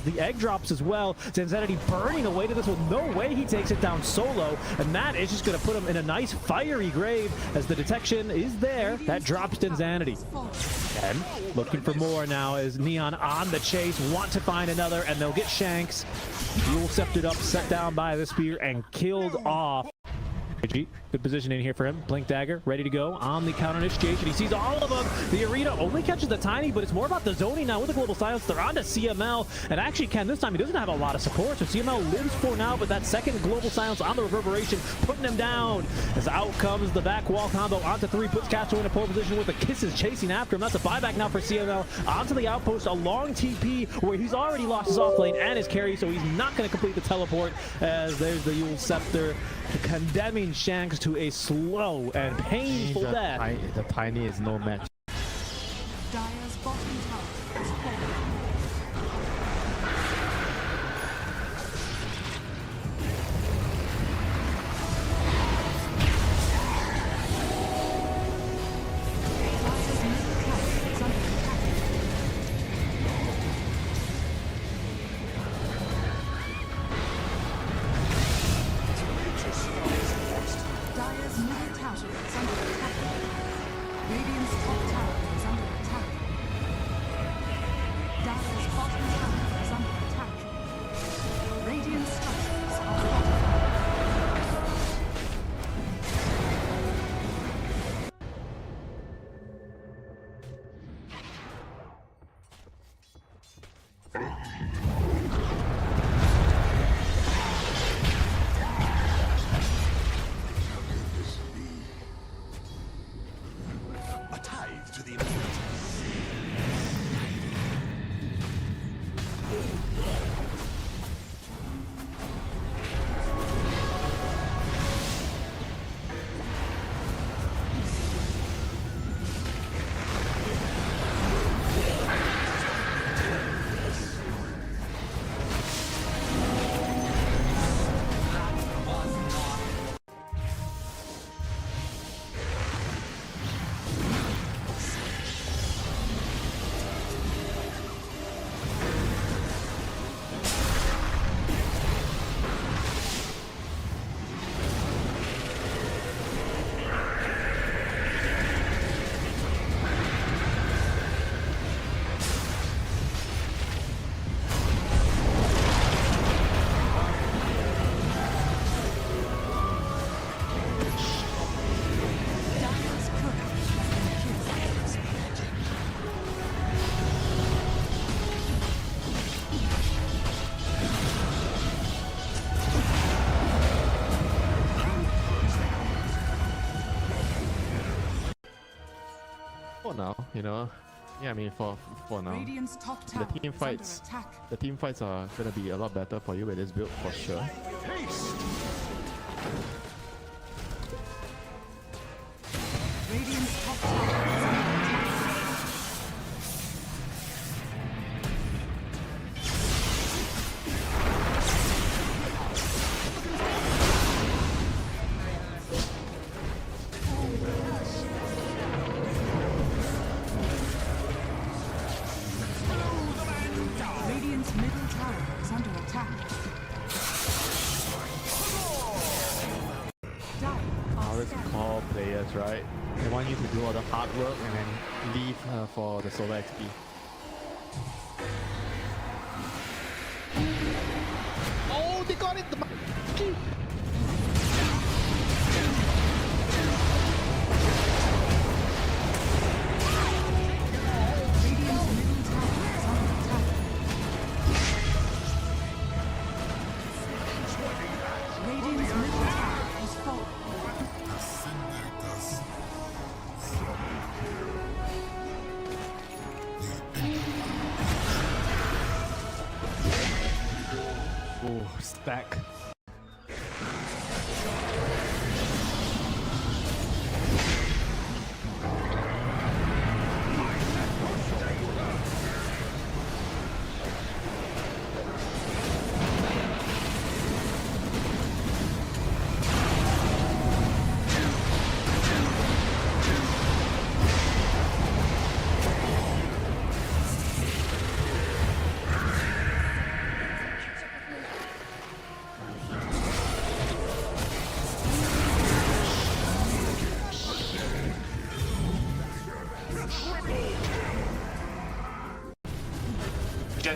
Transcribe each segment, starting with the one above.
the egg drops as well. Zanzetti burning away to this one. No way he takes it down solo, and that is just going to put him in a nice fiery grave as the detection is there. That drops Zanzetti. And looking for more now as Neon on the chase, want to find another, and they'll get Shanks. Yule sceptered up, set down by the spear, and killed off. Good positioning here for him. Blink Dagger ready to go on the counter initiation. He sees all of them. The arena only catches the tiny, but it's more about the zoning now with the global silence. They're on to CML, and actually Ken this time he doesn't have a lot of support, so CML lives for now, but that second global silence on the reverberation putting him down. As out comes the back wall combo onto 3, puts Castro in a pole position with the kisses chasing after him. That's a buyback now for CML onto the outpost, a long TP where he's already lost his off lane and his carry, so he's not going to complete the teleport. As there's the Yule Scepter condemning Shanks to a slow and painful death. The tiny is no match. Dire's bottom tower is falling. For now, you know, yeah, I mean for now, the team fights are gonna be a lot better for you with this build for sure. Radiant's top tower is under attack. Radiant's middle tower is under attack. Always call players, right? They want you to do all the hard work and then leave for the solo XP. Oh, they got it! The stack.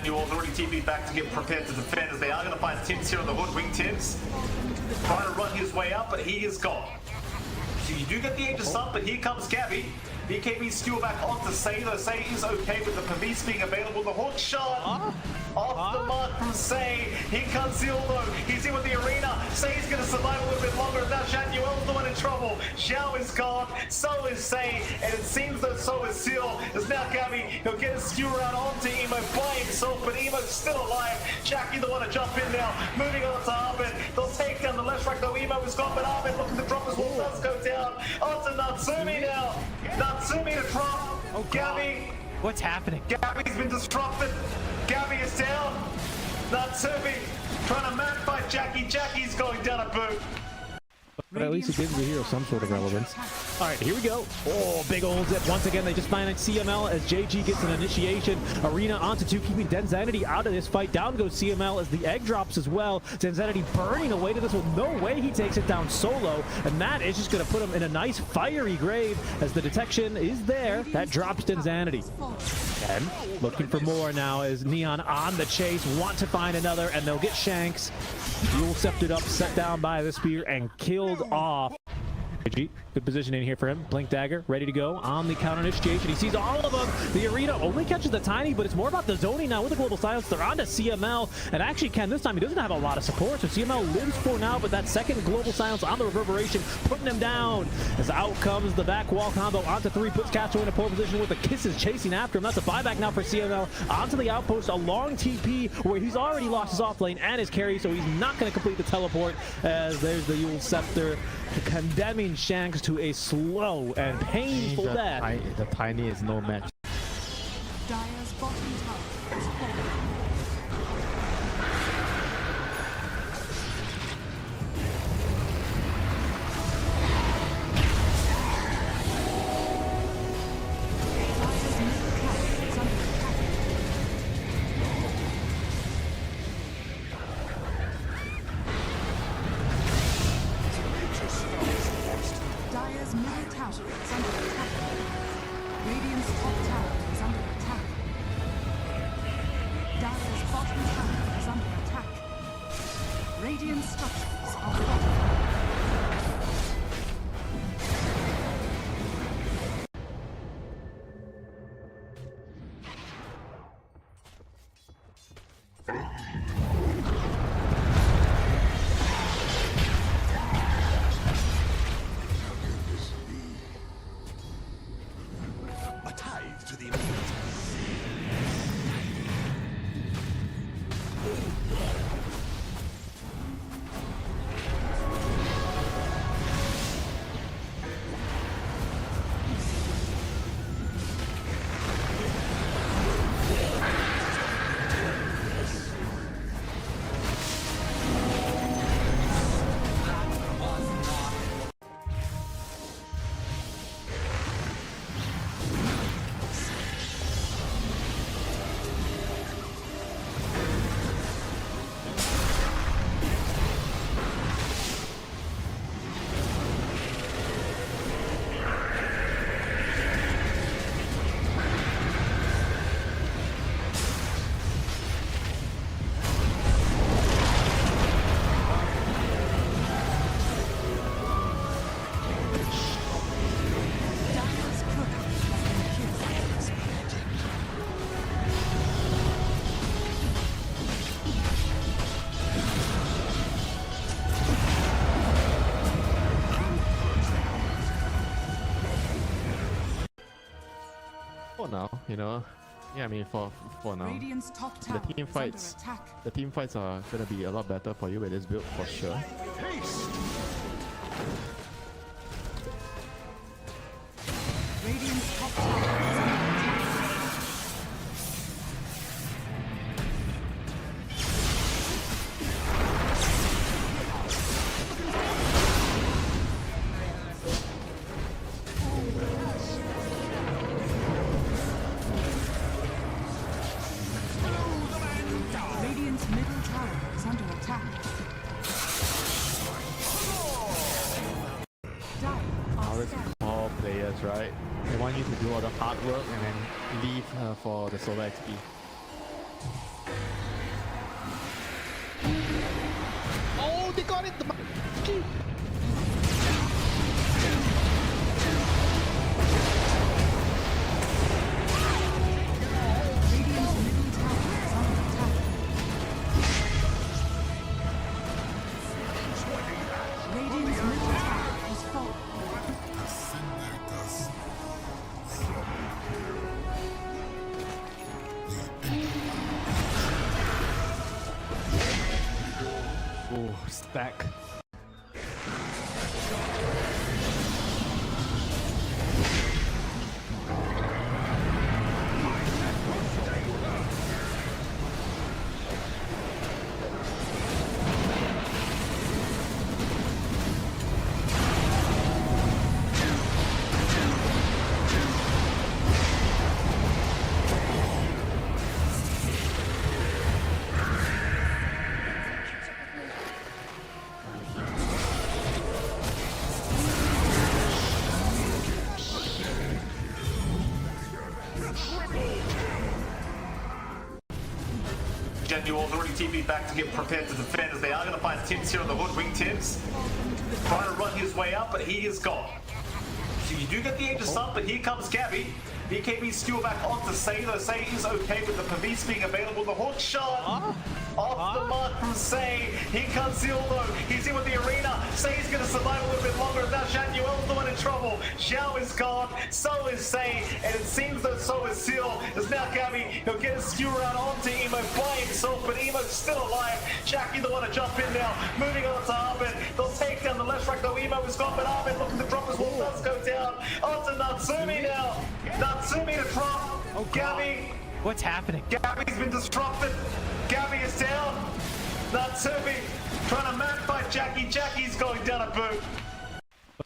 Newell's already TP'd back to get prepared to defend, as they are going to find Tims here on the hood. Wing Tims trying to run his way up, but he is gone. So you do get the Aegis up, but here comes Gabby. BKB skewer back onto Say, though Say is okay with the Pavis being available. The hook shot off the mark from Say. Here comes Zil though. He's in with the arena. Say's going to survive a little bit longer. Now Shanuel's the one in trouble. Xiao is gone. So is Say. And it seems that so is Zil. As now Gabby, he'll get his skewer out onto Emo by himself, but Emo's still alive. Jackie the one to jump in now. Moving on to Arvin. They'll take down the left right though. Emo is gone, but Arvin looking to drop his wall. Does go down. Onto Natsumi now. Natsumi to drop. Oh, Gabby. What's happening? Gabby's been disrupted. Gabby is down. Natsumi trying to map fight Jackie. Jackie's going down a boot. But at least it gives the hero some sort of relevance. All right, here we go. Oh, big old zip. Once again, they just find CML as JG gets an initiation. Arena onto 2, keeping Denzanity out of this fight. Down goes CML as the egg drops as well. Denzanity burning away to this one. No way he takes it down solo. And that is just going to put him in a nice fiery grave as the detection is there. That drops Denzanity. And looking for more now as Neon on the chase. Want to find another, and they'll get Shanks. Dual sceptered up, set down by the spear, and killed off. Good positioning here for him. Blink Dagger ready to go on the counter initiation. He sees all of them. The arena only catches the tiny, but it's more about the zoning now with the global silence. They're on to CML, and actually Ken this time he doesn't have a lot of support, so CML lives for now, but that second global silence on the reverberation putting him down. As out comes the back wall combo onto 3, puts Castro in a poor position with the kisses chasing after him. That's a buyback now for CML. Onto the outpost, a long TP where he's already lost his offlane and his carry, so he's not going to complete the teleport, as there's the Yule Scepter condemning Shanks to a slow and painful death. The tiny is no match. Dire's bottom tower is falling. Dire's middle tower is under attack. Radiant's top tower is under attack. Dire's bottom tower is under attack. Radiant structures are fortified. For now, you know. Yeah, I mean for now. Radiant's top tower The team fights are gonna be a lot better for you with this build for sure. Radiant's top tower is under attack. Radiant's middle tower is under attack. Always call players, right? They want you to do all the hard work and then leave for the solo XP. Oh, stack. Genuel's already TP'd back to get prepared to defend as they are going to find Tims here on the hood. Wing Tims trying to run his way up, but he is gone. So you do get the Aegis up, but here comes Gabby. BKB steal back onto Say, though Say is okay with the Pavis being available. The hook shot off the mark from Say. Here comes Seal though. He's in with the arena. Say's going to survive a little bit longer. Now Shanuel's the one in trouble. Xiao is gone. So is Say. And it seems that so is Seal. As now Gabby, he'll get a skew around onto Emo by himself, but Emo's still alive. Jackie the one to jump in now. Moving on to Armin. They'll take down the left rack though. Emo is gone, but Armin looking to drop as well. Does go down. Onto Natsumi now. Natsumi to drop. Gabby. What's happening? Gabby's been disrupted. Gabby is down. Natsumi trying to map fight Jackie. Jackie's going down a boot.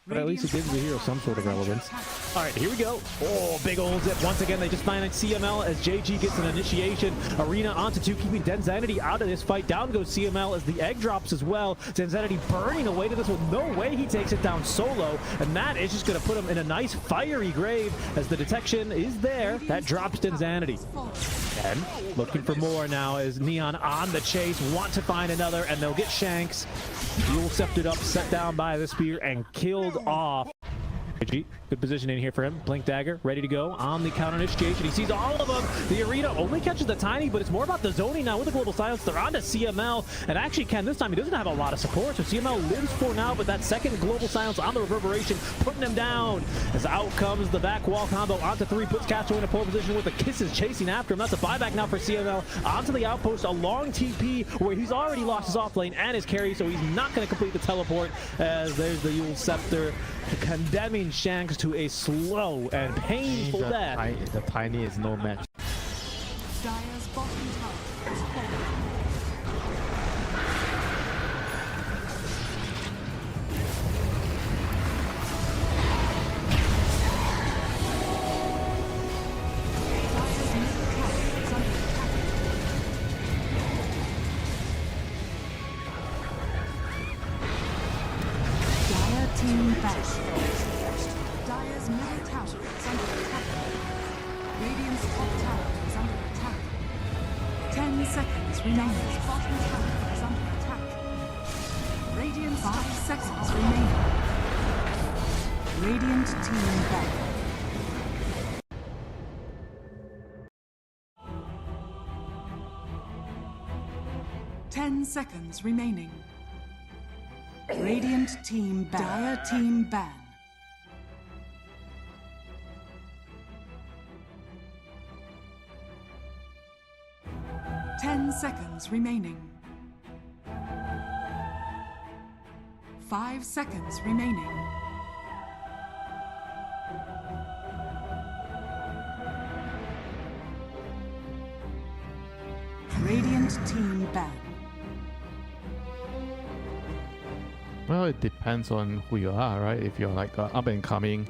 But at least it gives the hero some sort of relevance. All right, here we go. Oh, big old zip. Once again, they just find CML as JG gets an initiation. Arena onto 2, keeping Zanity out of this fight. Down goes CML as the egg drops as well. Zanity burning away to this one. No way he takes it down solo. And that is just going to put him in a nice fiery grave as the detection is there. That drops Zanity. And looking for more now as Neon on the chase. Want to find another, and they'll get Shanks. Fuel sceptered up, set down by the spear, and killed off. Good positioning here for him. Blink Dagger ready to go on the counter initiation. He sees all of them. The arena only catches the tiny, but it's more about the zoning now with the global silence. They're on to CML, and actually Ken this time he doesn't have a lot of support, so CML lives for now, but that second global silence on the reverberation putting him down. As out comes the back wall combo onto 3, puts Castro in a pole position with the kisses chasing after him. That's a buyback now for CML. Onto the outpost, a long TP where he's already lost his offlane and his carry, so he's not going to complete the teleport as there's the Yule Scepter condemning Shanks to a slow and painful death. The tiny is no match. Dire's bottom tower is falling. Dire's middle tower is under attack. Dire team back. Dire's middle tower is under attack. Radiant's top tower is under attack. 10 seconds remaining. Bottom tower is under attack. Radiant's 5 seconds remaining. Radiant team back. Ten seconds remaining. Radiant team ban. Dire team ban. Ten seconds remaining. 5 seconds remaining. Radiant team ban. Well, it depends on who you are, right? If you're like an up-and-coming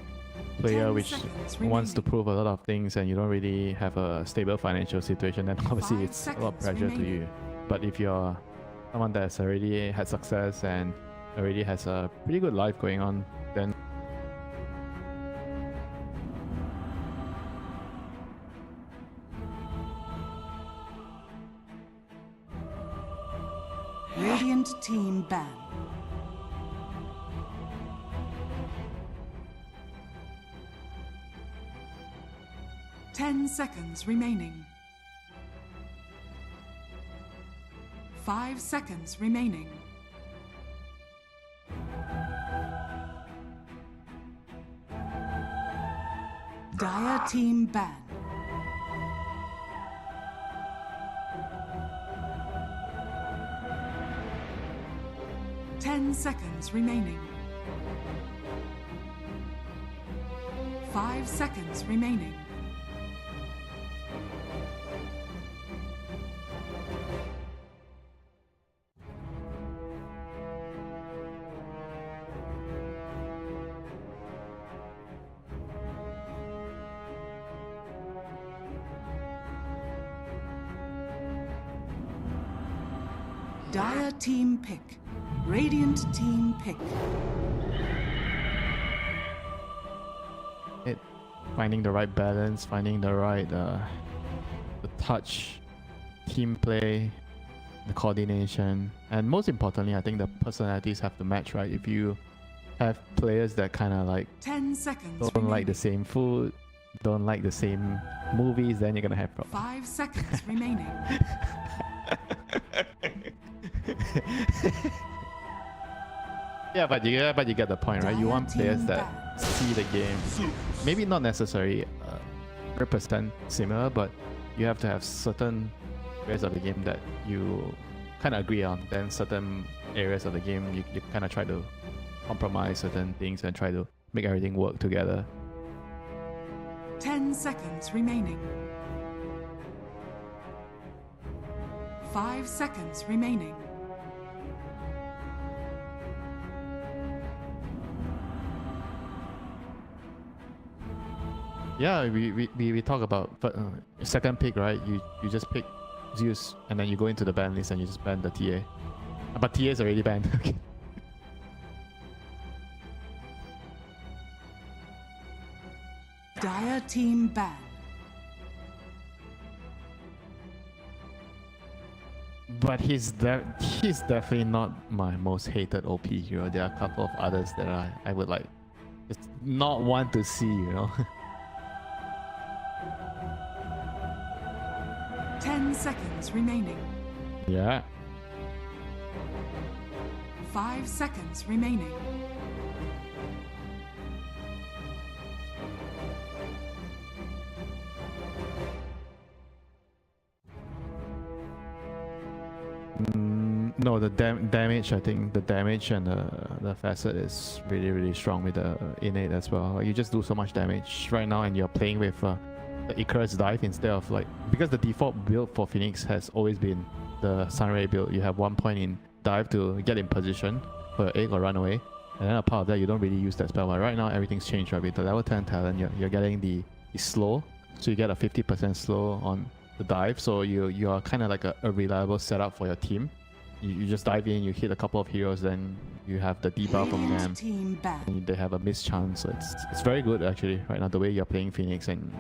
player which wants to prove a lot of things and you don't really have a stable financial situation, then obviously it's a lot of pressure to you. But if you're someone that's already had success and already has a pretty good life going on, then Radiant team ban. Ten seconds remaining. 5 seconds remaining. Dire team ban. 10 seconds remaining. 5 seconds remaining. Dire team pick. Radiant team pick. Finding the right balance, finding the right the touch, team play, the coordination, and most importantly, I think the personalities have to match, right? If you have players that kind of like 10 seconds don't like the remaining. same food, don't like the same movies, then you're gonna have problems. 5 seconds remaining. Yeah, but you get the point, right? You want players that see the game, maybe not necessarily 100% similar, but you have to have certain areas of the game that you kind of agree on. Then certain areas of the game you kind of try to compromise certain things and try to make everything work together. 10 seconds remaining. 5 seconds remaining. Yeah, we talk about second pick, right? You just pick Zeus and then you go into the ban list and you just ban the TA. But TA is already banned. Okay. Dire team ban. But he's definitely not my most hated OP hero. There are a couple of others that I would like just not want to see, you know. 10 seconds remaining. Yeah. 5 seconds remaining. No, the damage, I think the damage and the facet is really strong with the innate as well. You just do so much damage right now, and you're playing with the Icarus dive instead of like, because the default build for Phoenix has always been the Sunray build. You have 1 point in dive to get in position for your egg or run away, and then a part of that you don't really use that spell. But right now everything's changed, right? With the level 10 talent, you're getting the slow, so you get a 50% slow on the dive, so you are kind of like a reliable setup for your team. You just dive in, you hit a couple of heroes, then you have the debuff from them, Radiant team ban. and they have a miss chance. So it's very good actually right now, the way you're playing Phoenix, and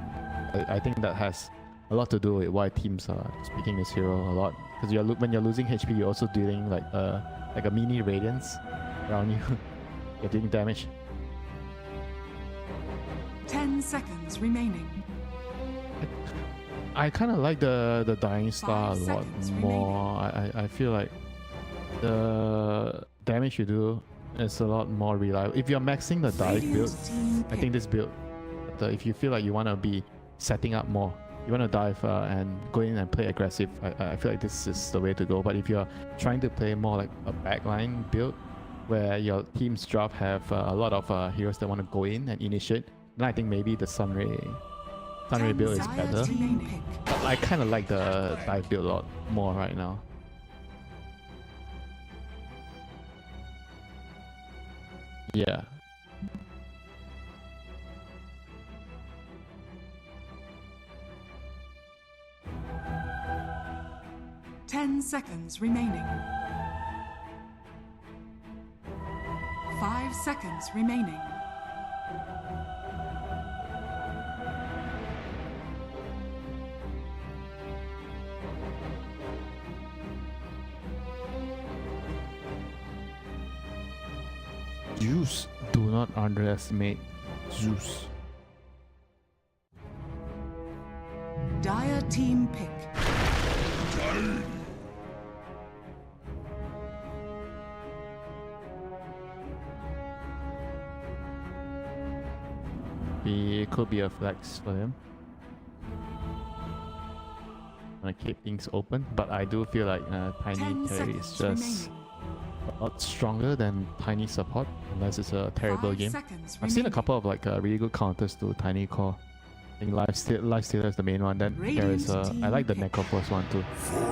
I think that has a lot to do with why teams are picking this hero a lot. Because when you're losing HP, you're also dealing like a mini radiance around you. You're doing damage. 10 seconds remaining. I kind of like the Dying Star a 5 lot seconds more. I feel like the damage you do is a lot more reliable. If you're maxing the dive build, Radiant team I think this build, if you feel like you want to be setting up more, you want to dive and go in and play aggressive, I feel like this is the way to go. But if you're trying to play more like a backline build, where your team's draft have a lot of heroes that want to go in and initiate, then I think maybe the Sunray build is Dire better. team pick. But I kind of like the dive build a lot more right now. Yeah. Ten seconds remaining. 5 seconds remaining. Zeus. Do not underestimate Zeus. Dire team pick. It could be a flex for him. Wanna keep things open, but I do feel like Tiny 10 Terry is seconds just remaining. lot stronger than Tiny support, unless it's a terrible 5 game. seconds I've seen a remaining. couple of like really good counters to Tiny Core. I think Lifestealer is the main one. Then there is I like the Necroforce one too.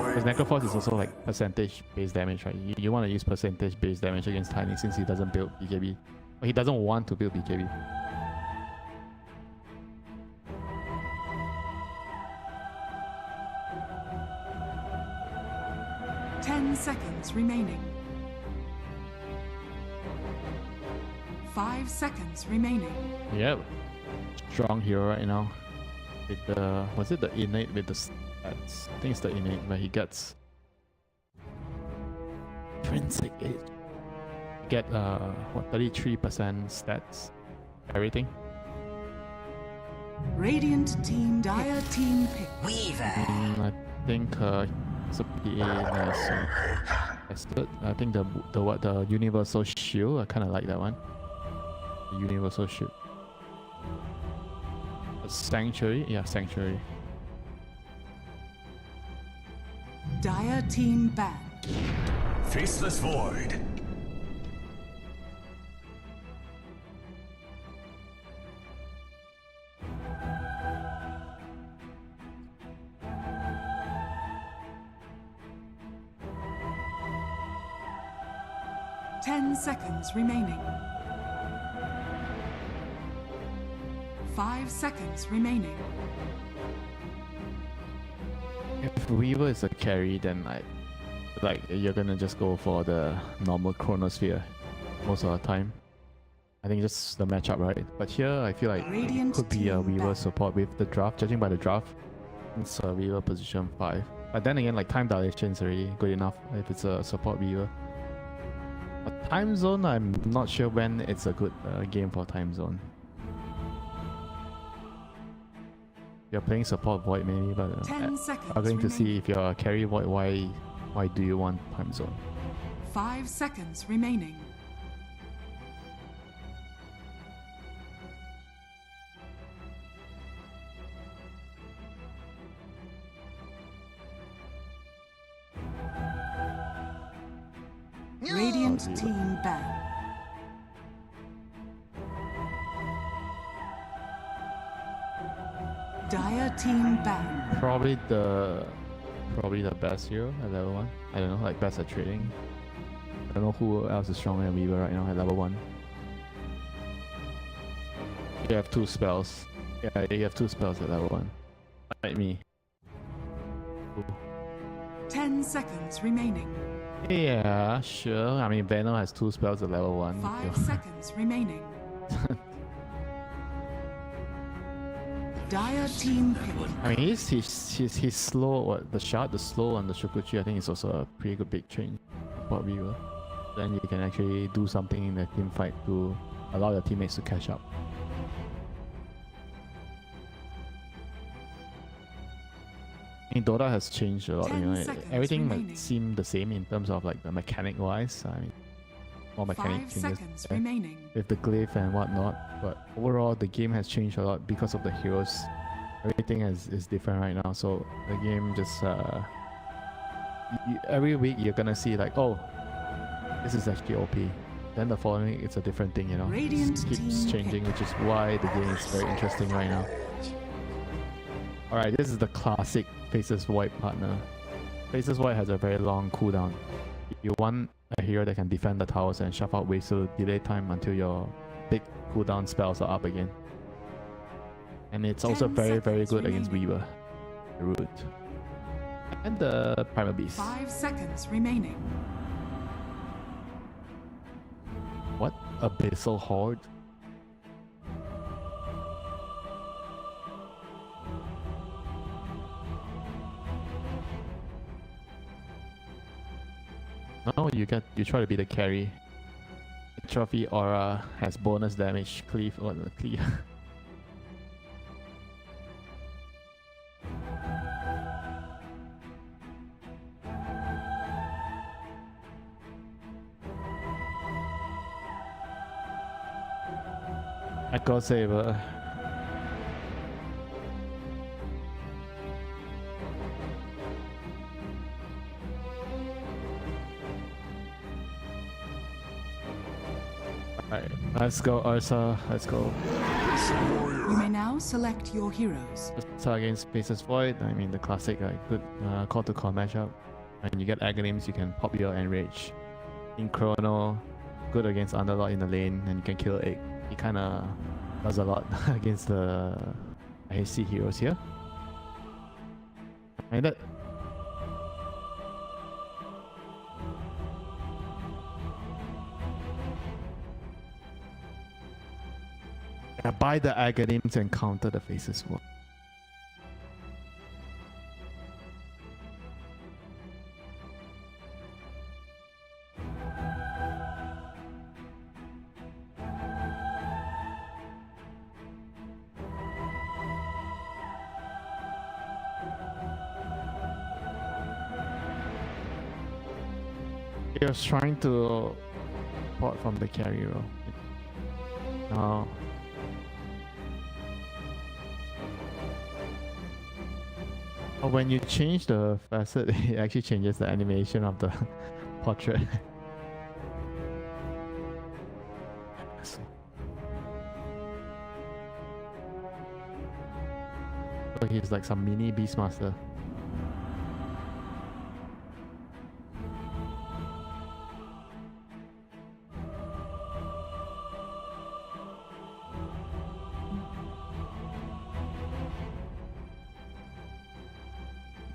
Because Necroforce is also like percentage base damage, right? You want to use percentage base damage against Tiny since he doesn't build BKB. Or he doesn't want to build BKB. Seconds remaining. 5 seconds remaining. Yep. Strong hero right now. With the was it the innate with the stats? I think it's the innate where he gets intrinsic age. Get what 33% stats. Everything. Radiant team, Dire team pick. I think it's a pretty nice. That's good. I think the universal shield. I kind of like that one. The universal shield. Sanctuary, yeah, Sanctuary. Dire team ban. Faceless Void. Seconds remaining. 5 seconds remaining. If Weaver is a carry, then you're gonna just go for the normal Chronosphere most of the time. I think just the matchup, right? But here I feel like it could be a Weaver support with the draft. Judging by the draft, it's a Weaver position 5. But then again, like time dilation is already good enough if it's a support Weaver. But time zone, I'm not sure when it's a good game for time zone. You're playing support Void maybe, but I'm going to see if you're a carry Void, why do you want time zone? 5 seconds remaining. Radiant team ban. Dire team ban. Probably the best hero at level 1. I don't know, like best at trading. I don't know who else is stronger than Weaver right now at level 1. You have 2 spells. Yeah, you have 2 spells at level 1. Like me. Ooh. 10 seconds remaining. Yeah, sure. I mean, Venom has 2 spells at level 1. 5 seconds remaining. Dire team pick. I mean, he's slow. What the shot, the slow on the Shukuchi, I think is also a pretty good big change for Weaver. Then you can actually do something in the team fight to allow your teammates to catch up. I mean, Dota has changed a lot. You know, everything might seem the same in terms of like the mechanic wise. I mean, more mechanic changes there with the glyph and whatnot. But overall, the game has changed a lot because of the heroes. Everything is different right now. So the game just every week you're gonna see like, oh, this is actually OP. Then the following week it's a different thing. You know, it keeps changing, which is why the game is very interesting right now. Alright, this is the classic Faceless Void partner. Faceless Void has a very long cooldown. You want a hero that can defend the towers and shove out waves to delay time until your big cooldown spells are up again. And it's also very good against Weaver, the Root, and the Primal Beast. 5 seconds remaining. What? Abyssal Horde? No, you try to be the carry. Trophy Aura has bonus damage, cleave or cleave. Echo Saber. Alright, let's go Ursa, let's go. You may now select your heroes. So against Faceless Void, I mean the classic good call to call matchup. When you get Aghanim's, you can pop your Enrage. In Chrono, good against Underlord in the lane, and you can kill Egg. He kinda does a lot against the IHC heroes here. And that buy the Aghanim's and counter the Faceless Void. He was trying to port from the carry row. Now when you change the facet, it actually changes the animation of the portrait. So he's like some mini Beastmaster.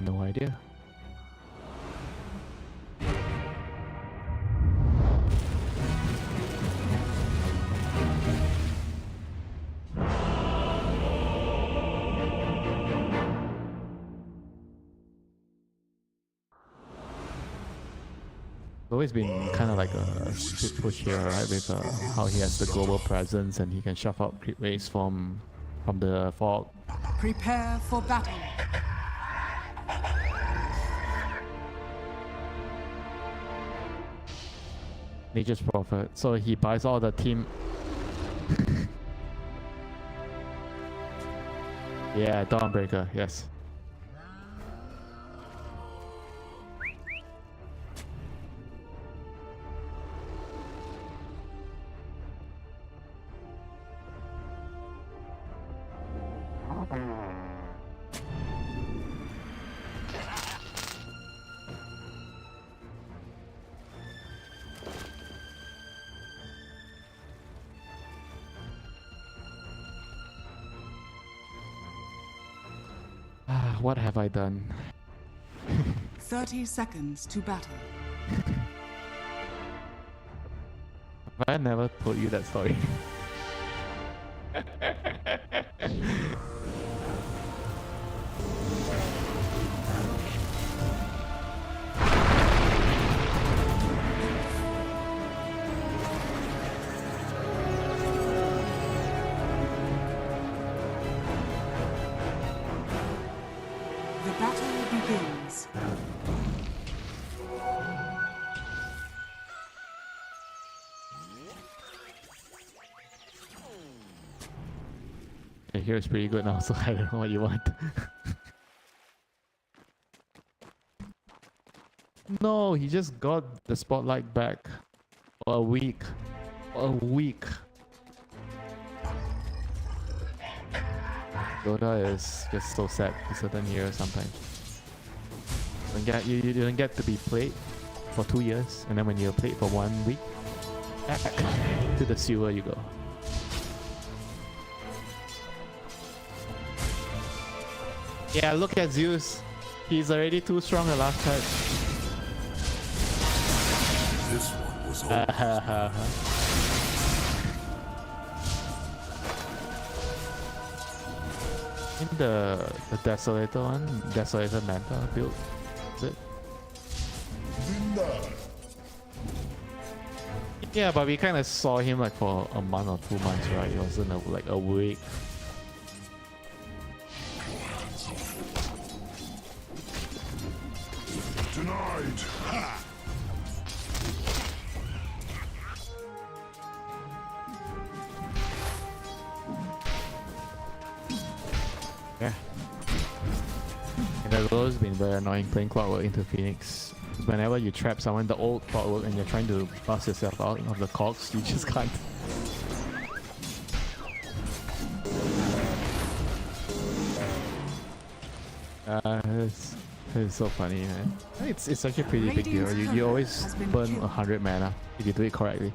No idea. Always been kind of like a split push here, right? With how he has the global presence and he can shove out creep waves from the fog. Prepare for battle. Nature's Prophet. So he buys all the team. Yeah, Dawnbreaker, yes. What have I done? 30 seconds to battle. Have I never told you that story? The battle begins. Yeah, here is pretty good now, so I don't know what you want. No, he just got the spotlight back for a week. For a week. Dota is just so sad for certain years sometimes. You don't get to be played for 2 years, and then when you're played for 1 week, back to the sewer you go. Yeah, look at Zeus. He's already too strong the last touch. This one was almost In the Desolator one, Desolator Manta build, is it? Yeah, but we kind of saw him like for a month or 2 months, right? It wasn't like a week. denied. Ha! Yeah. And the role's been very annoying playing Clockwork into Phoenix. Whenever you trap someone, the old Clockwork, and you're trying to bust yourself out of the cogs, you just can't. It's so funny, man. It's actually a pretty big deal. You always burn 100 mana if you do it correctly.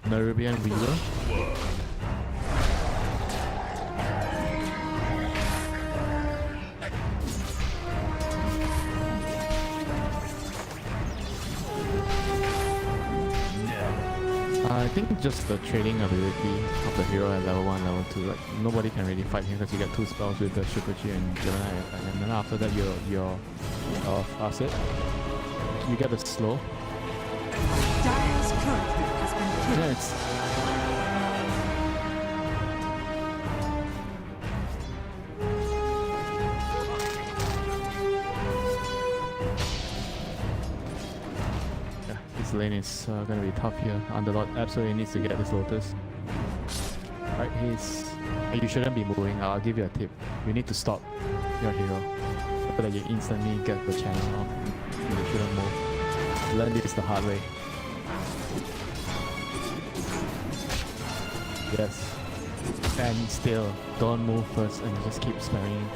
Namibian Weaver. I think just the trading ability of the hero at level 1, level 2, like nobody can really fight him because you get 2 spells with the Shukuchi and Gemini, and then after that you're fast it. You get the slow. Dire's turret has been killed. Yeah, it's this lane is gonna be tough here. Underlord absolutely needs to get this Lotus. Right, you shouldn't be moving. I'll give you a tip. You need to stop your hero so that you instantly get the channel off. You shouldn't move. Learn this the hard way. Yes. And still, don't move first and just keep spamming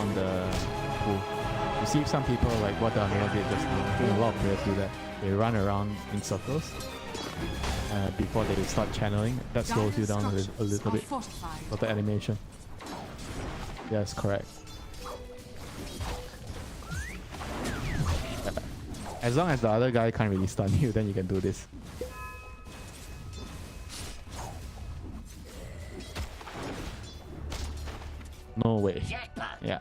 on the pool. You see some people like what the Amir did just now. I think a lot of players do that. They run around in circles before they start channeling. That slows you down a little bit for the animation. Yes, correct. As long as the other guy can't really stun you, then you can do this. No way. Yeah.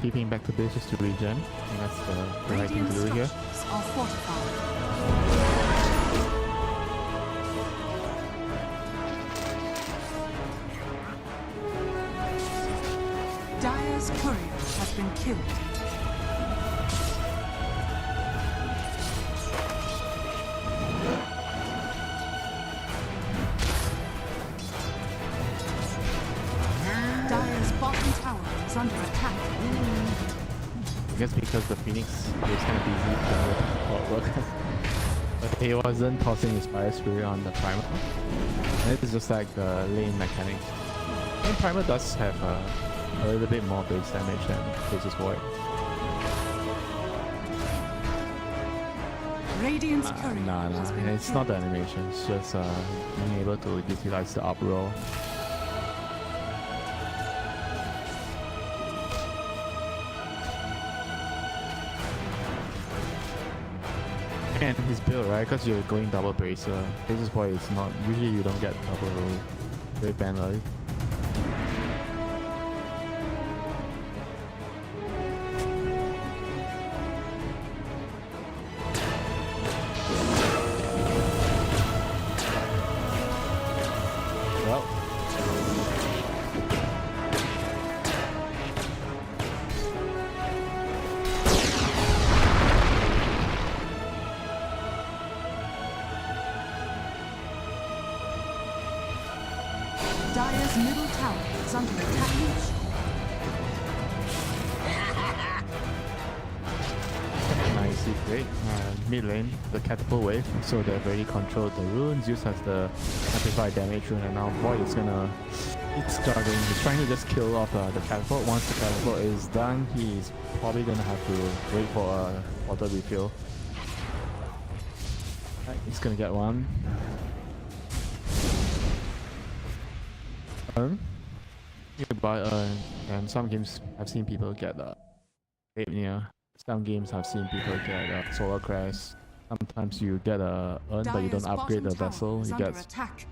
Keeping back to base just to regen. And that's the right thing to do here. Are fortified. Dire's courier has been killed. Dire's bottom tower is under attack. I guess because the Phoenix was kind of busy with work. But he wasn't tossing his Fire Spirit on the Primal. And it's just like the lane mechanics. And Primal does have a little bit more base damage than Faceless Void. Radiant's courier Nah, has been it's not the animation. It's just being able to utilize the up roll. And his build, right? Because you're going double bracer. Faceless Void is not. Usually you don't get double roll very early. Well. Dire's middle tower is under attack. Nicely played. Mid lane, the catapult wave, so they've already controlled the runes. Zeus has the amplified damage rune, and now Void is it's struggling. He's trying to just kill off the catapult. Once the catapult is done, he's probably gonna have to wait for a water refill. Right, he's gonna get one. You can buy and some games I've seen people get Apnea. Some games I've seen people get Solar Crest. Sometimes you get a urn, but you don't Dire's upgrade the bottom tower vessel. is You under get attack.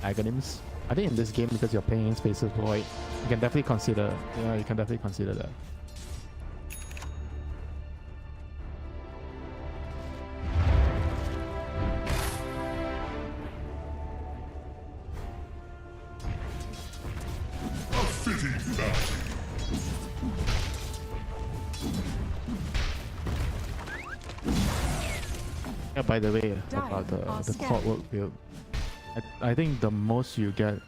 agonyms. I think in this game, because you're playing in Spaces Void, you can definitely consider. Yeah, you can definitely consider that. A fitting bounty. Yeah, by the way, Dire about are the scared. clockwork build, I think the most you get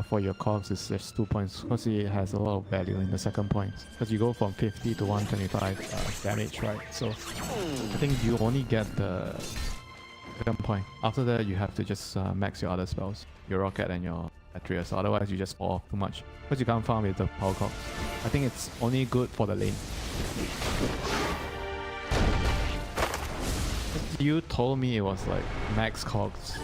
for your cogs is just 2 points, because it has a lot of value in the second point. Because you go from 50 to 125 damage, right? So I think you only get the second point. After that, you have to just max your other spells, your rocket and your Atreus. Otherwise, you just fall off too much, because you can't farm with the power cogs. I think it's only good for the lane. You told me it was like max cogs.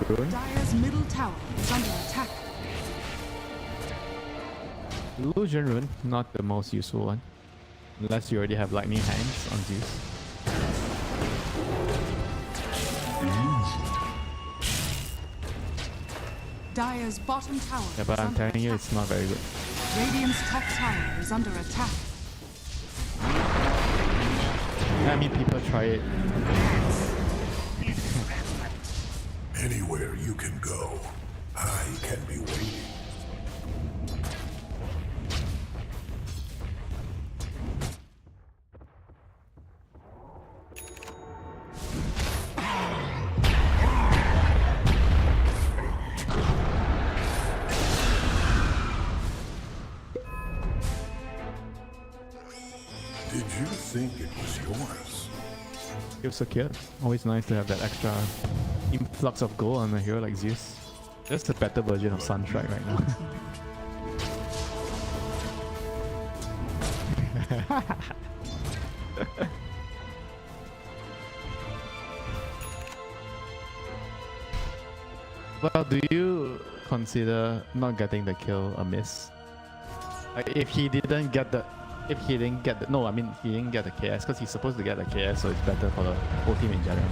Rune? Dire's middle tower is under attack. Illusion Rune, not the most useful one. Unless you already have lightning hands on Zeus. Dire's bottom tower Yeah, but is I'm under telling you, attack. it's not very good. Radiant's top tower is under attack. I mean, people try it. Anywhere you can go, I can be waiting. Did you think it was yours? Feel secure. Always nice to have that extra influx of gold on a hero like Zeus. Just a better version of Sunstrike right now. Well, do you consider not getting the kill a miss? Like if he didn't get the no, I mean he didn't get the KS because he's supposed to get the KS, so it's better for the whole team in general.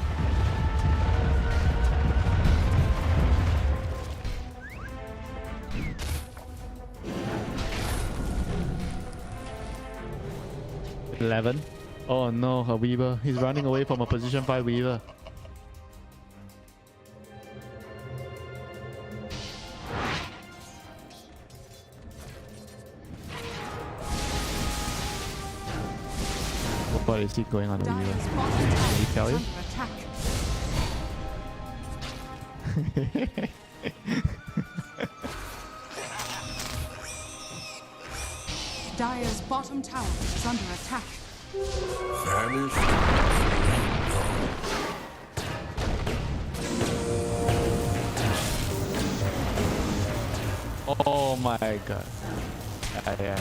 $11. Oh no, a Weaver. He's running away from a position 5 Weaver. What is he going on the Weaver? Dire's bottom tower Did he tell is you? under attack. Dire's bottom tower is under attack. Vanished. Oh my god. Yeah.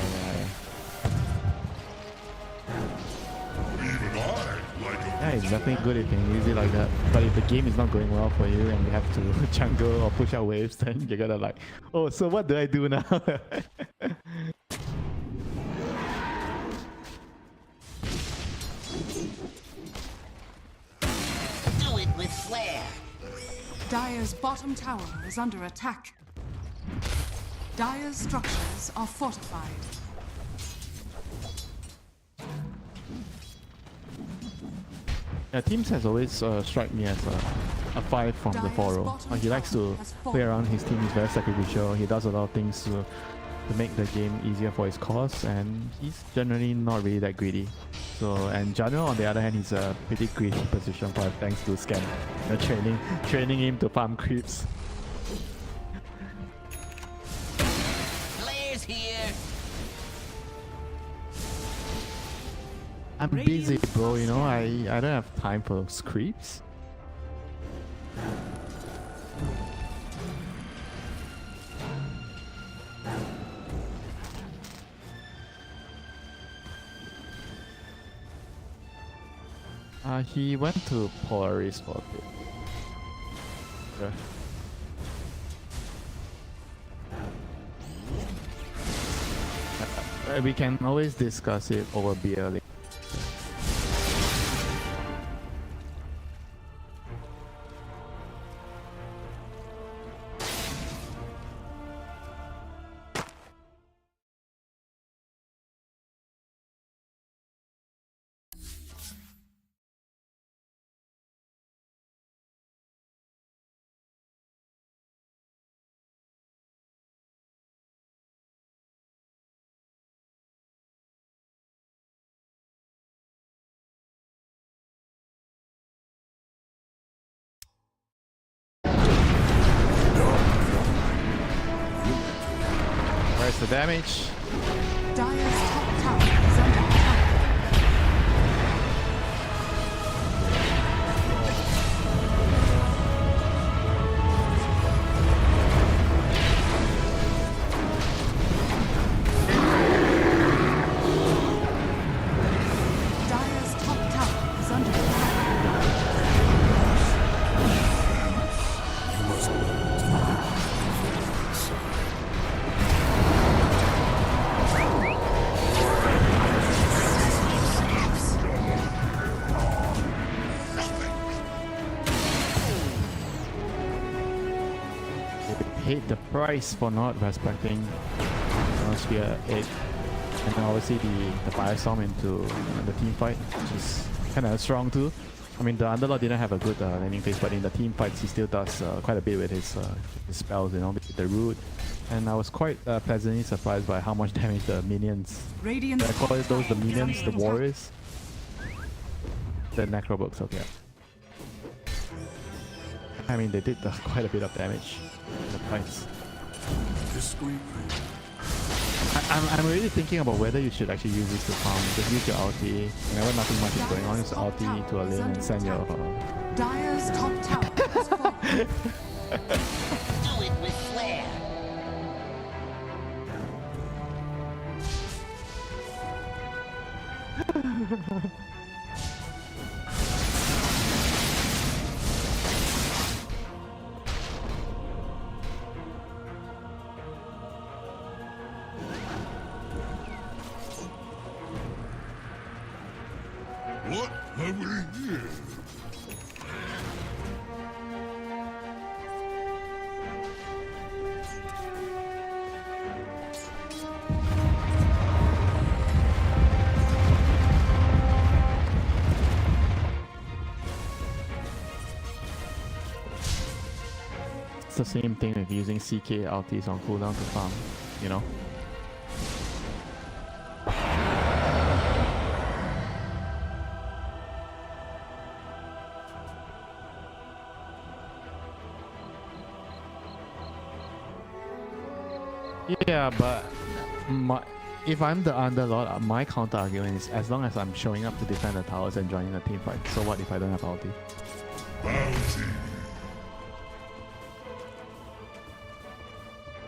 Even I like a Yeah, it's definitely good if you can use it like that. But if the game is not going well for you and you have to jungle or push out waves, then you're gonna like, oh, so what do I do now? Do it with flair. Dire's bottom tower is under attack. Dire's structures are fortified. Yeah, Teams has always struck me as a 5 from the Dire's 4 row. bottom He likes to tower has play fallen. around his team, he's very sacrificial, he does a lot of things to make the game easier for his cause, and he's generally not really that greedy. So, and Janro on the other hand, he's a pretty greedy position 5 thanks to Scan. Training him to farm creeps. Flair's here. I'm busy, bro, you know, I don't have time for those creeps. He went to Polaris for a bit. We can always discuss it over beer later. Where's the damage? Dire's top tower is under attack. Dire's top tower is under attack. You must learn to live inside. Paid the price for not respecting Sphere 8, and obviously the Firestorm into the team fight, which is kind of strong too. I mean, the Underlord didn't have a good landing phase, but in the team fights he still does quite a bit with his spells, you know, with the root. And I was quite pleasantly surprised by how much damage the minions, I call it those the minions, the warriors, the necrobooks, okay. I mean, they did quite a bit of damage in the fights. Discreetly. I'm really thinking about whether you should actually use this to farm. Just use your ulti. Whenever nothing much is going on, use ulti to a lane and send your... Dire's top tower has fallen. Do it with flair. What have we here? It's the same thing with using CK ultis on cooldown to farm, you know? Yeah, but if I'm the Underlord, my counter argument is as long as I'm showing up to defend the towers and joining the team fight. So what if I don't have ulti? Bounty.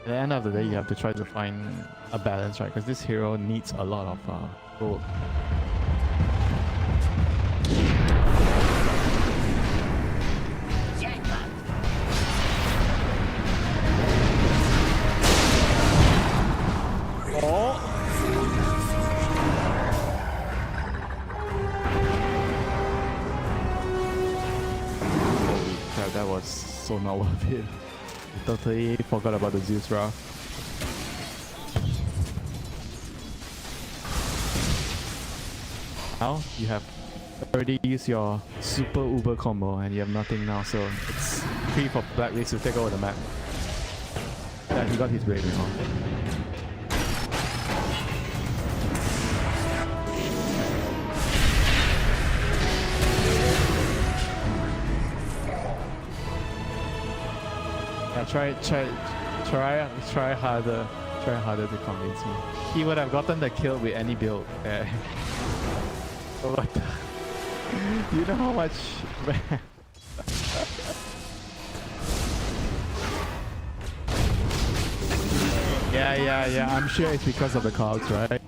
At the end of the day, you have to try to find a balance, right? Because this hero needs a lot of gold. Jackpot. Holy crap, that was so not worth it. Totally forgot about the Zeus Wrath. Now you have already used your super uber combo and you have nothing now, so it's free for Blacklist to take over the map. Yeah, he got his Raven off. Yeah, try harder to convince me. He would have gotten the kill with any build. What the? You know how much? Yeah. I'm sure it's because of the cogs, right?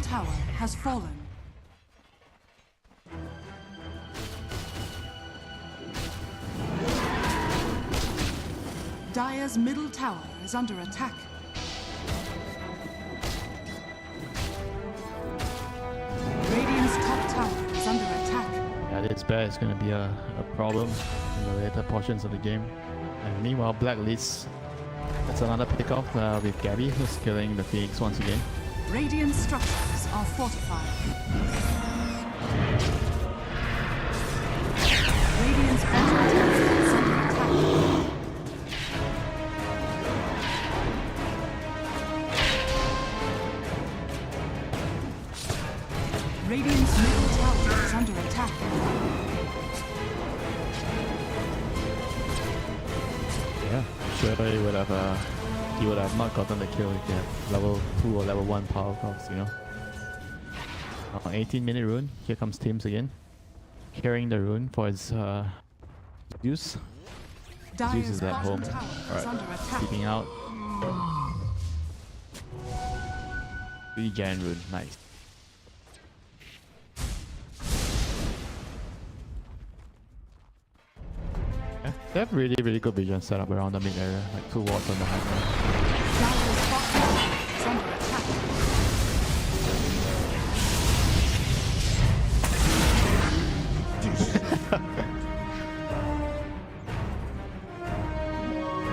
tower has fallen. Dire's middle tower is under attack. Radiant's top tower is under attack. Yeah, this bear is going to be a problem in the later portions of the game. And meanwhile, Blacklist, that's another pickoff with Gabby, who's killing the Phoenix once again. Radiant structures are fortified. Radiant's bottom tower is under attack. Radiant's middle tower is under attack. Yeah, sure he would have not gotten the kill if he had level 2 or level 1 power crops, you know. 18-minute rune, here comes Tim's again. Carrying the rune for his Zeus. Zeus is at home. Alright, keeping out. Regen rune, nice. Yeah, they have really good vision set up around the mid area, like 2 wards on the high ground. Dire's bottom tower is under attack.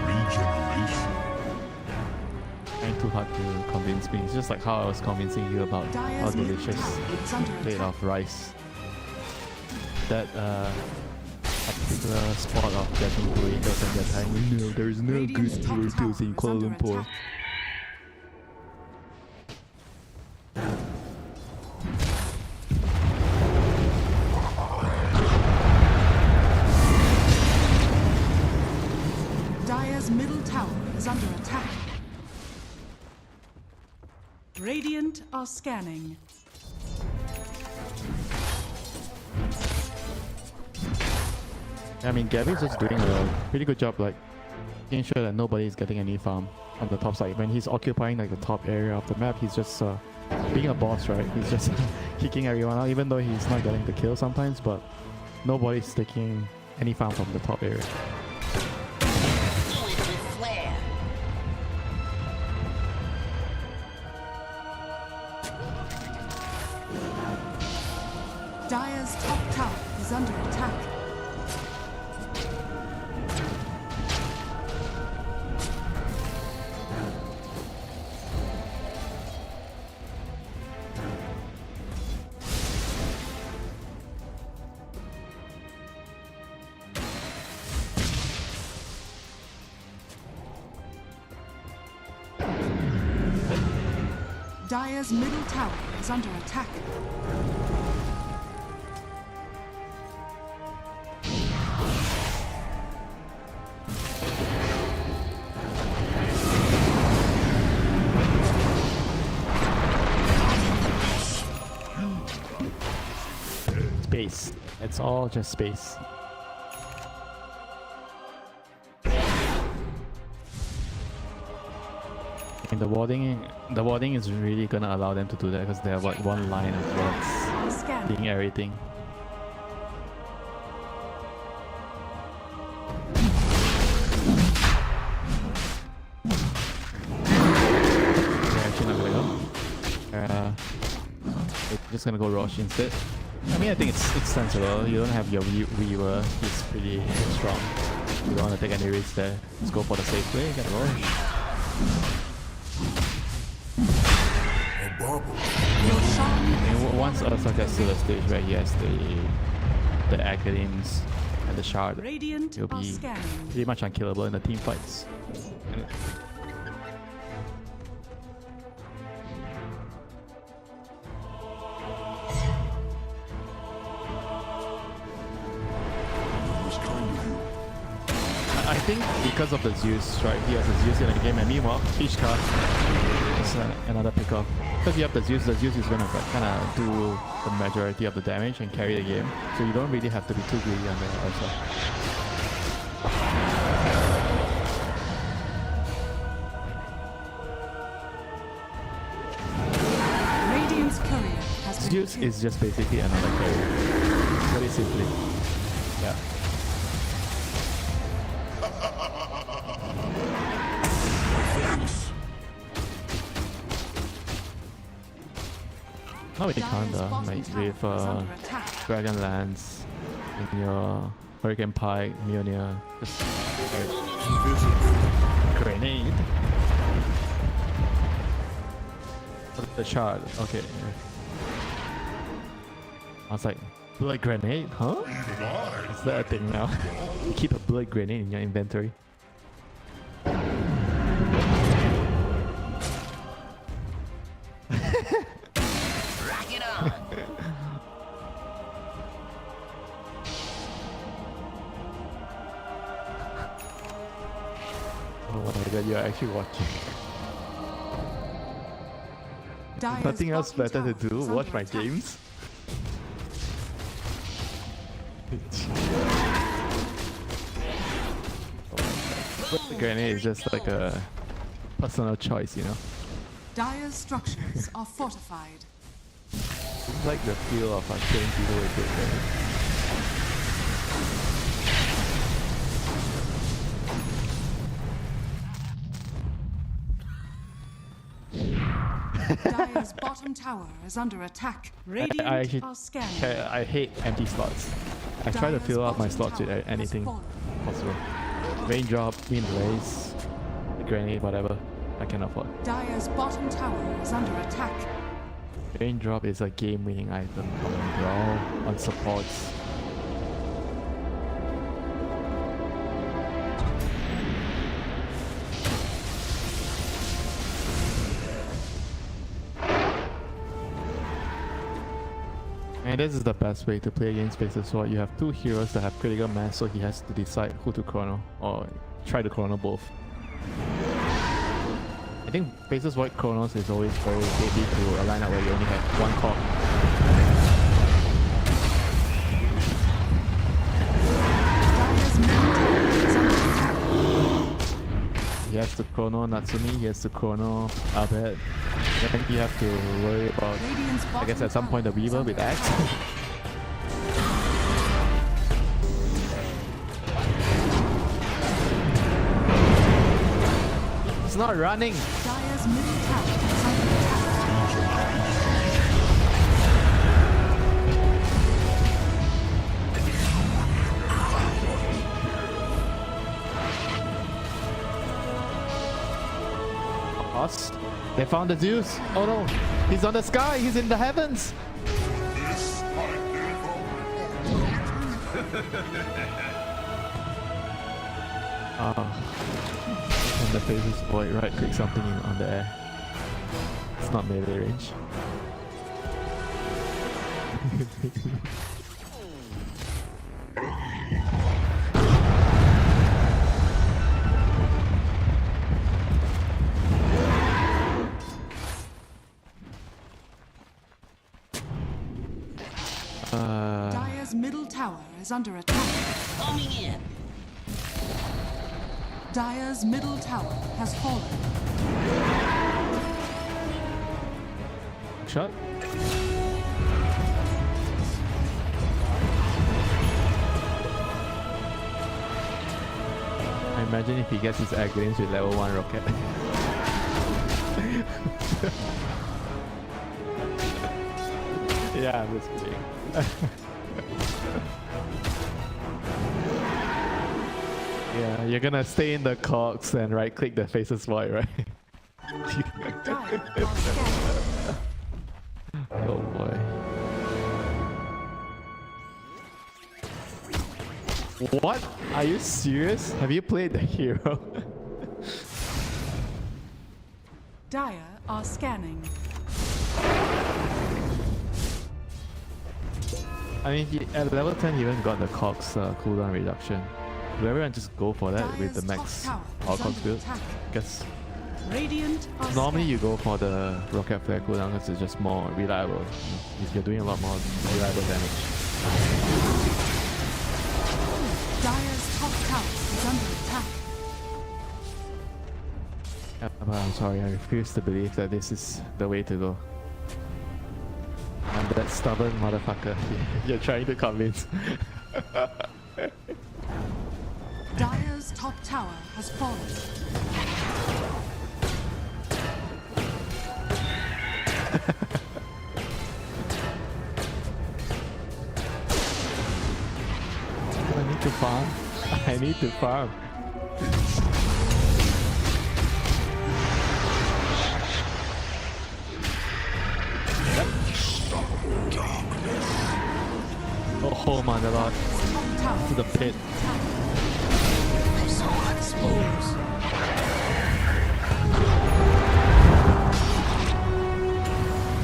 Regeneration. Trying too hard to convince me. It's just like how I was convincing you about how Dire's middle delicious tower is under plate attack. of rice. That particular spot of getting burritos and that time. No, there is no good Radiant's top tower burritos in is Kuala under Lumpur. attack. Dire's middle tower is under attack. Radiant are scanning. I mean, Gabby's just doing a pretty good job, like making sure that nobody is getting any farm on the top side. When he's occupying like the top area of the map, he's just being a boss, right? He's just kicking everyone out, even though he's not getting the kill sometimes. But nobody's taking any farm from the top area. Do it with flair. Dire's top tower is under attack. Dire's middle tower is under attack. Space. It's all just space. And the warding is really gonna allow them to do that because they have like one line of wards Scan. being everything. They're actually not gonna go. They're just gonna go Roche instead. I mean, I think it's sensible. You don't have your Weaver. He's pretty strong. You don't want to take any risks there. Let's go for the safe play. Get Roche. A bubble. And once Ursa gets to the stage where he has the Academics and the Shard, Radiant he'll are be scanning. pretty much unkillable in the team fights. Who's kind of you? I think because of the Zeus, right? He has a Zeus in the game, and meanwhile, Ishka is another pickup. Because you have the Zeus is gonna kind of do the majority of the damage and carry the game, so you don't really have to be too greedy on the Ursa. Radiant's Zeus is just basically another carry. Very simply. Yeah. Not really kinda, like with Dragon Lance in your Hurricane Pike, Mjolnir, just grenade. The shard, okay. I was like, blood grenade, huh? Is that a thing now? You keep a blood grenade in your inventory. Rock it on. Oh my god, you're actually watching. Dire's Nothing else bottom better to tower do, is watch under my attack. games. The grenade is just like a personal choice, you know? Dire's structures are fortified. It's like the feel of killing people with it. Dire's bottom tower is under attack. Radiant I actually are scanning. I hate empty slots. I try to Dire's fill up my bottom slots with tower has anything fallen. possible. Raindrop, wind race, grenade, whatever I can afford. Dire's bottom tower is under attack. Raindrop is a game-winning item on brawl, on supports. And this is the best way to play against Faceless Sword. You have two heroes that have critical mass, so he has to decide who to chrono, or try to chrono both. I think Faceless Void chronos is always very heavy to a lineup where you only have one cog. Dire's middle tower is under attack. He has to chrono Natsumi, he has to chrono Abed. Then you have to worry about, Radiant's I guess bottom at some point, the tower is Weaver under with Axe. attack. It's not running! Dire's middle tower is under attack. Us? They found the Zeus! Oh no! He's on the sky! He's in the heavens! And the Faceless Void right click something on the air. It's not melee range. Dire's middle tower is under attack. Coming in. Dire's middle tower has fallen. Shot? I imagine if he gets his Aghanim with level 1 rocket. Yeah, I'm just kidding. Yeah, you're gonna stay in the cogs and right click the Faceless Void, right? Dire are scanning. Oh boy. What? Are you serious? Have you played the hero? Dire are scanning. I mean, at level 10 he even got the cogs cooldown reduction. Will everyone just go for that with the max all cogs build? Guess Radiant are normally you scanning. go for the rocket flare cooldown because it's just more reliable. If you're doing a lot more reliable damage. Dire's top tower is under attack. Yeah, but I'm sorry, I refuse to believe that this is the way to go. I'm that stubborn motherfucker. You're trying to convince. Dire's top tower has fallen. I need to farm. I need to farm. Oh my lord. Top tower To the pit. I'm so exposed.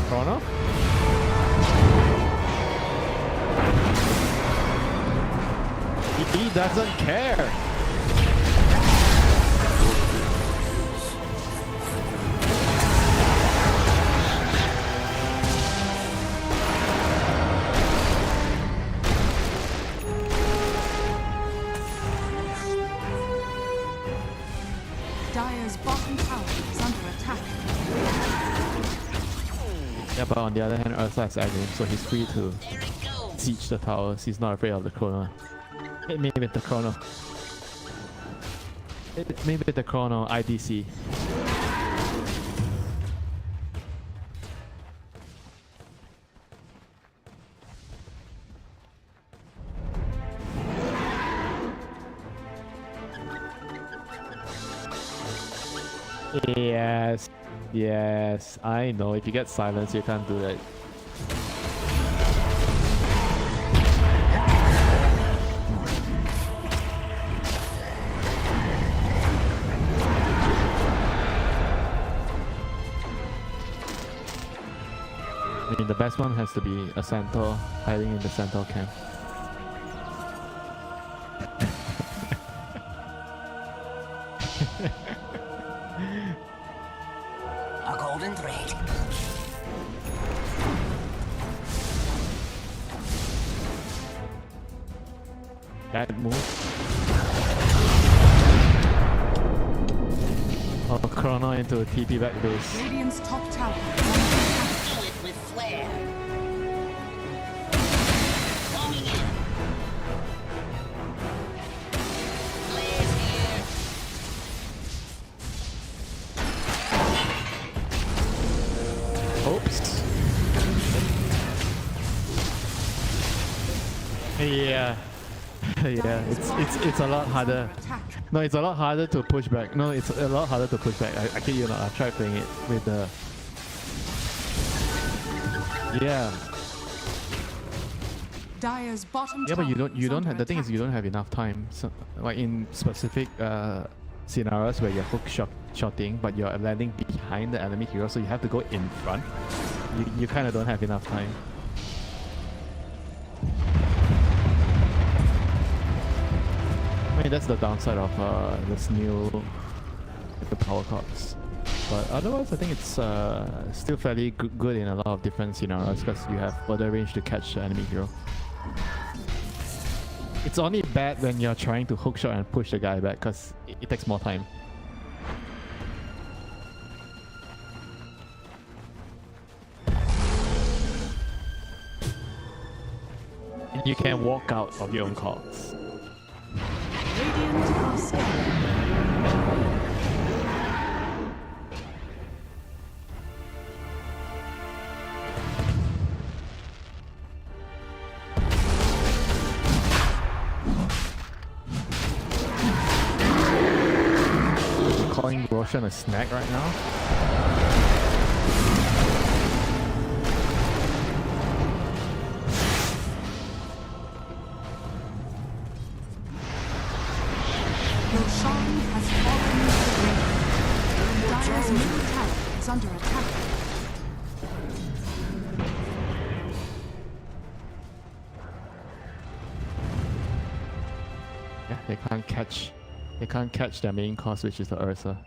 Chrono? He doesn't care. Dire's bottom tower is under attack. Yeah, but on the other hand, Ursa is aggro, so he's free to There it goes. siege the towers. He's not afraid of the chrono. Hit me with the chrono. Hit me with the chrono, IDC. Yes, yes, I know. If you get silenced, you can't do that. I mean, the best one has to be a centaur hiding in the centaur camp. A golden thread. That move. Oh, Chrono into a TP back base. Radiant's top tower is under attack. Kill it with flair. Coming in. Flares here. Oops. Yeah. Yeah, it's a lot harder. Attack. No, it's a lot harder to push back. No, it's a lot harder to push back. I kid you not. I tried playing it with the. Yeah. Dire's bottom Yeah, tower but you is don't under have, the thing is attack. you don't have enough time. So, like in specific scenarios where you're hook shotting, but you're landing behind the enemy hero, so you have to go in front. You kind of don't have enough time. I mean, that's the downside of this new the power cards. But otherwise, I think it's still fairly good in a lot of different scenarios because you have further range to catch the enemy hero. It's only bad when you're trying to hook shot and push the guy back because it takes more time. And you can walk out of your own cards. Radiant are scared. Calling Roshan a snack right now. Roshan has fallen to the grave. Dire's middle tower is under attack. Yeah, they can't catch their main course, which is the Ursa.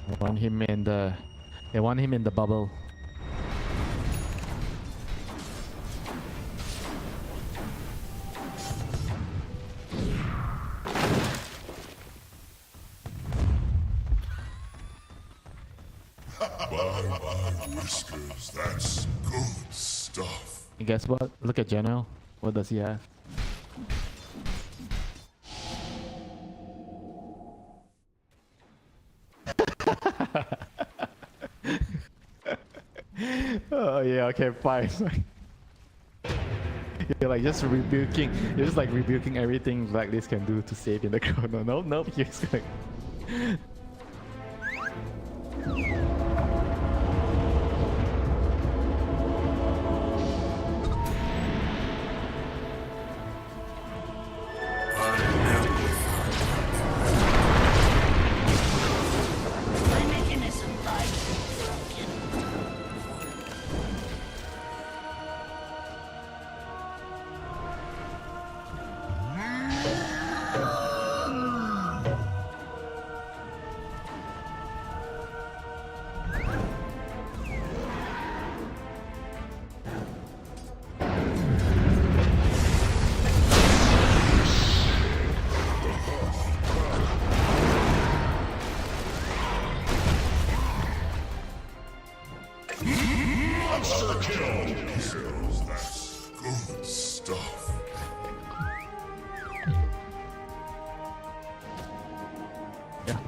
They want him in the bubble. My whiskers, that's good stuff. And guess what? Look at General. What does he have? Oh yeah, okay, fine. You're like just rebuking. You're just like rebuking everything Blacklist can do to save in the chrono. Nope. You're just like. My mechanism lies broken. Kills, that's good stuff. Yeah,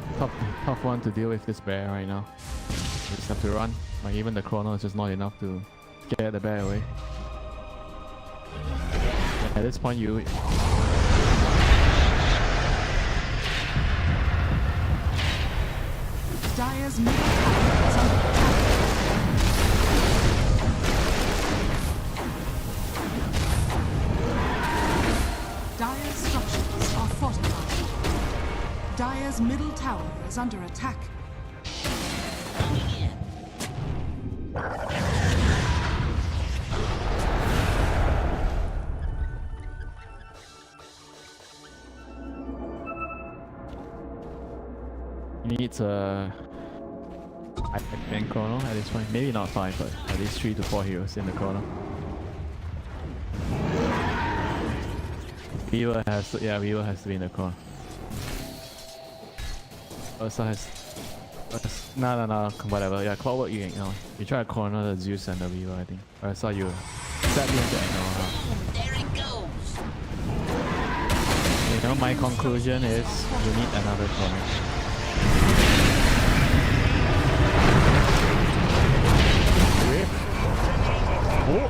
tough one to deal with this bear right now. You just have to run. Like even the chrono is just not enough to get the bear away. At this point, you Dire's middle tower is under attack. Dire's structures are fortified. Dire's middle tower is under attack. Coming in. needs a chrono at this point. Maybe not 5, but at least 3 to 4 heroes in the chrono. Viva has to, yeah, Viva has to be in the chrono. Ursa has no, whatever. Yeah, Clockwork you ignore. You try to corner the Zeus and the Viva, I think. Ursa you sadly have to ignore her. There it goes. You know, my conclusion is you need another chrono. Oh,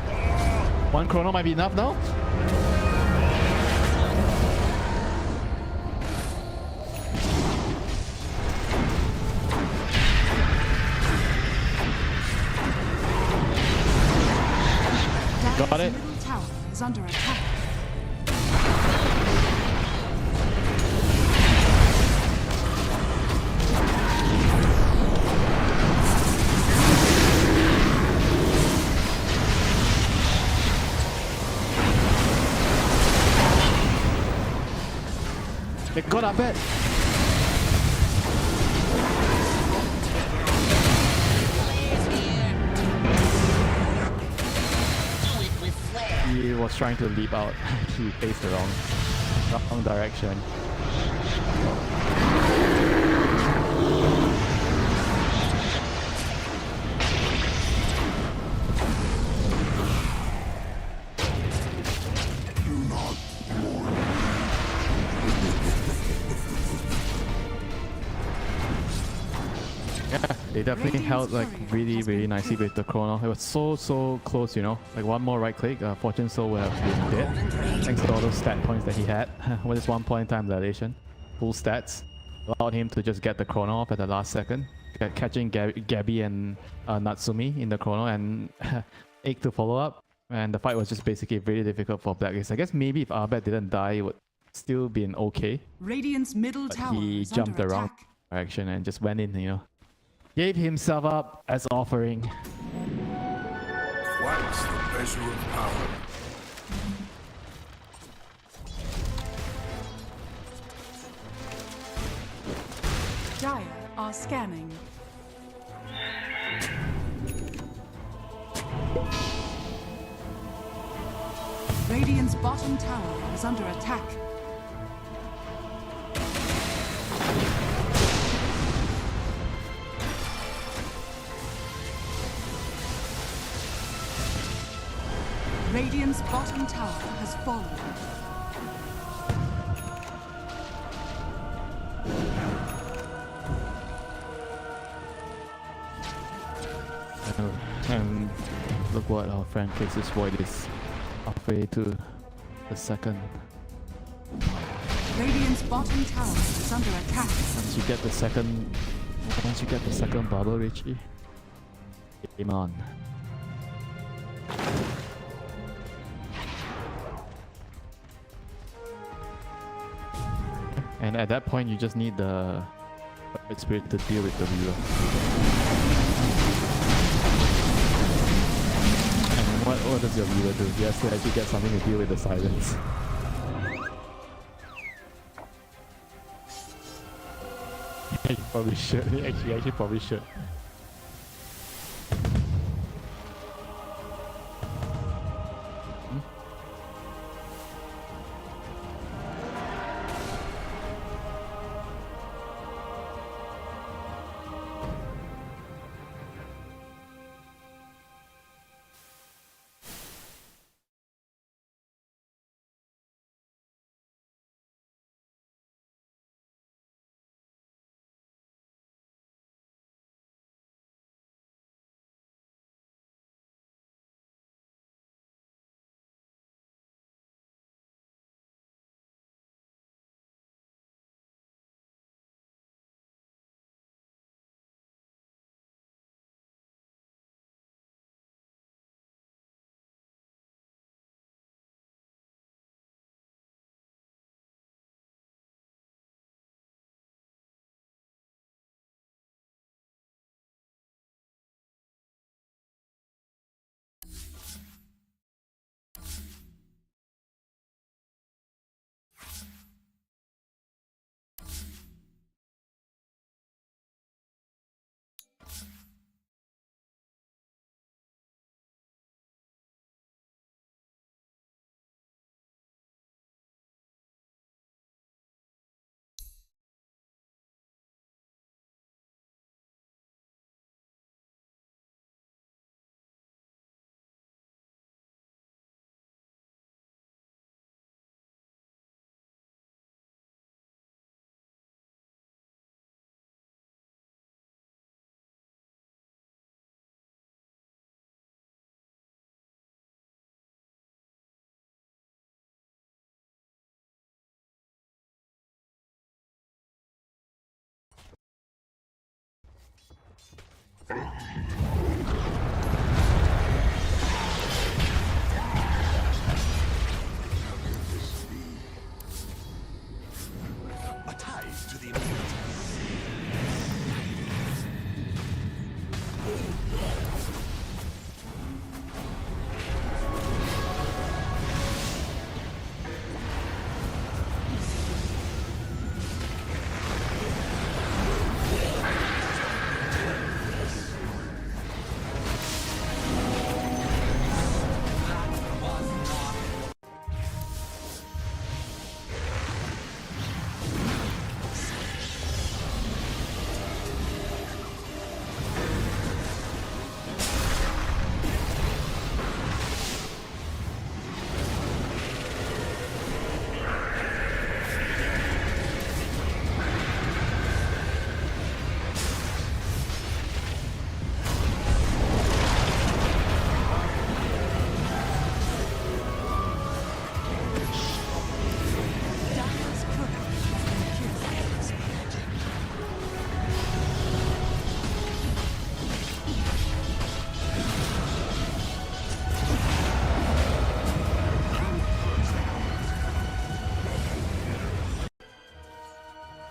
one chrono might be enough now. Got it. Middle tower is under attack. They got our bet. He was trying to leap out. He faced the wrong direction. They definitely held like really nicely with the chrono. It was so close, you know. Like one more right click, Fortune Soul would have been dead. Thanks to all those stat points that he had. With this 1 point time dilation, full stats allowed him to just get the chrono off at the last second, catching Gabby and Natsumi in the chrono, and Egg to follow up. And the fight was just basically very difficult for Blacklist. I guess maybe if Arbet didn't die, it would still been okay. Radiant's middle But tower he is jumped the under wrong attack. direction and just went in, you know. Gave himself up as offering. What's the measure of power? Dire are scanning. Radiant's bottom tower is under attack. Radiant's bottom tower has fallen. And look what our friend Case's Void is halfway to the second. Radiant's bottom tower is under attack. Once you get the second bubble, Richie, game on. And at that point, you just need the Red Spirit to deal with the viewer. And what does your viewer do? He has to actually get something to deal with the silence. Yeah, you probably should. He actually probably should.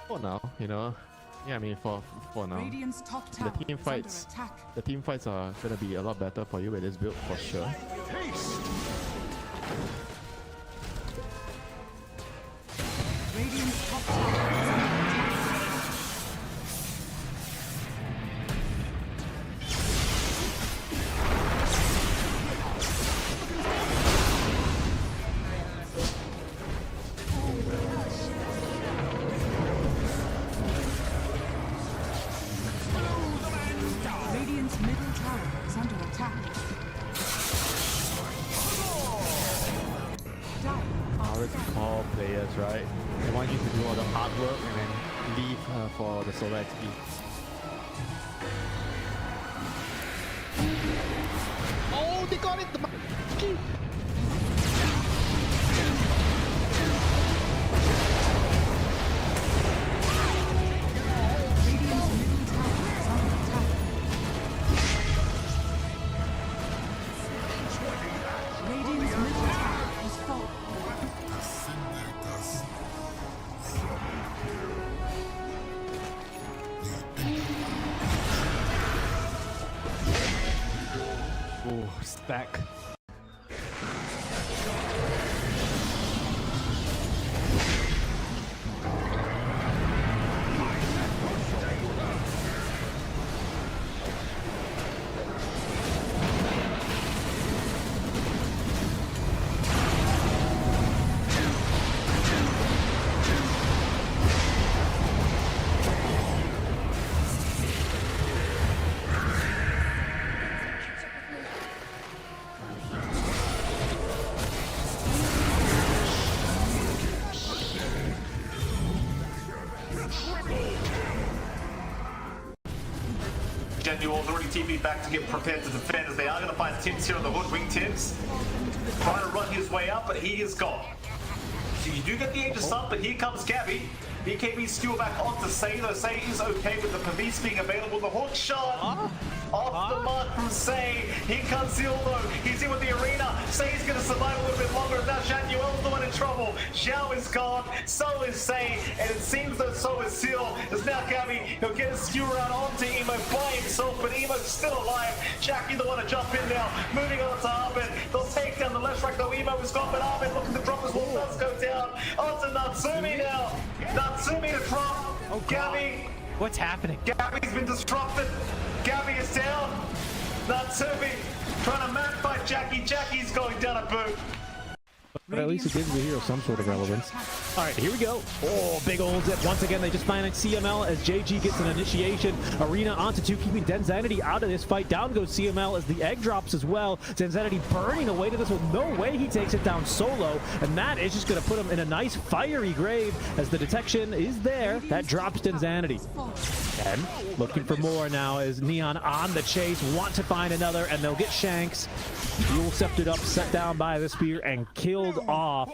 For now, you know. Yeah, I mean for now. Radiant's top tower The team fights are gonna be a lot better for you with this build for sure. Radiant's top tower is under attack. Radiant's middle tower is under attack. all players, right? They want you to do all the hard work and then leave for the solo XP. Oh, they got it! The monkey! Radiant's middle tower has fallen. Oh, stack. Genual's already TP'd back to get prepared to defend as they are going to find Tims here on the hood. Wingtims trying to run his way up, but he is gone. So you do get the Aegis up, but here comes Gabby. BKB skewer back onto Say, though Say is okay with the Pavis being available. The hook shot off the mark from Say. Here comes Seal though. He's in with the arena. Say's going to survive a little bit longer. Now Shanuel's the one in trouble. Xiao is gone. So is Say. And it seems that so is Seal. As now Gabby, he'll get a skewer out onto Emo by himself, but Emo's still alive. Jackie the one to jump in now. Moving on to Arvin. They'll take down the left track though. Emo is gone, but Arvin looking to drop as well. Does go down. Onto Natsumi now. Natsumi to drop. Oh, Gabby. What's happening? Gabby's been disrupted. Gabby is down. Natsumi trying to map fight Jackie. Jackie's going down a boot. But at least it gives the hero some sort of relevance. All right, here we go. Oh, big old zip. Once again, they just find CML as JG gets an initiation. Arena onto 2, keeping Zanzanity out of this fight. Down goes CML as the egg drops as well. Zanzanity burning away to this with no way he takes it down solo. And that is just going to put him in a nice fiery grave as the detection is there. That drops Zanzanity. And looking for more now as Neon on the chase, want to find another, and they'll get Shanks. Dual sceptered up, set down by the spear, and killed off.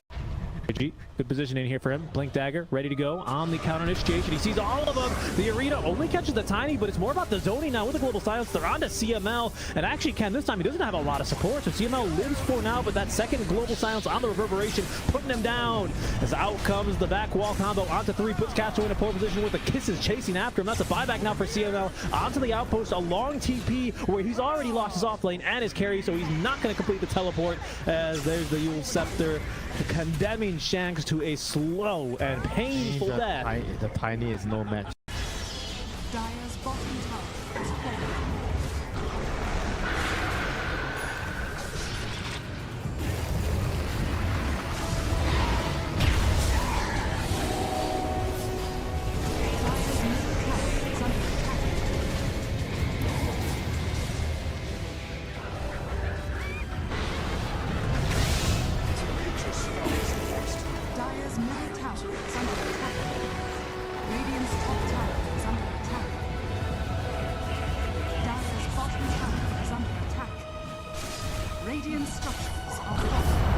Good positioning here for him. Blink Dagger ready to go on the counter initiation. He sees all of them. The arena only catches the tiny, but it's more about the zoning now with the global silence. They're on to CML, and actually Ken this time he doesn't have a lot of support, so CML lives for now, but that second global silence on the reverberation putting him down. As out comes the back wall combo onto 3, puts Castro in a poor position with the kisses chasing after him. That's a buyback now for CML. Onto the outpost, a long TP where he's already lost his offlane and his carry, so he's not going to complete the teleport as there's the Yule Scepter condemning Shanks to a slow and painful death. The tiny is no match. Dire's bottom tower is fallen. Dire's middle tower is under attack. Dire's middle tower is under attack. Radiant's top tower is under attack. Dire's bottom tower is under attack. Radiant structures are falling.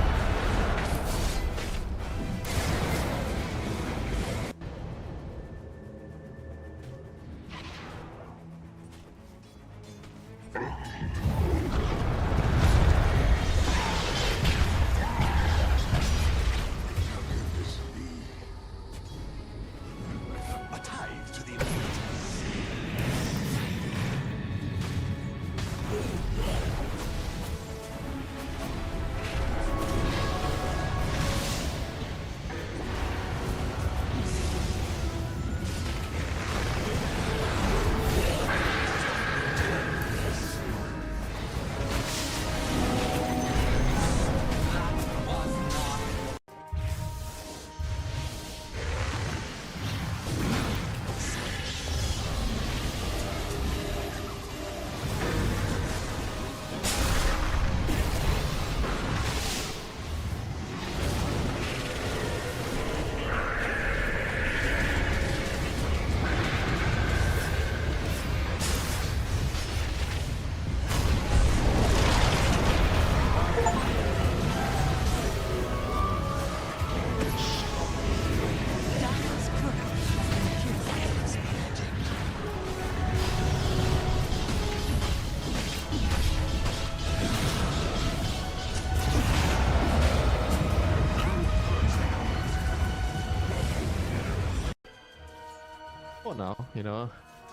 now, you know.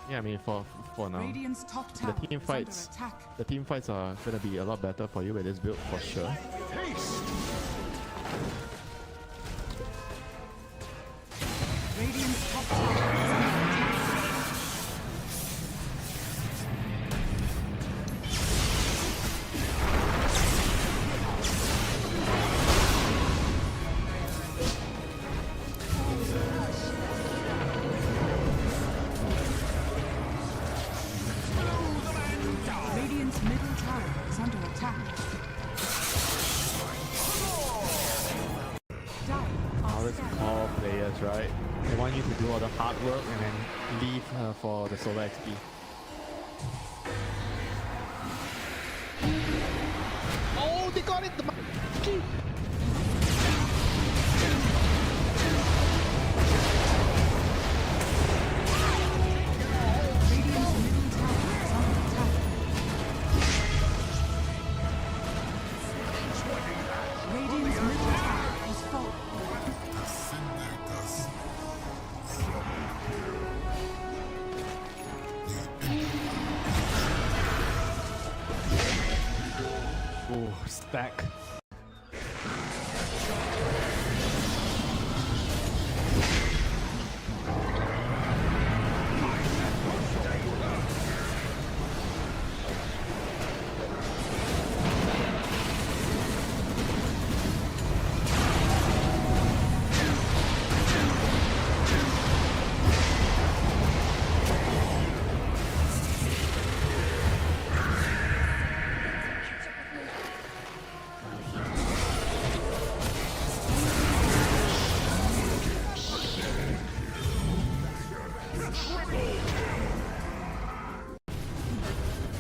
Yeah, I mean for now. Radiant's top tower The team is under fights, attack. the team fights are gonna be a lot better for you with this build for sure. Radiant's top tower is under attack. Radiant's middle tower is under attack. All these core players, right? They want you to do all the hard work and then leave for the solo XP. Oh, they got it! The monkey! Radiant's middle tower is under attack. Radiant's middle tower has fallen. Oh, stack.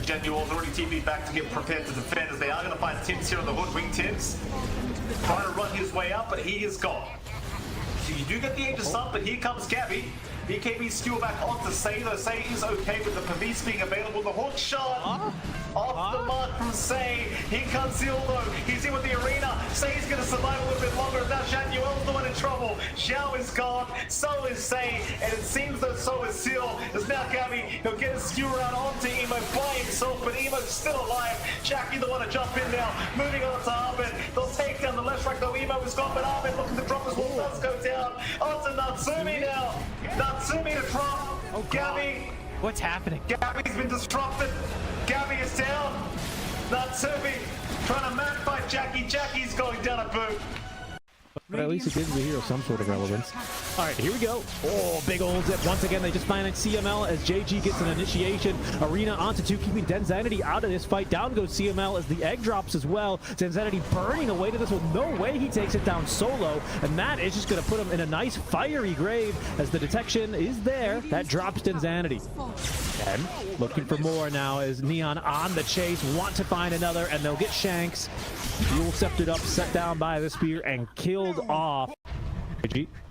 Genual's already TP'd back to get prepared to defend as they are going to find Tims here on the hood. Wingtims trying to run his way up, but he is gone. So you do get the Aegis up, but here comes Gabby. BKB skewer back onto Say, though Say is okay with the Pavis being available. The hook shot off the mark from Say. Here comes Seal though. He's in with the arena. Say's going to survive a little bit longer. Now Januel's the one in trouble. Xiao is gone. So is Say. And it seems that so is Seal. As now Gabby, he'll get his skewer around onto Emo by himself, but Emo's still alive. Jackie the one to jump in now. Moving on to Armin. They'll take down the left track though. Emo is gone, but Armin looking to drop his wall does go down. Onto Natsumi now. Natsumi to drop. Oh, Gabby. What's happening? Gabby's been disrupted. Gabby is down. Natsumi trying to man fight Jackie. Jackie's going down a boot. But at least it gives the hero some sort of relevance. All right, here we go. Oh, big old zip. Once again, they just find CML as JG gets an initiation. Arena onto 2, keeping Denzanity out of this fight. Down goes CML as the egg drops as well. Denzanity burning away to this one. No way he takes it down solo. And that is just going to put him in a nice fiery grave as the detection is there. That drops Denzanity. And looking for more now as Neon on the chase. Want to find another, and they'll get Shanks. Fuel sceptered up, set down by the spear, and killed off.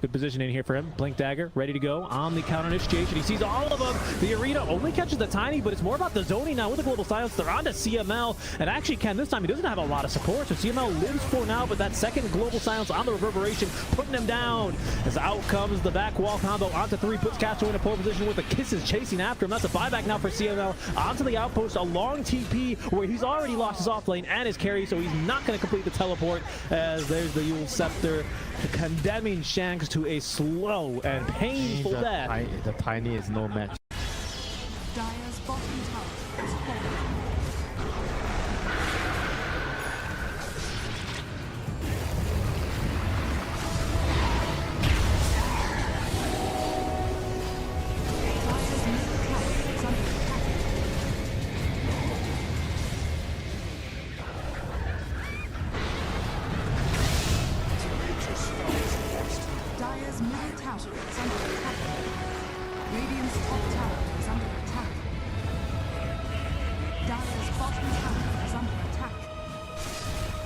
Good positioning here for him. Blink Dagger, ready to go on the counter initiation. He sees all of them. The arena only catches the tiny, but it's more about the zoning now with the global silence. They're on to CML, and actually Ken, this time he doesn't have a lot of support, so CML lives for now, but that second global silence on the reverberation, putting him down. As out comes the back wall combo onto 3, puts Castro in a pole position with the kisses chasing after him. That's a buyback now for CML. Onto the outpost, a long TP where he's already lost his offlane and his carry, so he's not going to complete the teleport, as there's the Yule Scepter condemning Shanks to a slow and painful death. The tiny is no match. Dire's bottom tower is falling. Dire's middle tower is under attack. Dire's middle tower is under attack. Radiant's top tower is under attack. Dire's bottom tower is under attack.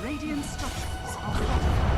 Radiant structures are falling.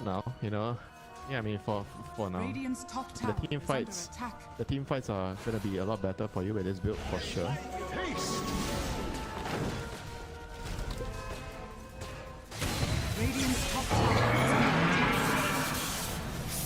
now, you know. Yeah, I mean for now. Radiant's top tower The team is under fights, attack. the team fights are gonna be a lot better for you with this build for sure. Radiant's top tower is under attack.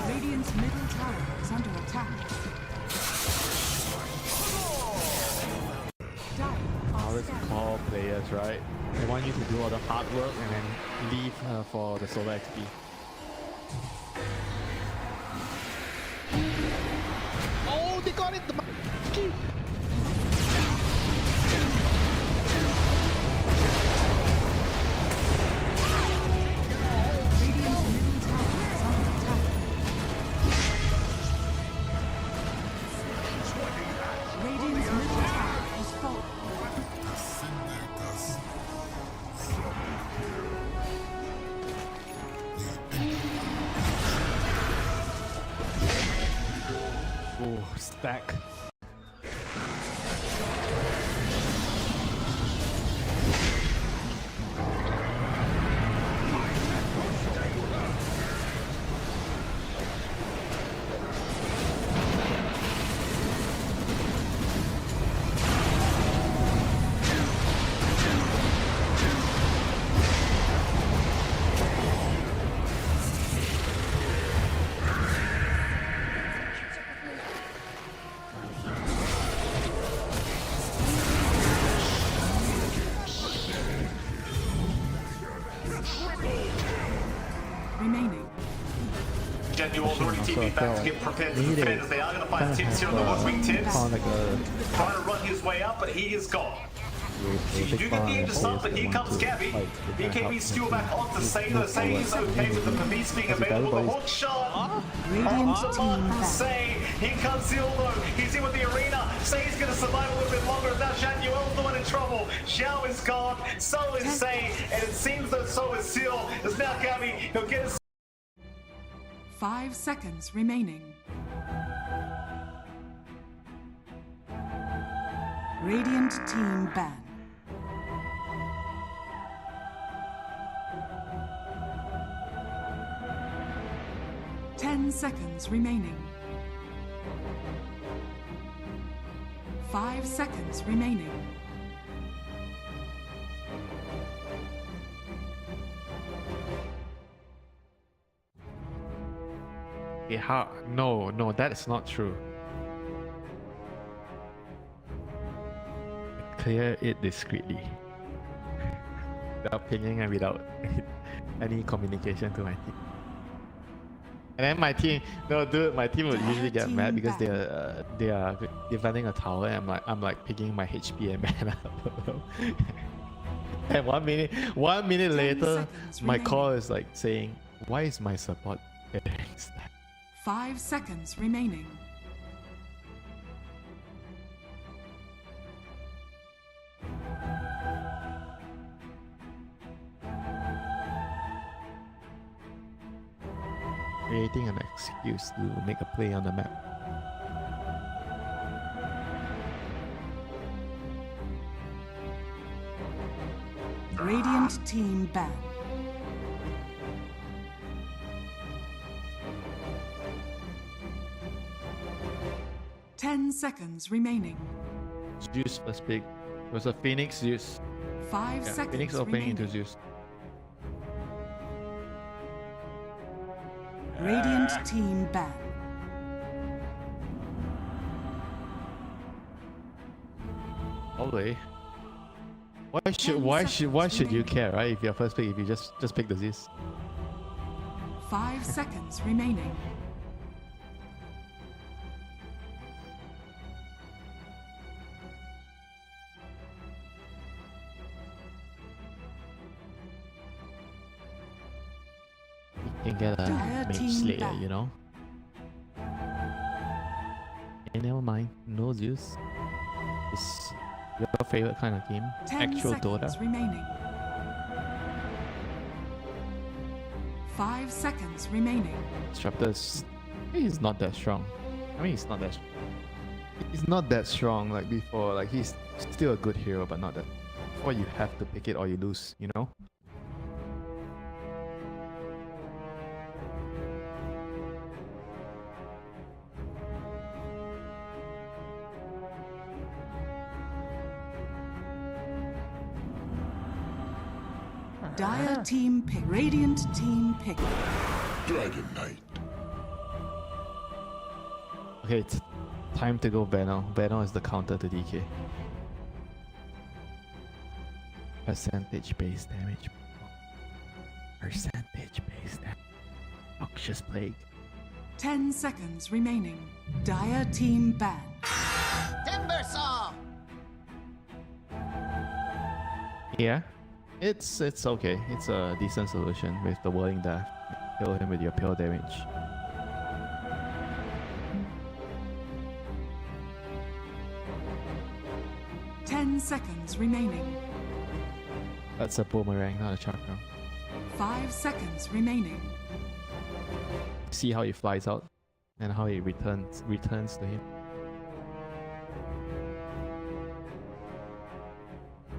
Radiant's middle tower is under attack. Dire All are these scattered. core players, right? They want you to do all the hard work and then leave for the solo XP. Oh, they got it! The monkey! Radiant's middle tower is under attack. Radiant's middle tower has fallen. Oh, stack. Remaining. Jen, you already Also, TP I back to feel get prepared to maybe they defend as they are going to find kinda Tims here have, on the wood wing Tims. found like a Trying to run his way out, but he is gone. So you do get the Aegis up, but here comes Gabby. BKB steal back onto Say, though Say is okay with the Pavis being available. The hook shot Radiant onto team Mark back. Say. Here comes Zil though. He's in with the arena. Say's going to survive a little bit longer. Now Shanuel's the one in trouble. Xiao is gone. So is Say. And it seems that so is Zil. There's now Gabby. He'll get his 5 seconds remaining. Radiant team ban. Ten seconds remaining. 5 seconds remaining. how? No, no, that is not true. Clear it discreetly. Without pinging and without any communication to my team. And then my team, no, dude, my team would usually get mad because they are defending a tower, and I'm like picking my HP and mana. And 1 minute later, seconds my remaining. call is like saying, "Why is my support getting stacked?" 5 seconds remaining. Creating an excuse to make a play on the map. Radiant team ban. Ten seconds remaining. Zeus first pick. It was a Phoenix Zeus. 5 Yeah, seconds Phoenix opening remaining. into Zeus. Radiant team ban. Probably. Why 10 should you remaining. care, right? If you're first pick, if you just pick the Zeus. 5 seconds remaining. You can get a Dire Mage team Slayer, back. you know? Hey, never mind. No Zeus. It's your favorite kind of game. 10 Actual seconds Dota. remaining. 5 seconds remaining. Disruptor's he's not that strong. I mean, he's not that strong like before. Like he's still a good hero, but not that. Before you have to pick it or you lose, you know. Dire team pick. Radiant team pick. Dragon Knight. Okay, it's time to go Venom. Venom is the counter to DK. Percentage based damage. Percentage based damage. Noxious Plague. 10 seconds remaining. Dire team ban. Timber saw. Yeah, it's okay. It's a decent solution with the Whirling Death. Kill him with your pure damage. Ten seconds remaining. That's a boomerang, not a chakra. 5 seconds remaining. See how he flies out and how he returns to him.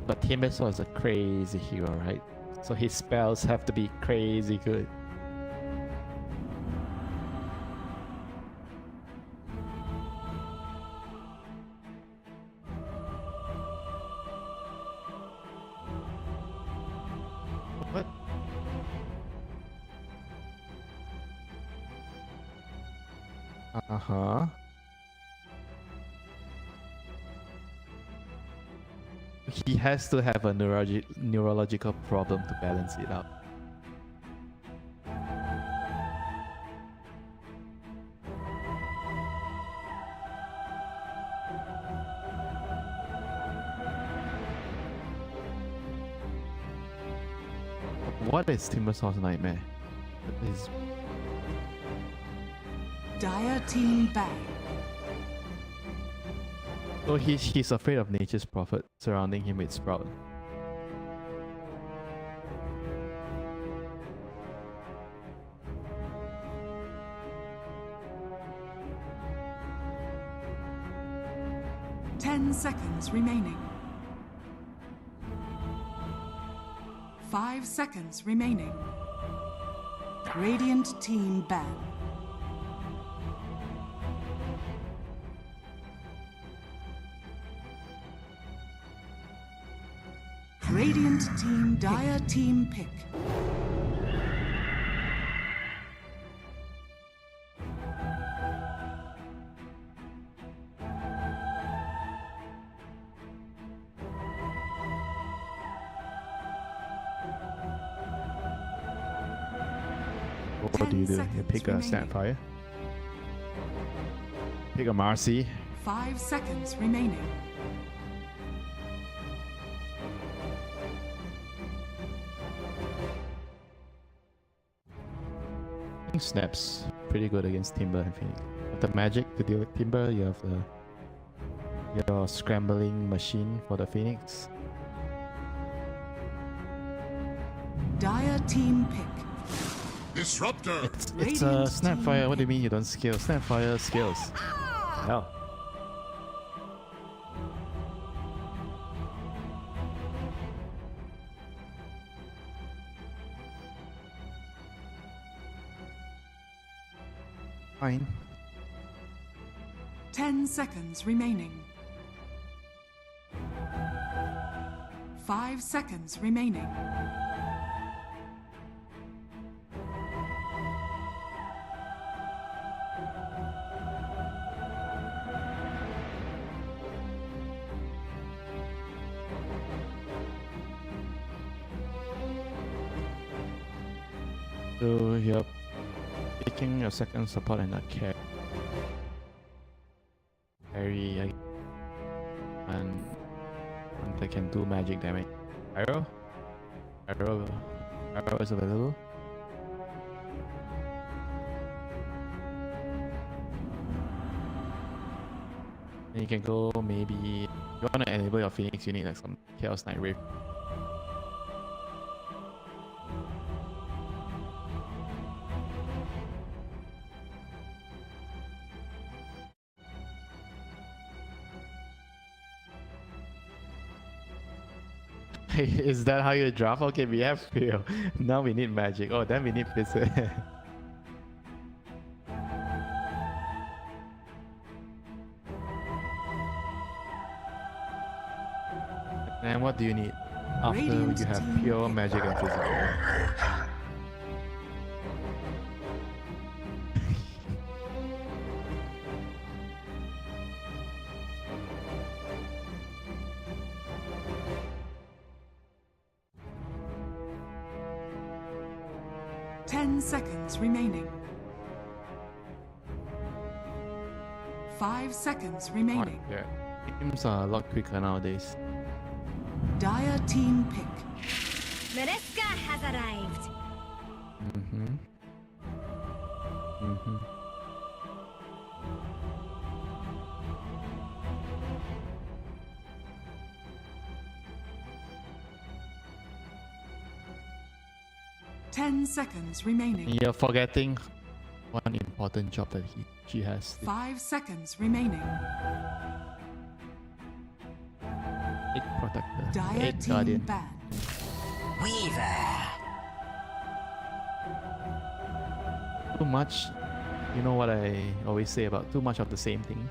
But Timbersaw is a crazy hero, right? So his spells have to be crazy good. What? Uh-huh. He has to have a neurological problem to balance it out. What is Timbersaw's nightmare? Is Dire team ban. so he's afraid of nature's prophet surrounding him with Sprout. Ten seconds remaining. 5 seconds remaining. Radiant team ban. Radiant team Dire team pick. What do you 10 do? You pick a seconds Snapfire? Pick a Marcy? 5 seconds remaining. I think Snap's pretty good against Timber and Phoenix. With the magic to deal with Timber, you have your scrambling machine for the Phoenix. Dire team pick. Disruptor. It's a Radiant Snapfire. team What do you mean you don't scale? Snapfire scales. Hell. Fine. 10 seconds remaining. 5 seconds remaining. So you're picking your second support and a carry, and they can do magic damage. Arrow is available. And you can go maybe you want to enable your Phoenix. You need like some Chaos Knight Wave. Is that how you draft? Okay, we have Phil. Now we need magic. Oh, then we need Vincere. And what do you need after Radiant you have team pure pick. magic and physical? 10 seconds remaining. 5 seconds remaining. Yeah. Teams are a lot quicker nowadays. Dire team pick. Maresca has arrived. Mm-hmm. 10 seconds remaining. You're forgetting one important job that she has. 5 seconds remaining. 8 protector, Dire 8 team guardian. ban. Too much, you know what I always say about too much of the same thing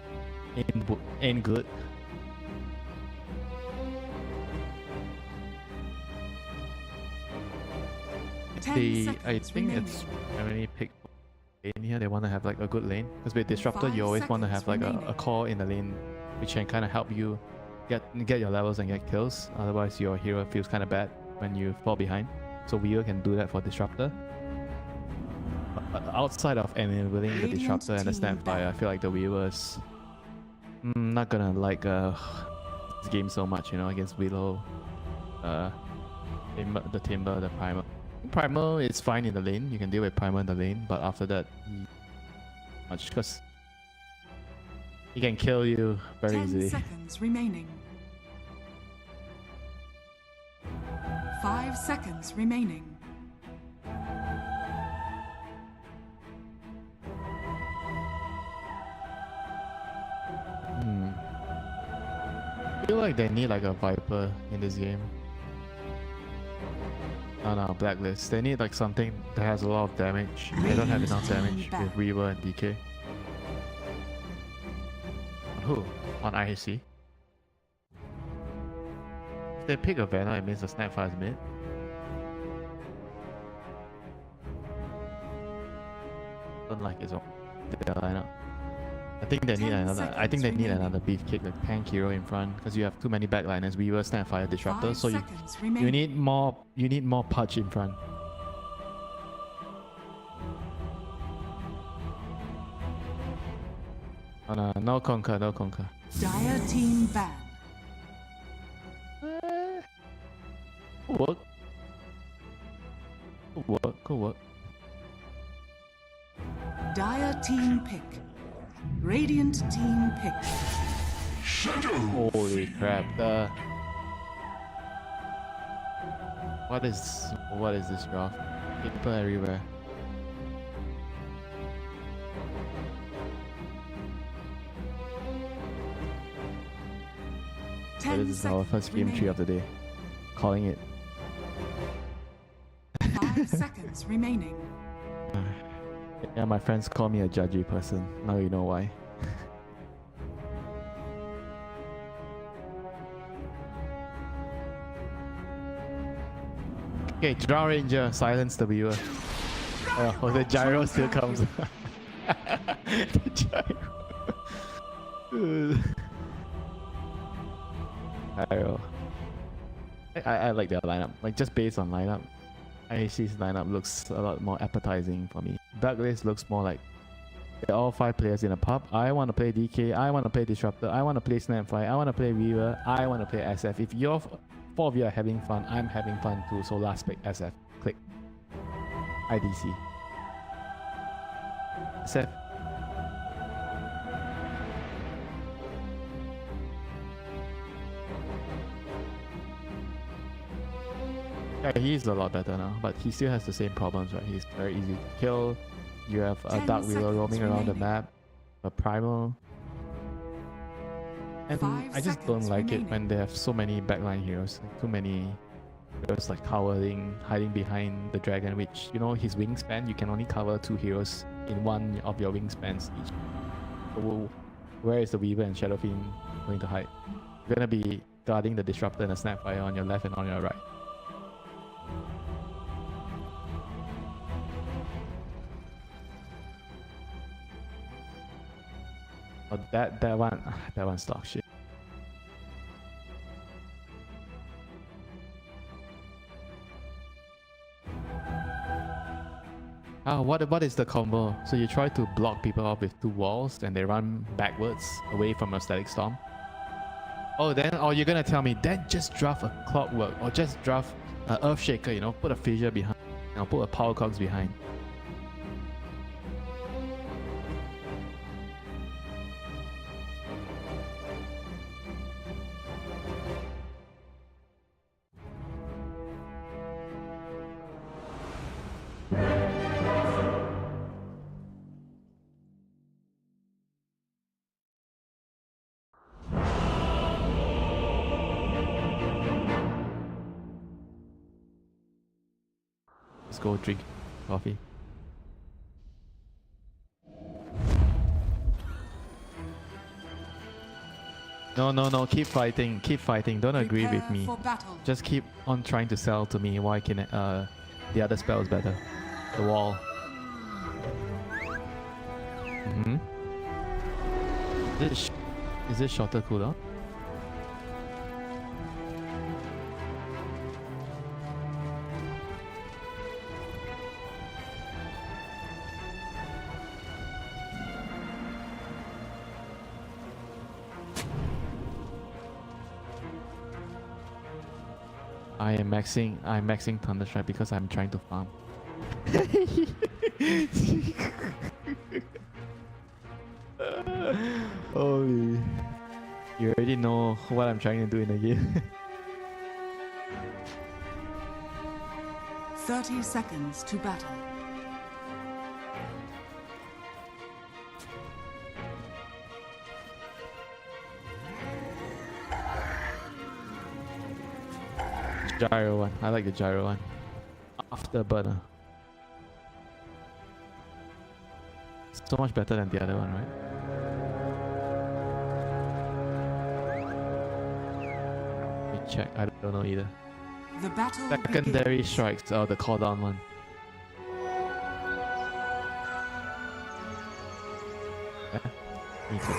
ain't good. I think it's primarily pick lane here. They want to have like a good lane because with disruptor 5 you always want to have like seconds a core in the lane which can kind of help you get your levels and get kills. Otherwise your hero feels kind of bad when you fall behind. So Weaver can do that for disruptor. But outside of enabling the Radiant disruptor and the team snapfire, I feel like the Weaver's not gonna like this game so much, you know, against Willow, the Timber, the Primal. Primal is fine in the lane. You can deal with Primal in the lane, but after that, much because he can kill you very 10 easily. seconds remaining. 5 seconds remaining. I feel like they need like a Viper in this game. No, Blacklist. They need like something that has a lot of damage. They don't have enough damage with Reaver and DK. On who? On IHC? If they pick a Venom, it means the Snapfire is mid. Don't like his own lineup. I think they need 10 another. I think they seconds need remaining. another beefcake like tank hero in front because you have too many backliners. Weaver, Snapfire, Disruptor. 5 So you seconds remaining. need more. You need more punch in front. Oh, no conquer, no conquer. Dire team ban. Could work. Could work. Could work. Dire team pick. Radiant team pick. Holy crap! What is this draft? People everywhere. So 10 this is our first game 3 of the day. Calling it. 5 seconds remaining. Yeah, my friends call me a judgy person. Now you know why. Okay, Draw Ranger, silence the viewer. Oh, the gyro still comes. The gyro. Gyro. I like their lineup. Like just based on lineup, IHC's lineup looks a lot more appetizing for me. Blacklist looks more like they're all 5 players in a pub. I want to play DK, I want to play Disruptor, I want to play Snapfire, I want to play Weaver, I want to play SF. If you're 4 of you are having fun, I'm having fun too. So last pick SF. Click. IDC. SF. Yeah, he's a lot better now, but he still has the same problems, right? He's very easy to kill. You have a 10 Dark Wheeler roaming seconds around the remaining. map, a Primal. And 5 I just don't seconds like it remaining. when they have so many backline heroes, like too many Heroes like cowering, hiding behind the dragon, which, you know, his wingspan, you can only cover 2 heroes in one of your wingspans each. So where is the Weaver and Shadowfiend going to hide? You're gonna be guarding the Disruptor and the Snapfire on your left and on your right. Oh, that one's dog shit. What is the combo? So you try to block people off with 2 walls and they run backwards away from your Static Storm. Oh, you're gonna tell me then just draft a Clockwork or just draft an Earthshaker, you know, put a Fissure behind, you know, put a Power Cogs behind. Let's go drink coffee. No, keep fighting, don't agree with me. Just keep on trying to sell to me why can the other spell is better. The wall. Is it shorter cooldown? I'm maxing Thunderstrike because I'm trying to farm. Holy. You already know what I'm trying to do in the game. 30 seconds to battle. Gyro one. I like the gyro one. Afterburner. So much better than the other one, right? Let me check. I don't know either. The battle Secondary begins. strikes. Oh, the call down one. Yeah. Me too.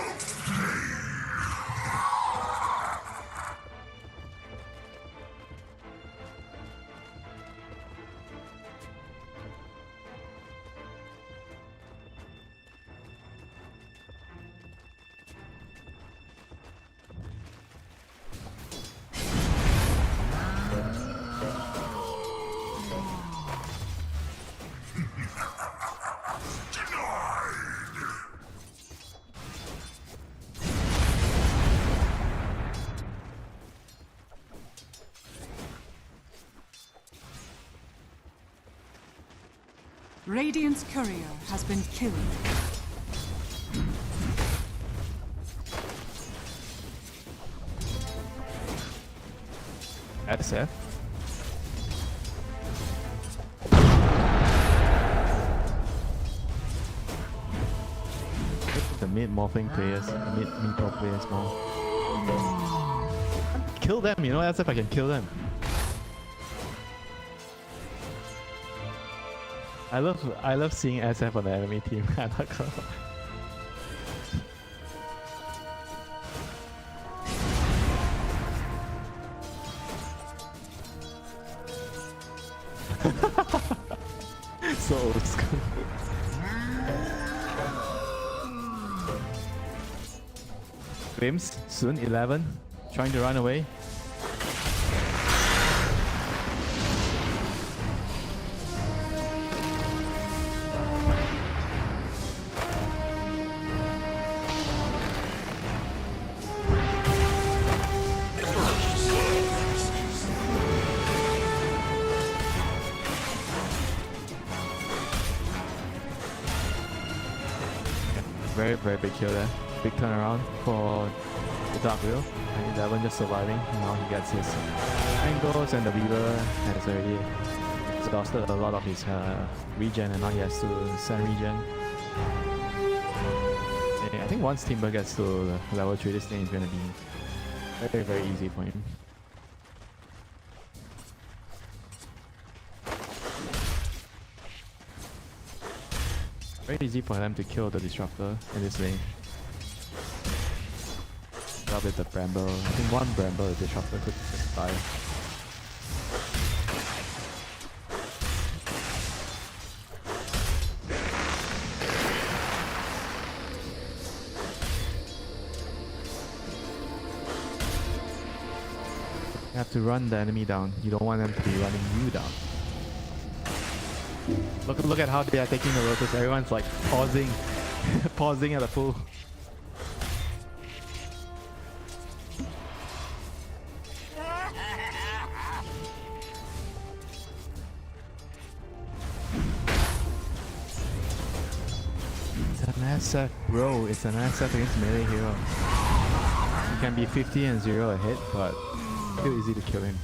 Radiant's courier has been killed. SF. The mid morphing players, the mid top players more. Kill them, you know, as if I can kill them. I love seeing SF on the enemy team. I'm not gonna lie. So old school. Grims, soon 11, trying to run away. Very big kill there. Big turnaround for the Dark Wheel. And 11 just surviving. Now he gets his angles, and the Weaver has already exhausted a lot of his regen, and now he has to send regen. Yeah, I think once Timber gets to level 3, this thing is going to be very, very easy for him. Very easy for them to kill the Disruptor in this lane. Up with the Bramble. I think one Bramble, the Disruptor could just die. You have to run the enemy down. You don't want them to be running you down. Look at how they are taking the Lotus. Everyone's like pausing, pausing at the pool. It's an SF, bro. It's an SF against melee hero. You can be 50 and 0 ahead, but still easy to kill him.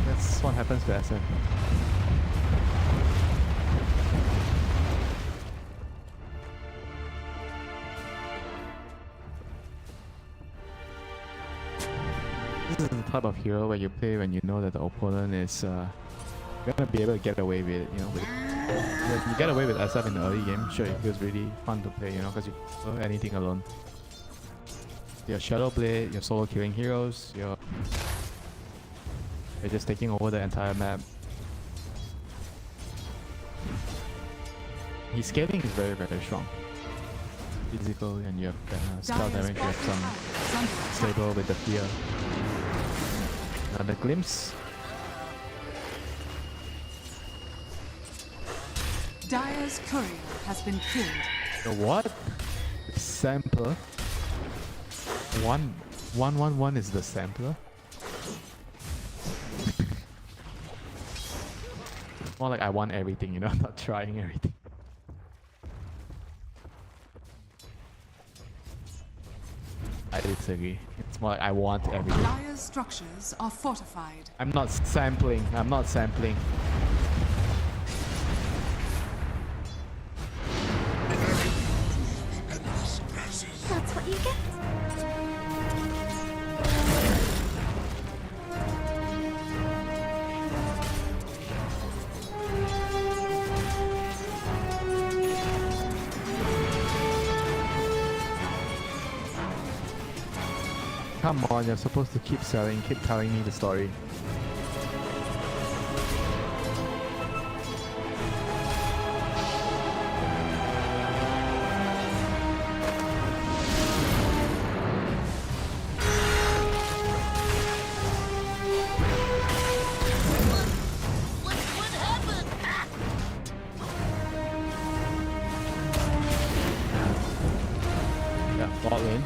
That's what happens to SF. This is the type of hero where you play when you know that the opponent is gonna be able to get away with it, you know. When you get away with SF in the early game, sure, it feels really fun to play, you know, because you can do anything alone. Your Shadow Blade, your solo killing heroes, you're just taking over the entire map. His scaling is very, very strong. Physical, and you have spell damage, you have some stable with the fear. Another glimpse. Dire's courier has been killed. The what? Sampler? 111 is the sampler? More like I want everything, you know, not trying everything. I disagree. It's more like I want everything. Dire's structures are fortified. I'm not sampling. I'm not sampling. That's what you get. Come on, you're supposed to keep selling, keep telling me the story. What happened? Yeah, bot lane.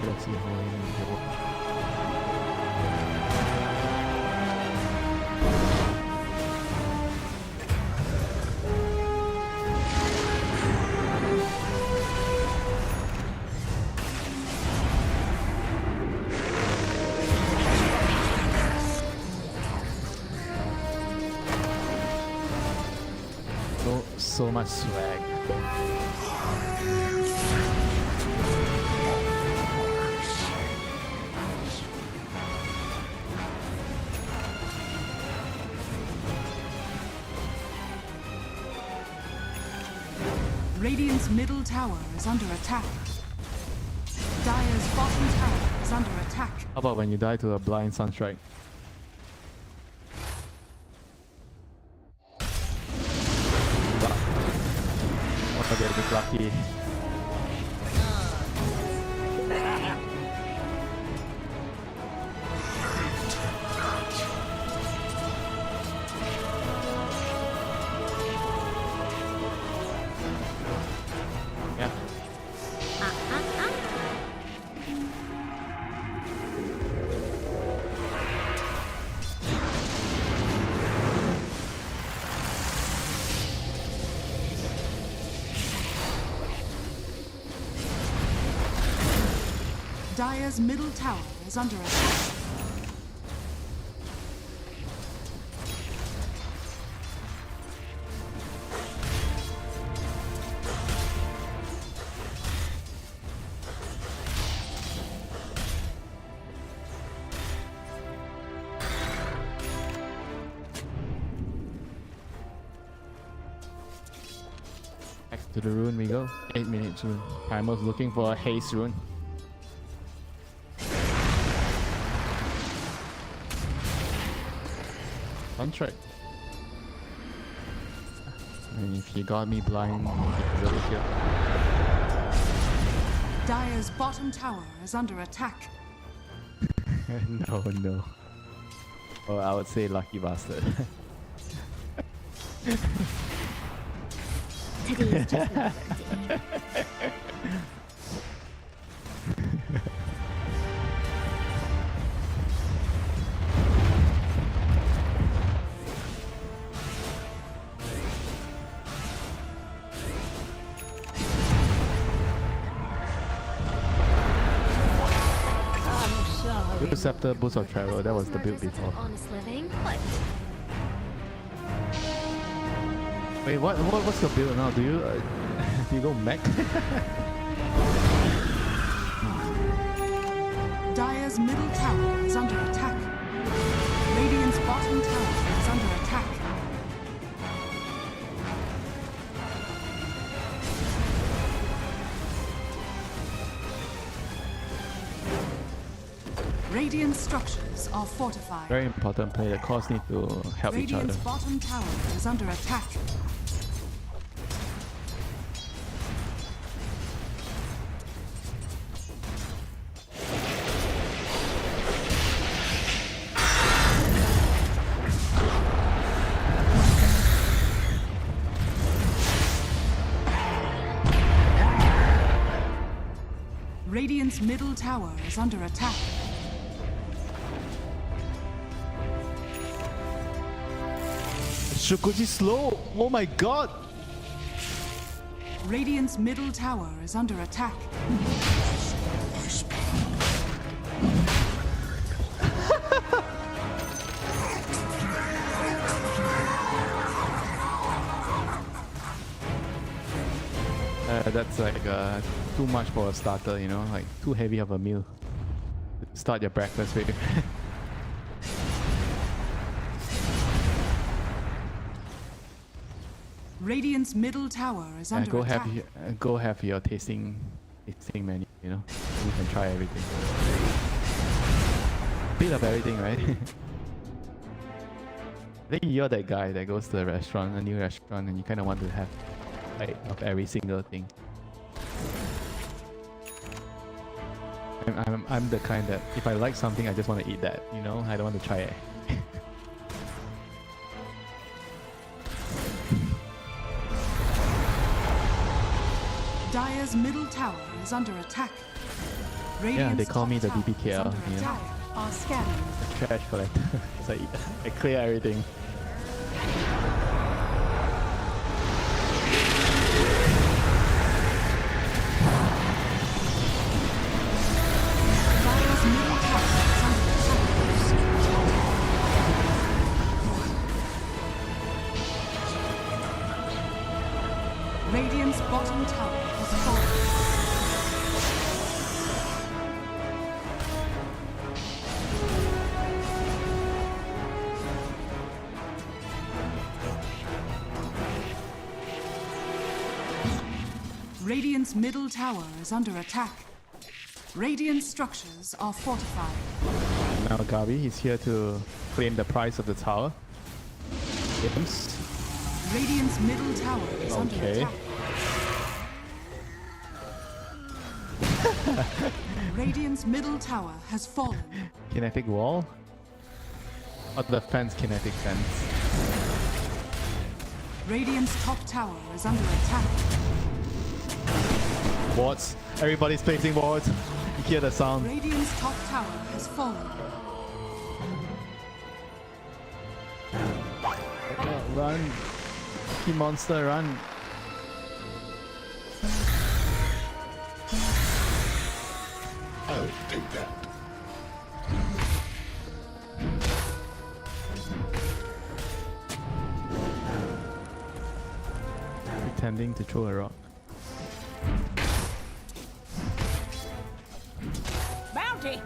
Let's see how he will. So much swag. Radiant's middle tower is under attack. Dire's bottom tower is under attack. How about when you die to a blind sunstrike? What a bit lucky. Yeah, Dire's middle tower is under attack. Back to the rune we go. 8 minutes rune. Primal's looking for a haste rune. Contract. And if he got me blind, he deserves a kill. Dire's bottom tower is under attack. No, no. Oh, I would say lucky bastard. Today is just not a day. Good Scepter, Boost of Travel, that was the build before. Honest living, but Wait, what's your build now? Do you do you go mech? Dire's middle tower is under attack. Radiant's bottom tower is under attack. Radiant structures are fortified. Very important play. The cores need to help each other. Radiant's bottom tower is under attack. Radiant's middle tower is under attack. Shukuchi slow! Oh my god! Radiant's middle tower is under attack. That's like too much for a starter, you know, like too heavy of a meal. Start your breakfast with. Radiant's middle tower is under attack. Go have your tasting menu, you know. You can try everything. Bit of everything, right? I think you're that guy that goes to a restaurant, a new restaurant, and you kind of want to have like of every single thing. I'm the kind that if I like something, I just want to eat that, you know. I don't want to try it. Dire's middle tower is under attack. Yeah, they call me the top tower is BBKL, under you know. attack. Are scanning. Trash collector. It's like I clear everything. Dire's middle tower is under attack. Radiant's bottom tower has fallen. Radiant's middle tower is under attack. Radiant structures are fortified. Now Gabi, he's here to claim the price of the tower. Imps. Radiant's middle tower is under Okay. attack. Radiant's middle tower has fallen. Kinetic wall? Or the fence, kinetic fence. Radiant's top tower is under attack. Wards. Everybody's placing wards. You hear the sound. Radiant's top tower has fallen. Run. Key monster, run. I'll pretending to throw a rock. Bounty!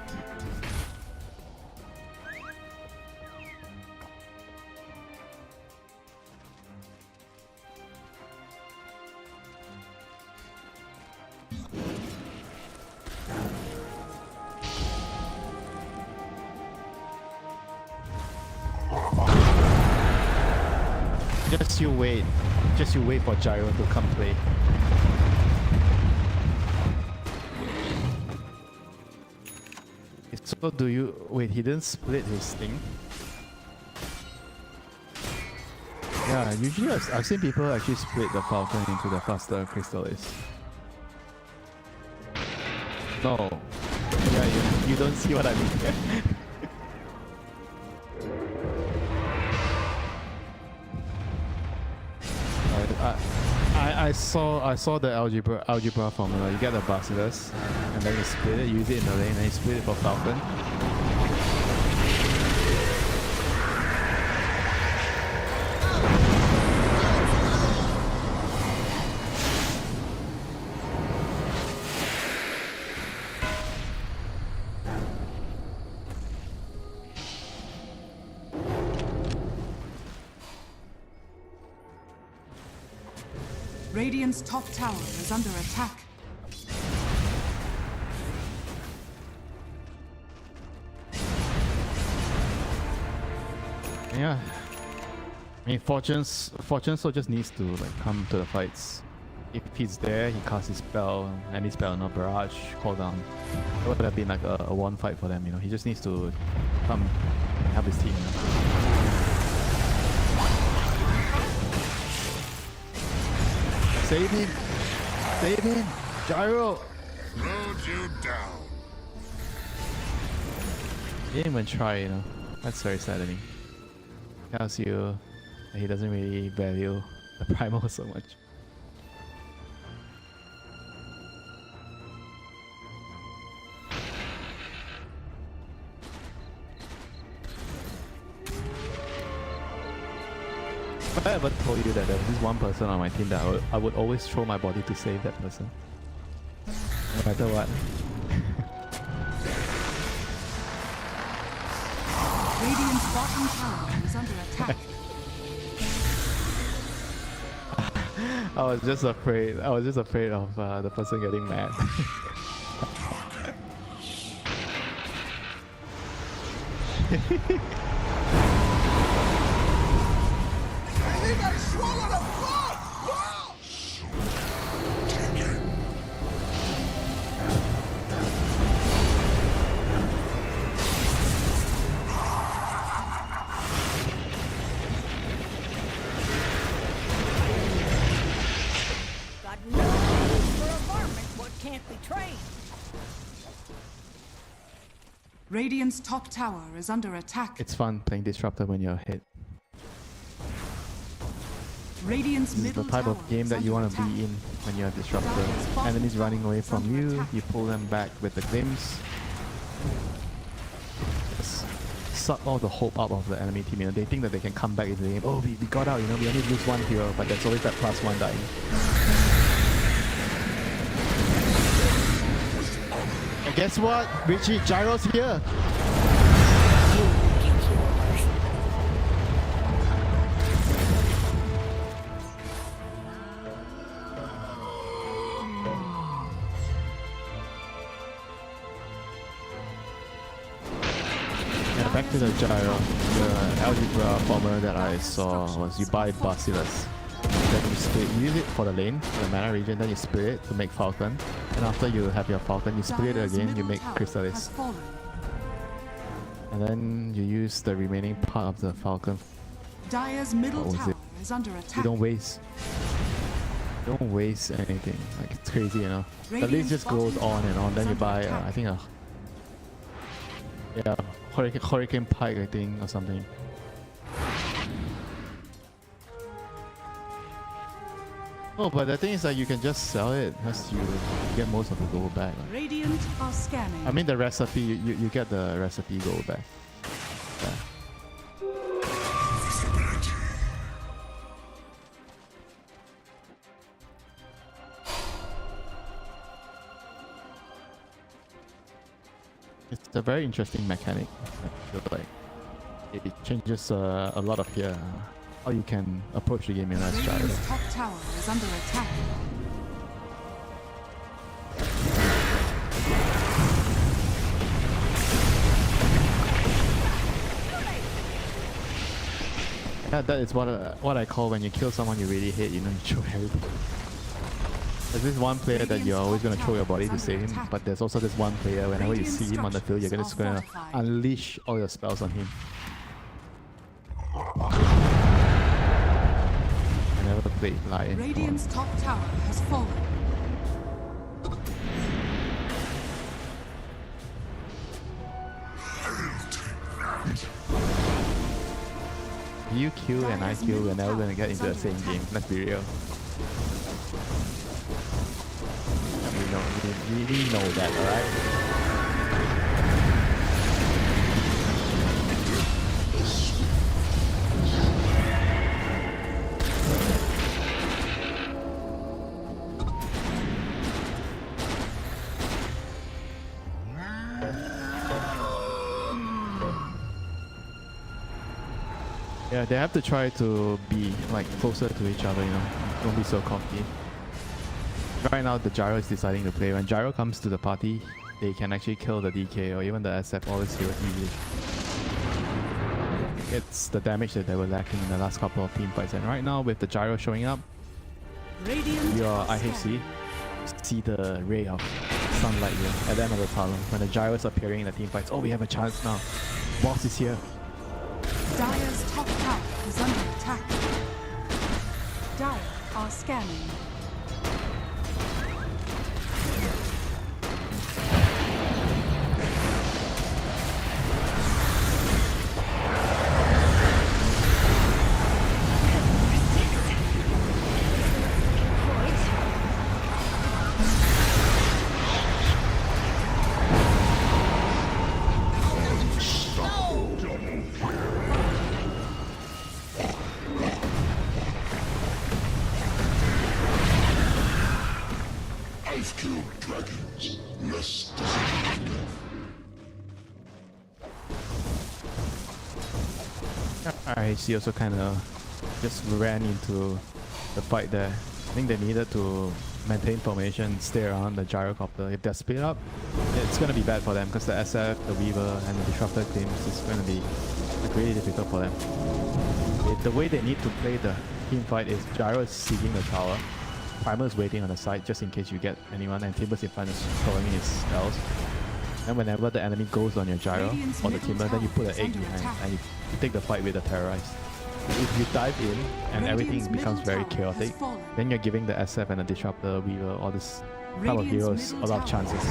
Just you wait for Gyro to come play. So do you wait? He didn't split his thing. Yeah, usually I've seen people actually split the Falcon into the faster Crystallis. No. Yeah, you don't see what I mean. I saw the algebra formula. You get the Basilisk, and then you split it, use it in the lane, and you split it for Falcon. Radiant's top tower is under attack. Yeah. I mean, Fortune so just needs to like come to the fights. If he's there, he casts his spell, any spell, no barrage, cooldown. It would have been like a one fight for them, you know. He just needs to come help his team, you know. Save him! Save him! Gyro! Rode you down. He didn't even try, you know. That's very saddening. Tells you that he doesn't really value the primal so much. Have I ever told you that there was this one person on my team that I would always throw my body to save that person? No matter what. Radiant's bottom tower is under attack. I was just afraid of the person getting mad. Radiant's top tower is under attack. It's fun playing Disruptor when you're hit. Radiant's This is the middle type tower of game is that you under want to attack. be in when you're Disruptor. Enemies running away from you, you pull them back with the glimpse. Just suck all the hope out of the enemy team. You know, they think that they can come back into the game. Oh, we got out, you know, we only lose one hero, but there's always that +1 dying. And guess what? Richie, Gyro's here! Back to the Gyro. The algebra formula that I saw was you buy Basilisk. Then you split, you use it for the lane, for the mana region, then you split it to make Falcon. And after you have your Falcon, you split it again, you make Crystallis. And then you use the remaining part of the Falcon. Dire's middle What was tower it? is under attack. You don't waste anything. Like, it's crazy, you know. The list just goes on and on. Then you buy, I think yeah, Hurricane Pike, I think, or something. Oh, but the thing is that you can just sell it as you get most of the gold back. Right? Radiant are scanning. I mean the recipe, you get the recipe gold back. Yeah. It's a very interesting mechanic. I feel like it changes a lot of how you can approach the game in as gyro. Radiant's top tower is under attack. Yeah, that is what I call when you kill someone you really hate, you know, you throw everything. There's this one player that you're always going to throw your body to save him, but there's also this one player, whenever you see him on the field, you're just going to unleash all your spells on him. I never played Lion. Radiant's top tower has fallen. You kill and I kill, we're never gonna get into the same game. Let's be real. And we know that, alright? Yeah, they have to try to be like closer to each other, you know. Don't be so cocky. Right now, the gyro is deciding to play. When gyro comes to the party, they can actually kill the DK or even the SF all this hero easily. It's the damage that they were lacking in the last couple of team fights, and right now with the gyro showing up, your IHC see the ray of sunlight here at the end of the tunnel. When the gyro is appearing in the team fights, oh, we have a chance now. Boss is here. Dire's top tower is under attack. Dire are scanning. IHC also kind of just ran into the fight there. I think they needed to maintain formation, stay around the gyrocopter. If they're split up, it's going to be bad for them because the SF, the Weaver, and the Disruptor teams is going to be really difficult for them. The way they need to play the team fight is Gyro is seeking the tower, Primer is waiting on the side just in case you get anyone, and Timber's in front is throwing his spells. And whenever the enemy goes on your gyro or the Timber, then you put an egg behind and you take the fight with the Terrorize. If you dive in and everything becomes very chaotic, then you're giving the SF and the Disruptor, Weaver, all this type of heroes a lot of chances.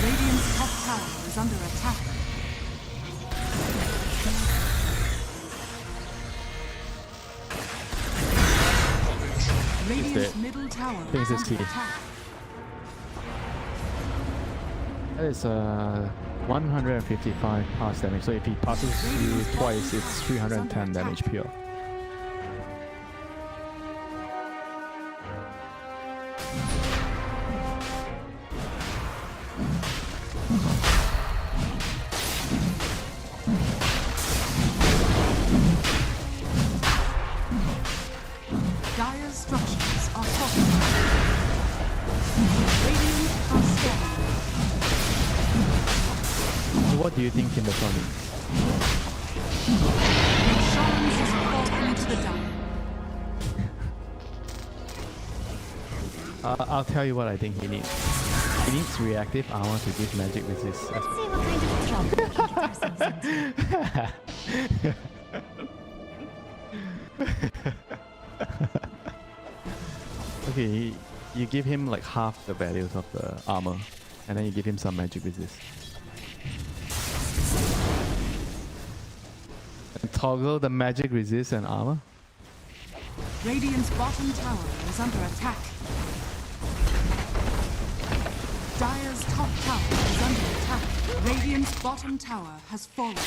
Radiant's top tower is under attack. Radiant's middle tower is under attack. That is 155 pass damage, so if he passes you twice, it's 310 damage pure. Dire structures are fortified. Radiant are scanning. What do you think in the Sonic? Insurance is falling to the dire. I'll tell you what I think he needs. He needs reactive armor to give magic resist. Let's see what kind of trouble we can get ourselves into. Okay, you give him like half the values of the armor, and then you give him some magic resist. And toggle the magic resist and armor. Radiant's bottom tower is under attack. Dire's top tower is under attack. Radiant's bottom tower has fallen.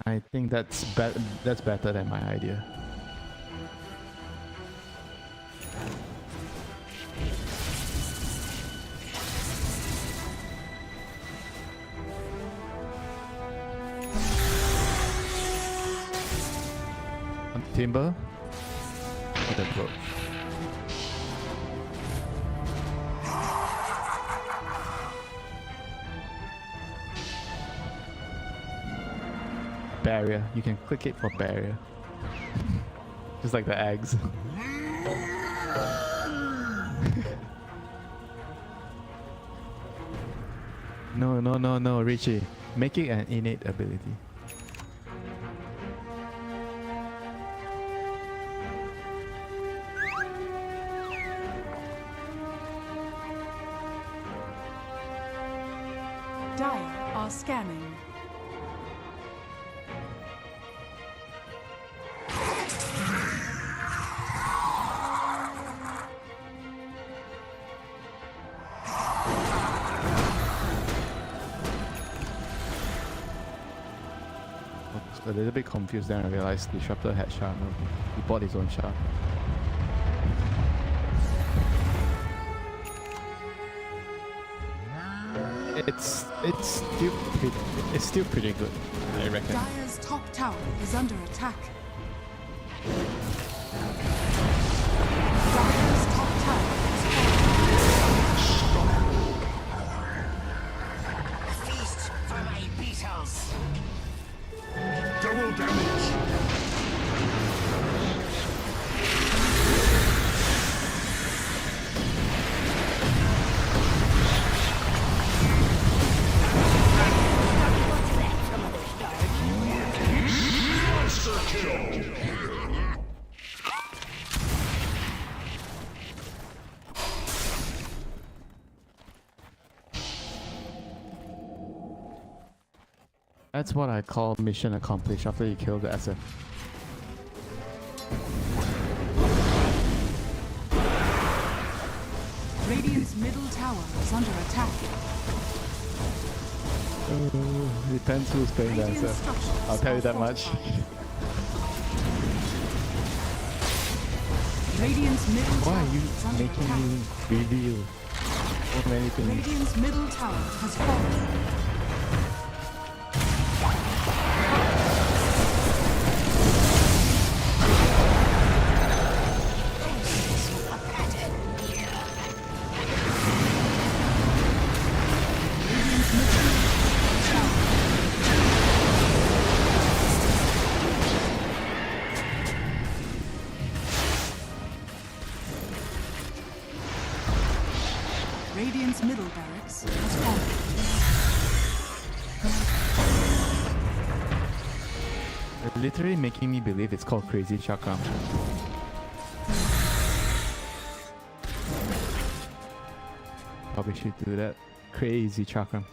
I think that's better than my idea. Timber? Good approach. Barrier. You can click it for barrier. Just like the eggs. No, Richie. Make it an innate ability. Dire are scanning. A little bit confused, then I realized Disruptor had shard. No, he bought his own shard. It's still pretty good, I reckon. Dire's top tower is under attack. Dire's top tower is Feast for my beetles. Double damage. That's what I call mission accomplished after you kill the SF. Radiant's middle tower is under attack. Depends who's playing the Radiant SF. structures I'll tell you are that much. fortified. Radiant's middle Why tower are you is under making attack. me reveal so many things? Radiant's middle tower has fallen. Radiant's middle barracks has fallen. They're literally making me believe it's called Crazy Chakram. Probably should do that. Crazy Chakram.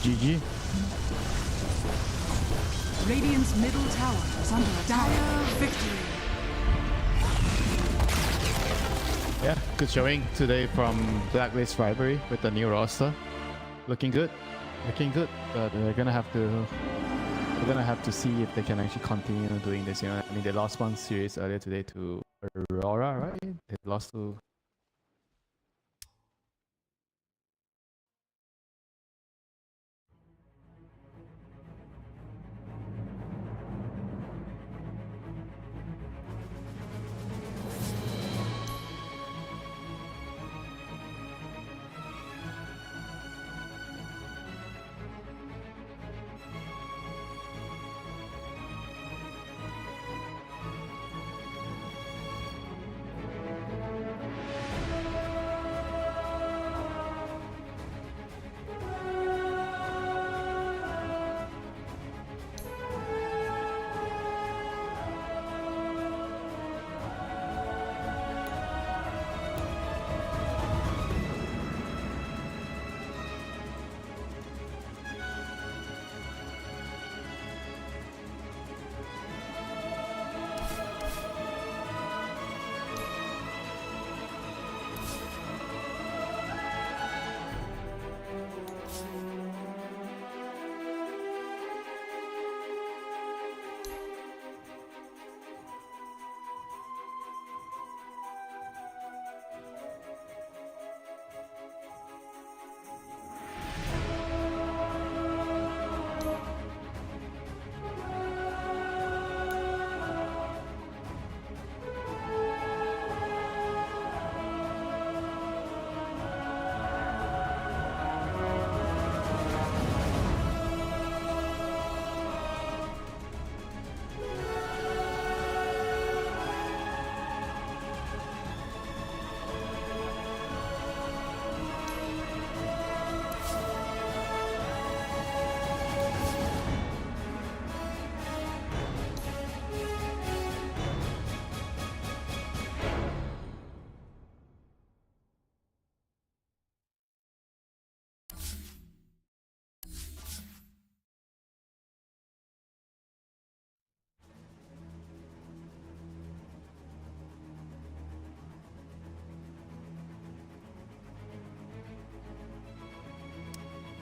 GG. Radiant's middle tower is under attack. Dire victory. Yeah, good showing today from Blacklist Rivalry with the new roster. Looking good. Looking good. But we're gonna have to see if they can actually continue doing this. You know, I mean, they lost one series earlier today to Aurora, right? They lost to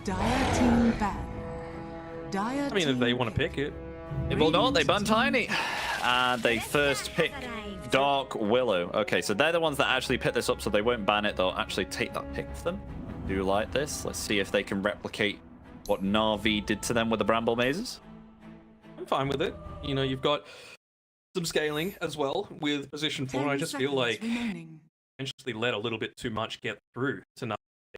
Dire team ban. Dire I mean, if they want to pick it. Well, no, they ban Tiny. And they first pick Dark Willow. Okay, so they're the ones that actually pick this up, so they won't ban it. They'll actually take that pick for them. Do like this. Let's see if they can replicate what Na'Vi did to them with the Bramble Mazes. I'm fine with it. You know, you've got some scaling as well with position 4. I just feel like potentially let a little bit too much get through to know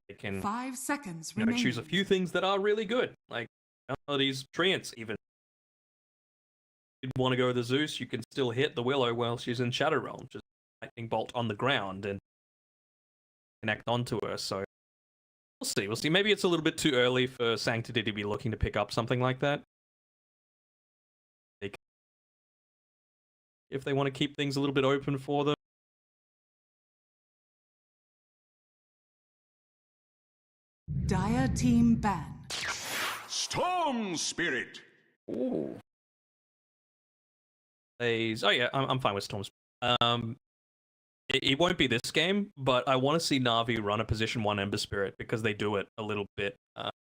they can 5 seconds choose a few things that are really good, like melodies, treants even. If you want to go with the Zeus, you can still hit the Willow while she's in Shadow Realm, just lightning bolt on the ground and connect onto her. So we'll see. Maybe it's a little bit too early for Sanctity to be looking to pick up something like that. If they want to keep things a little bit open for them. Dire team ban. Storm Spirit. Ooh. Oh yeah, I'm fine with Storm Spirit. It won't be this game, but I want to see Na'Vi run a position 1 Ember Spirit because they do it a little bit,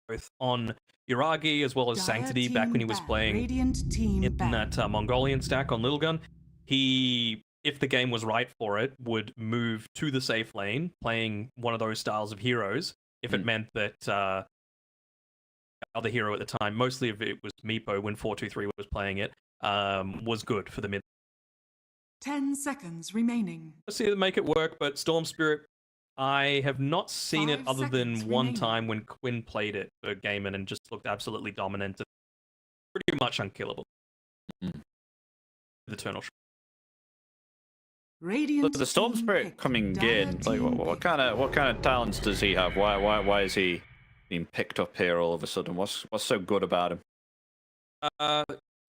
both on Yuragi as well as Sanctity back when he was playing in that Mongolian stack on Little Gun. He, if the game was right for it, would move to the safe lane, playing one of those styles of heroes, if it meant that other hero at the time, mostly if it was Meepo when 423 was playing it, was good for the mid. 10 seconds remaining. Let's see it make it work, but Storm Spirit, I have not seen it 5 other than seconds one remaining. time when Quinn played it for Gaiman and just looked absolutely dominant. Pretty much unkillable. The Eternal Shroud. Radiant The Storm team Spirit picked. coming Dire in, like team what kind of talents does he have? Why is he being picked up here all of a sudden? What's so good about him?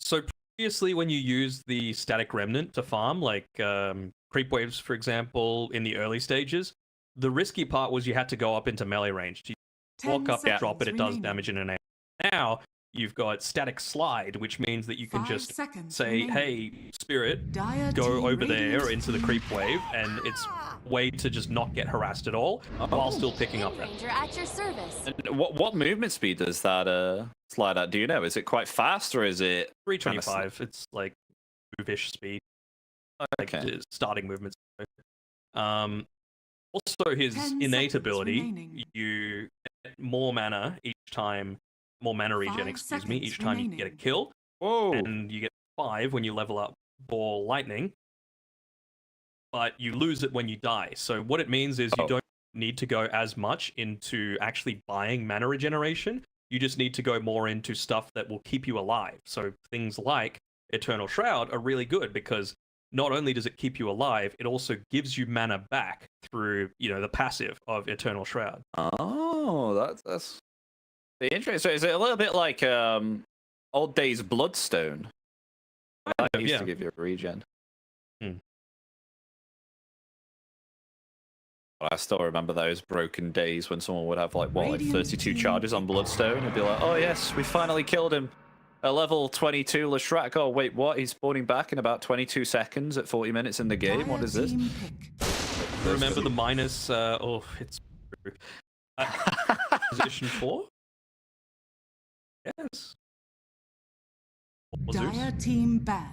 So previously, when you use the static remnant to farm, like creep waves, for example, in the early stages, the risky part was you had to go up into melee range. You 10 walk up, drop it, it does remaining. damage in an air. Now you've got static slide, which means that you can 5 just seconds say, remaining. "Hey, Spirit, Dire go team over there Radiant into the team creep wave," and it's a way to just not get harassed at all while still picking up that. Ranger at your service. And what movement speed does that slide at? Do you know? Is it quite fast or is it 325. It's like move-ish speed. Like Okay. starting movements. Also, his 10 innate seconds ability, remaining. you get more mana each time, more mana regen, 5 excuse me, each seconds time you get a remaining. kill, Whoa! and you get 5 when you level up Ball Lightning, but you lose it when you die. So what it means is you don't need to go as much into actually buying mana regeneration. You just need to go more into stuff that will keep you alive. So things like Eternal Shroud are really good because not only does it keep you alive, it also gives you mana back through, the passive of Eternal Shroud. Oh, that's interesting. So is it a little bit like old days Bloodstone? That used to give you a regen. I still remember those broken days when someone would have like 32 charges on Bloodstone and be like, "Oh yes, we finally killed him." At level 22, Leshrac. Oh wait, what? He's spawning back in about 22 seconds at 40 minutes in the game. What is this? Remember the minus? It's position 4. Yes. Dire team ban.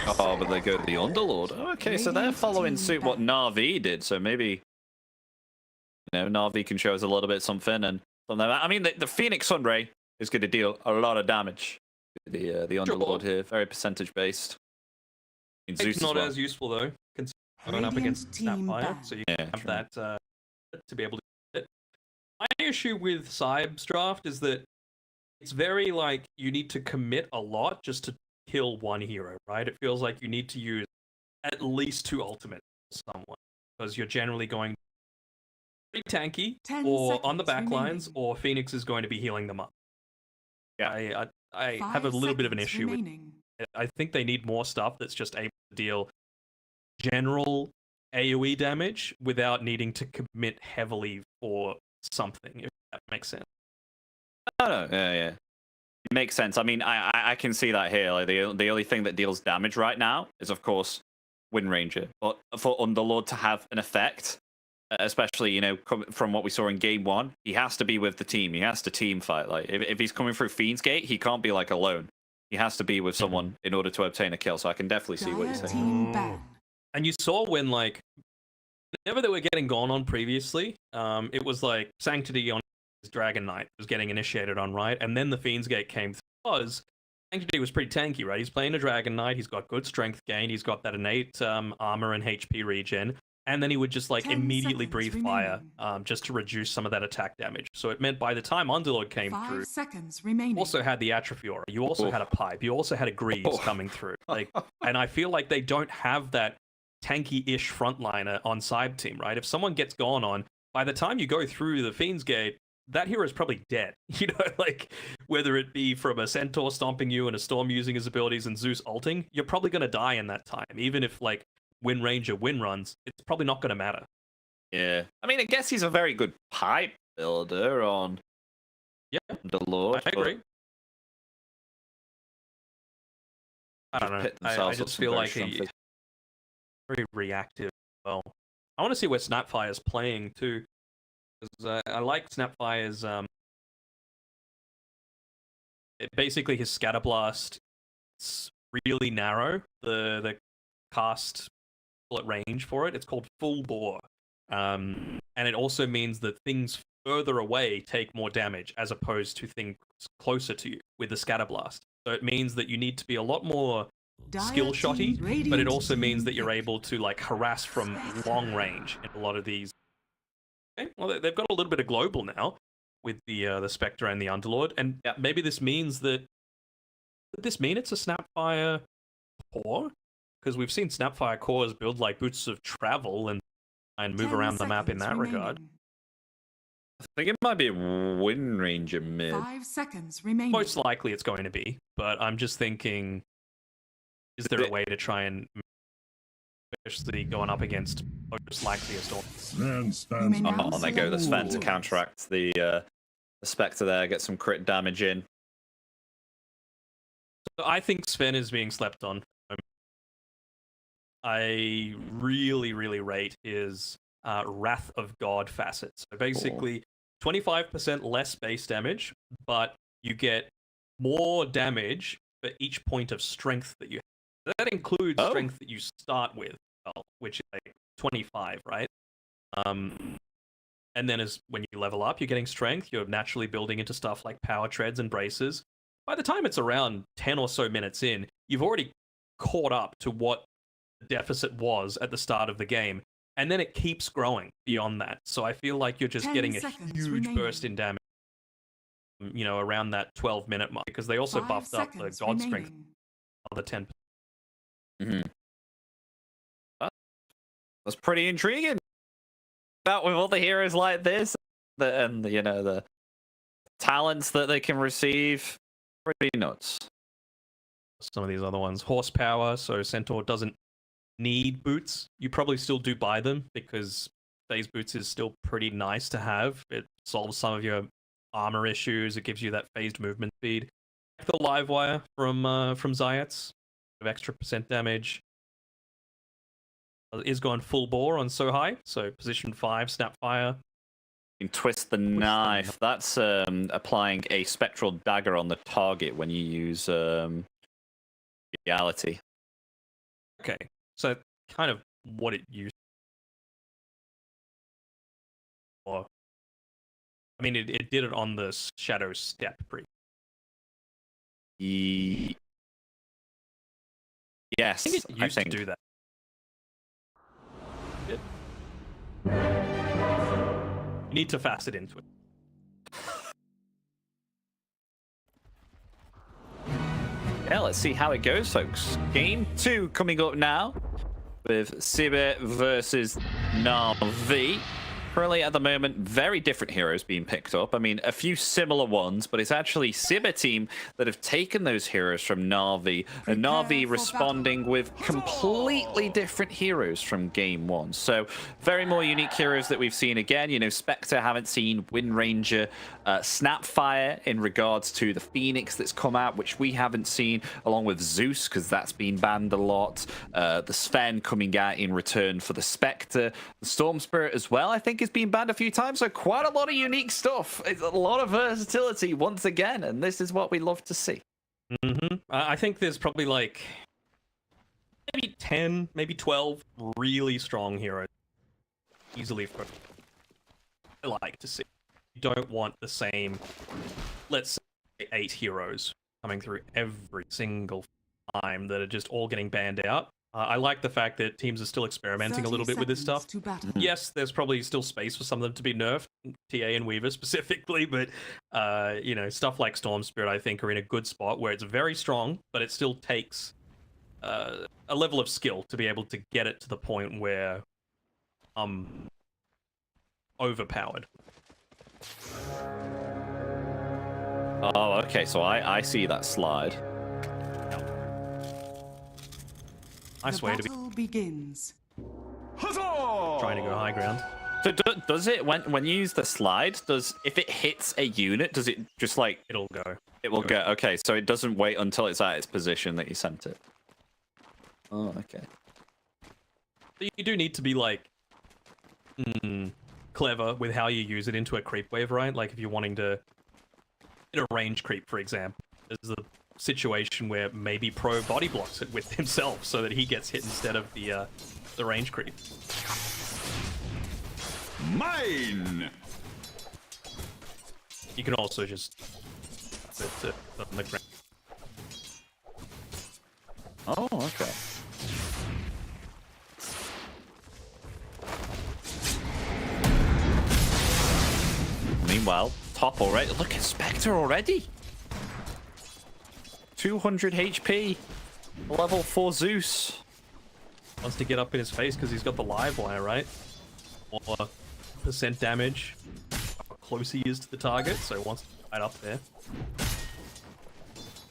Oh, but they go to the Underlord. Oh, okay, so they're following suit what Na'Vi did. So maybe, Na'Vi can show us a little bit something. And I mean, the Phoenix Sunray is going to deal a lot of damage. The Underlord here, very percentage based. It's not as useful though, going up against Snapfire, so you can have that to be able to do it. My issue with SIBE's draft is that it's very like you need to commit a lot just to kill one hero, right? It feels like you need to use at least 2 ultimates for someone because you're generally going pretty tanky or on the back lines, or Phoenix is going to be healing them up. Yeah, I have a little bit of an issue with it. I think they need more stuff that's just able to deal general AoE damage without needing to commit heavily for something, if that makes sense. No, yeah. It makes sense. I mean, I can see that here. Like the only thing that deals damage right now is, of course, Wind Ranger. But for Underlord to have an effect, Especially, you know, from what we saw in game 1, he has to be with the team. He has to team fight. Like, if he's coming through Fiend's Gate, he can't be like alone. He has to be with someone in order to obtain a kill. So I can definitely see what you're saying. And you saw when, like, whenever they were getting gone on previously, it was like Sanctity on his Dragon Knight was getting initiated on, right? And then the Fiend's Gate came through because Sanctity was pretty tanky, right? He's playing a Dragon Knight, he's got good strength gain, he's got that innate armor and HP regen, and then he would just like immediately breathe fire just to reduce some of that attack damage. So it meant by the time Underlord came through, 5 seconds remaining. you also had the Atrophiora, you also had a Pipe, you also had a Greaves coming through. Like, and I feel like they don't have that tanky-ish frontliner on SIBE team, right? If someone gets gone on, by the time you go through the Fiend's Gate, that hero is probably dead. You know, like, whether it be from a Centaur stomping you and a Storm using his abilities and Zeus ulting, you're probably going to die in that time. Even if, like, Wind Ranger win runs, it's probably not going to matter. Yeah. I mean, I guess he's a very good pipe builder on the Lord. I agree. I don't know. I just feel like he's very reactive. Well, I want to see where Snapfire's playing too, because I like Snapfire's. Basically, his Scatterblast. It's really narrow. The cast range for it. It's called full bore, and it also means that things further away take more damage as opposed to things closer to you with the Scatterblast. So it means that you need to be a lot more skill shotty, but it also means that you're able to like harass from long range in a lot of these. Okay, well, they've got a little bit of global now with the Spectre and the Underlord, and maybe this means that. Does this mean it's a Snapfire core? Because we've seen Snapfire cores build like Boots of Travel and move around the map in that regard. I think it might be a Wind Ranger mid. 5 seconds remaining. Most likely it's going to be, but I'm just thinking, is there a way to try and especially going up against most likely a Storm? Oh, there go the Sven to counteract the Spectre there, get some crit damage in. So I think Sven is being slept on. I really, really rate his Wrath of God facet. So basically, 25% less base damage, but you get more damage for each point of strength that you have. That includes strength that you start with, which is like 25, right? And then when you level up, you're getting strength. You're naturally building into stuff like power treads and braces. By the time it's around 10 or so minutes in, you've already caught up to what deficit was at the start of the game, and then it keeps growing beyond that. So I feel like you're just getting a huge burst in damage, you know, around that 12-minute mark, because they also buffed up the God Strength on the 10%. That's pretty intriguing. About with all the heroes like this, and you know the talents that they can receive, pretty nuts. Some of these other ones, horsepower. So Centaur doesn't need boots. You probably still do buy them because phase boots is still pretty nice to have. It solves some of your armor issues. It gives you that phased movement speed. The live wire from Zayats of extra % damage is going full bore on So High. So position 5 Snapfire. You can twist the knife. That's applying a spectral dagger on the target when you use reality. Okay. So kind of what it used. Or, I mean, it did it on the Shadow Step pre. Yes, I think to do that. You need to fast it into it. Yeah, let's see how it goes, folks. Game 2 coming up now with SIBE versus Na'Vi. Currently, at the moment, very different heroes being picked up. I mean, a few similar ones, but it's actually SIBE team that have taken those heroes from Na'Vi, and Na'Vi responding with completely different heroes from game one. So, very more unique heroes that we've seen again. You know, Spectre haven't seen, Wind Ranger, Snapfire in regards to the Phoenix that's come out, which we haven't seen, along with Zeus, because that's been banned a lot. The Sven coming out in return for the Spectre. The Storm Spirit as well, I think, has been banned a few times, so quite a lot of unique stuff. It's a lot of versatility once again, and this is what we love to see. I think there's probably like maybe 10, maybe 12 really strong heroes. Easily for I like to see. You don't want the same, let's say, 8 heroes coming through every single time that are just all getting banned out. I like the fact that teams are still experimenting a little bit with this stuff. Yes, there's probably still space for some of them to be nerfed, TA and Weaver specifically, but you know, stuff like Storm Spirit, I think, are in a good spot where it's very strong, but it still takes a level of skill to be able to get it to the point where overpowered. Oh, okay, so I see that slide. Nice way to be begins. trying to go high ground. So does it, when you use the slide, if it hits a unit, does it just like... It'll go. It will go. Okay, so it doesn't wait until it's at its position that you sent it. Oh, okay. You do need to be like clever with how you use it into a creep wave, right? Like if you're wanting to hit a range creep, for example, there's a situation where maybe Pro body blocks it with himself so that he gets hit instead of the range creep. Mine. You can also just put it on the ground. Oh, okay. Meanwhile, top already. Look at Spectre already. 200 HP. Level 4 Zeus. Wants to get up in his face because he's got the live wire, right? Or percent damage, how close he is to the target, so he wants to fight up there.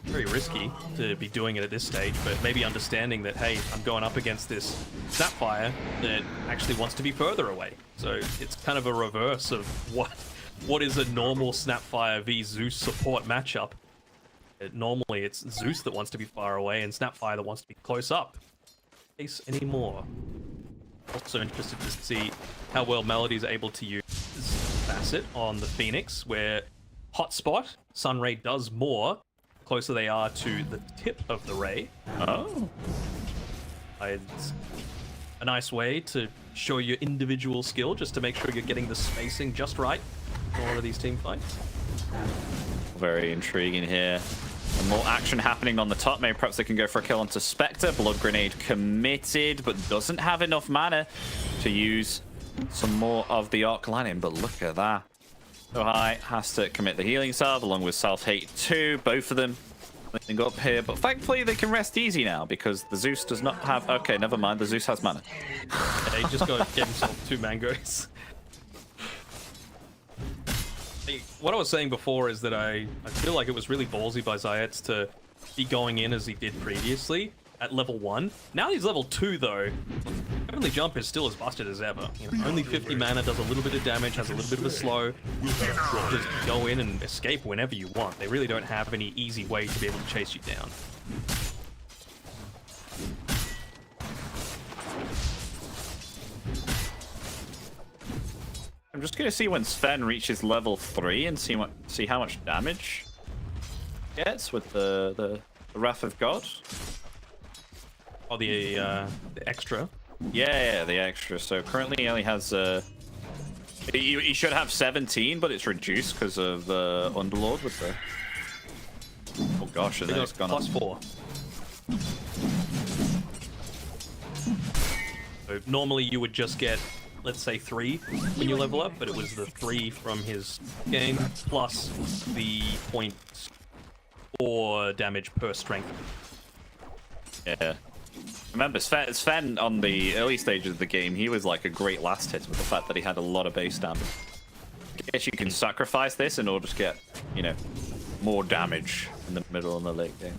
Very risky to be doing it at this stage, but maybe understanding that, hey, I'm going up against this Snapfire that actually wants to be further away. So it's kind of a reverse of what is a normal Snapfire v Zeus support matchup. Normally it's Zeus that wants to be far away and Snapfire that wants to be close up. Case anymore. Also interested to see how well Melody's able to use Facet on the Phoenix, where Hotspot, Sunray does more the closer they are to the tip of the ray. Oh. It's a nice way to show your individual skill, just to make sure you're getting the spacing just right for all of these team fights. Very intriguing here. And more action happening on the top. Maybe perhaps they can go for a kill onto Spectre. Blood Grenade committed, but doesn't have enough mana to use some more of the Arc Lightning. But look at that. So High has to commit the healing salve along with Self-Hate 2. Both of them living up here. But thankfully they can rest easy now because the Zeus does not have... Okay, never mind. The Zeus has mana. Yeah, he just got to get himself 2 mangoes. What I was saying before is that I feel like it was really ballsy by Zayats to be going in as he did previously at level 1. Now he's level 2 though. Heavenly Jump is still as busted as ever. You know, only 50 mana, does a little bit of damage, has a little bit of a slow. Just go in and escape whenever you want. They really don't have any easy way to be able to chase you down. I'm just going to see when Sven reaches level 3 and see how much damage he gets with the Wrath of God. Oh, the extra. Yeah, the extra. So currently he only has he should have 17, but it's reduced because of Underlord with the... Oh gosh, and then it's gone plus 4. So normally you would just get, let's say, 3 when you level up, but it was the 3 from his game plus the 0.4 damage per strength. Yeah. Remember, Sven on the early stages of the game, he was like a great last hit with the fact that he had a lot of base damage. I guess you can sacrifice this in order to get, you know, more damage in the middle and the late game.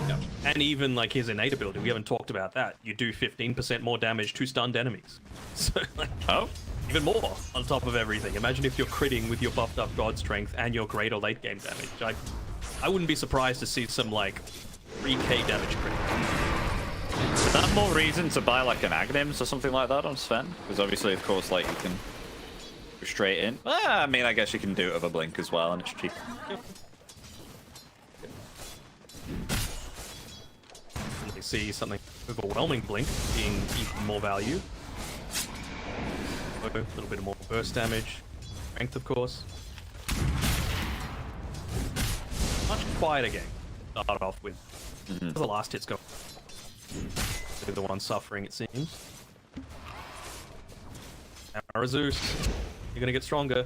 Yeah. And even like his innate ability, we haven't talked about that. You do 15% more damage to stunned enemies. So like, even more on top of everything. Imagine if you're critting with your buffed up god strength and your greater late game damage. I wouldn't be surprised to see some like 3k damage crit. Is that more reason to buy like an Aghanim's or something like that on Sven? Because obviously, of course, like you can go straight in. I mean, I guess you can do it with a blink as well, and it's cheap. Yep. You see something overwhelming blink being even more value. A little bit more burst damage, strength, of course. Much quieter game to start off with. The last hits go. They're the one suffering, it seems. Now, Zeus, you're gonna get stronger.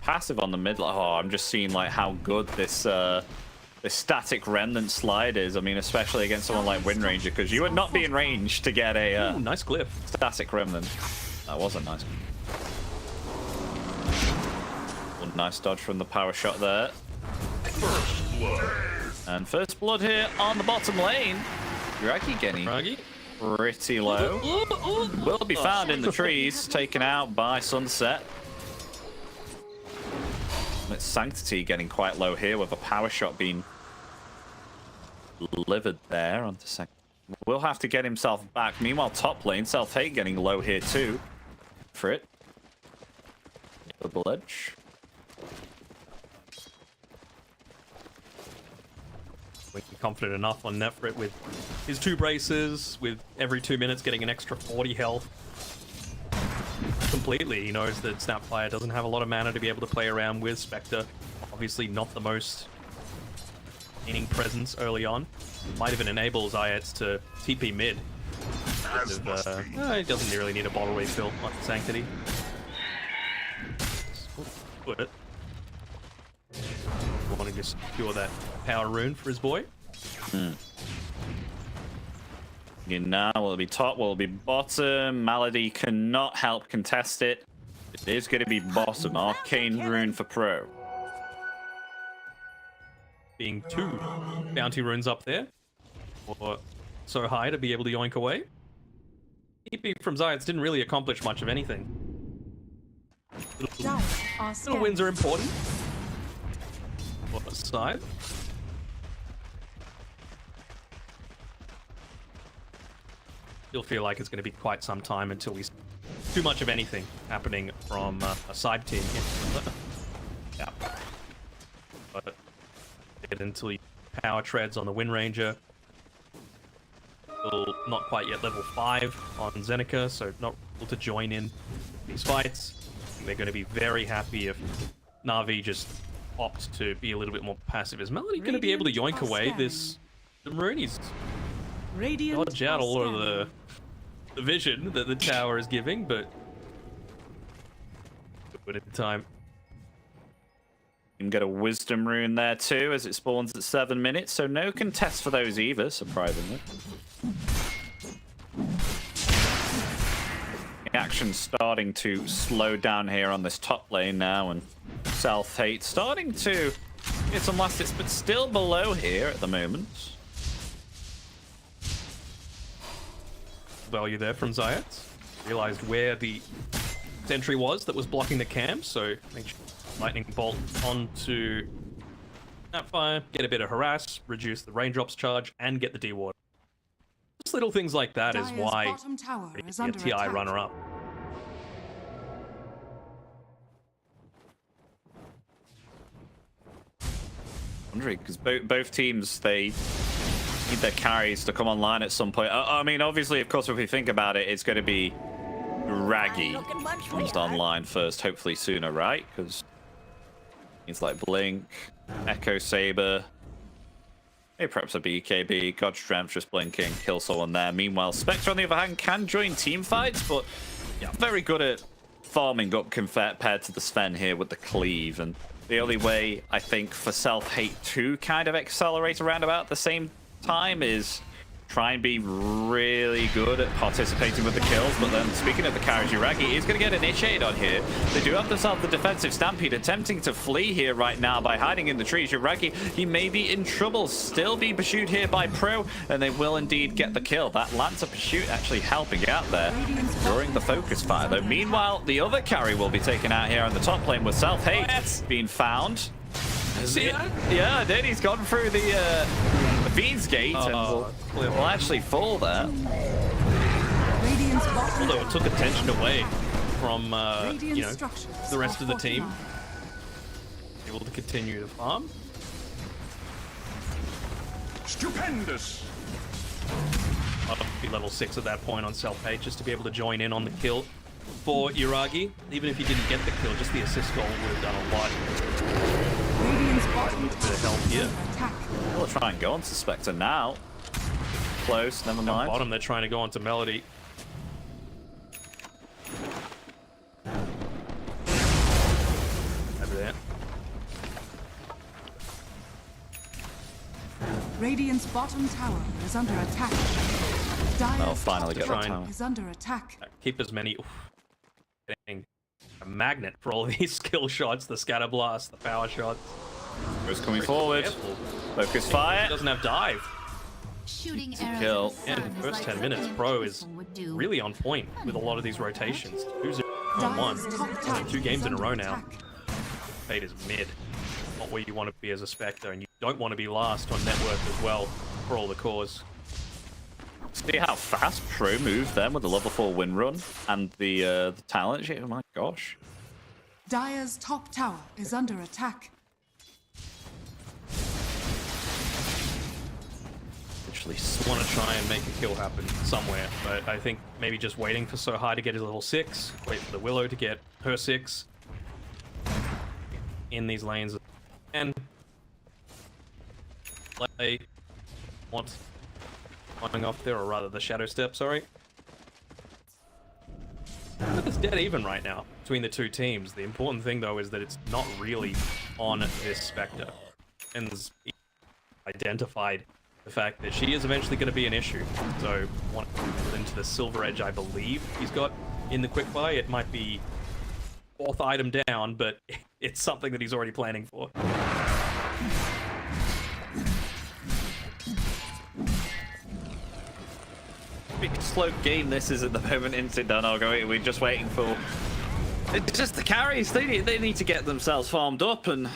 Passive on the mid. Oh, I'm just seeing like how good this this static remnant slide is. I mean, especially against someone like Wind Ranger, because you would not be in range to get a nice clip. Static remnant. That was a nice. One nice dodge from the power shot there. First blood. And first blood here on the bottom lane. Raggy getting pretty low. Will be found in the trees, taken out by Sunset. It's Sanctity getting quite low here with a power shot being delivered there onto second. Will have to get himself back. Meanwhile, top lane, Self-Hate getting low here too. For it. Double edge. We're confident enough on Nefrit with his 2 braces, with every 2 minutes getting an extra 40 health. Completely, he knows that Snapfire doesn't have a lot of mana to be able to play around with. Spectre, obviously not the most meaning presence early on. Might even enable Zayats to TP mid. He doesn't really need a bottle refill on Sanctity. Put it. Wanting to secure that power rune for his boy. Now will it be top, will it be bottom? Malady cannot help contest it. It is going to be bottom. Arcane rune for pro. Being 2 bounty runes up there. Or so high to be able to yoink away. TP from Zayats didn't really accomplish much of anything. Little wins are important. On the side. You'll feel like it's going to be quite some time until we see too much of anything happening from a SIBE team. Yeah. But until you power treads on the Wind Ranger. Still not quite yet level 5 on Zeneca, so not able to join in these fights. They're going to be very happy if Na'Vi just opts to be a little bit more passive. Is Melody going to be able to yoink away this Maroonies? Dodge out all of the vision that the tower is giving, but at the time. You can get a wisdom rune there too as it spawns at 7 minutes, so no contest for those either, surprisingly. The action's starting to slow down here on this top lane now, and Self-Hate starting to get some last hits, but still below here at the moment. Value there from Zayats. Realized where the sentry was that was blocking the camp, so make sure lightning bolt onto Snapfire, get a bit of harass, reduce the raindrops charge, and get the D-ward. Just little things like that is why a TI runner-up. Wondering, because both teams, they need their carries to come online at some point. I mean, obviously, of course, if we think about it, it's going to be Raggy comes online first, hopefully sooner, right? Because it's like Blink, Echo Saber, maybe perhaps a BKB, God Strength just blinking, kill someone there. Meanwhile, Spectre, on the other hand, can join team fights, but very good at farming up compared to the Sven here with the cleave. And the only way, I think, for Self-Hate to kind of accelerate around about the same time is try and be really good at participating with the kills, but then speaking of the carries, Yuragi is going to get initiated on here. They do have themselves the defensive Stampede, attempting to flee here right now by hiding in the trees. Yuragi, he may be in trouble, still be pursued here by Pro, and they will indeed get the kill. That Lancer pursuit actually helping out there during the focus fire, though. Meanwhile, the other carry will be taken out here on the top lane with Self-Hate being found. Yeah, I did. He's gone through the Fiend's Gate and will actually fall there. Although it took attention away from you know, the rest of the team. Able to continue to farm. Stupendous. I'll be level 6 at that point on Self-Hate just to be able to join in on the kill for Yuragi. Even if he didn't get the kill, just the assist goal would have done a lot. A bit of help here. We'll try and go on to Spectre now. Close, never mind. Bottom, they're trying to go onto Melody. Over there. Radiant's bottom tower is under attack. I'll finally get that Trying. tower. Is under attack. Keep as many. Getting a magnet for all these skill shots, the scatter blast, the power shots. Bro's coming forward. Focus fire. Doesn't have dive. Shooting Kill. And in the first 10 minutes, Pro is really on point with a lot of these rotations. 2-0 on 1. 2 games in a row now. Fate is mid. Not where you want to be as a Spectre, and you don't want to be last on net worth as well for all the cores. See how fast Pro moved then with the level 4 win run and the talent sheet. Oh my gosh. Dire's top tower is under attack. Actually want to try and make a kill happen somewhere, but I think maybe just waiting for So High to get his level 6, wait for the Willow to get her 6 in these lanes, and play want going off there, or rather the Shadow Step, sorry. It's dead even right now between the two teams. The important thing though is that it's not really on this Spectre, and identified the fact that she is eventually going to be an issue. So, want into the Silver Edge, I believe he's got in the quick buy. It might be 4th item down, but it's something that he's already planning for. Big slow game this is at the moment in Sidanogo. We're just waiting for... It's just the carries. They need to get themselves farmed up, and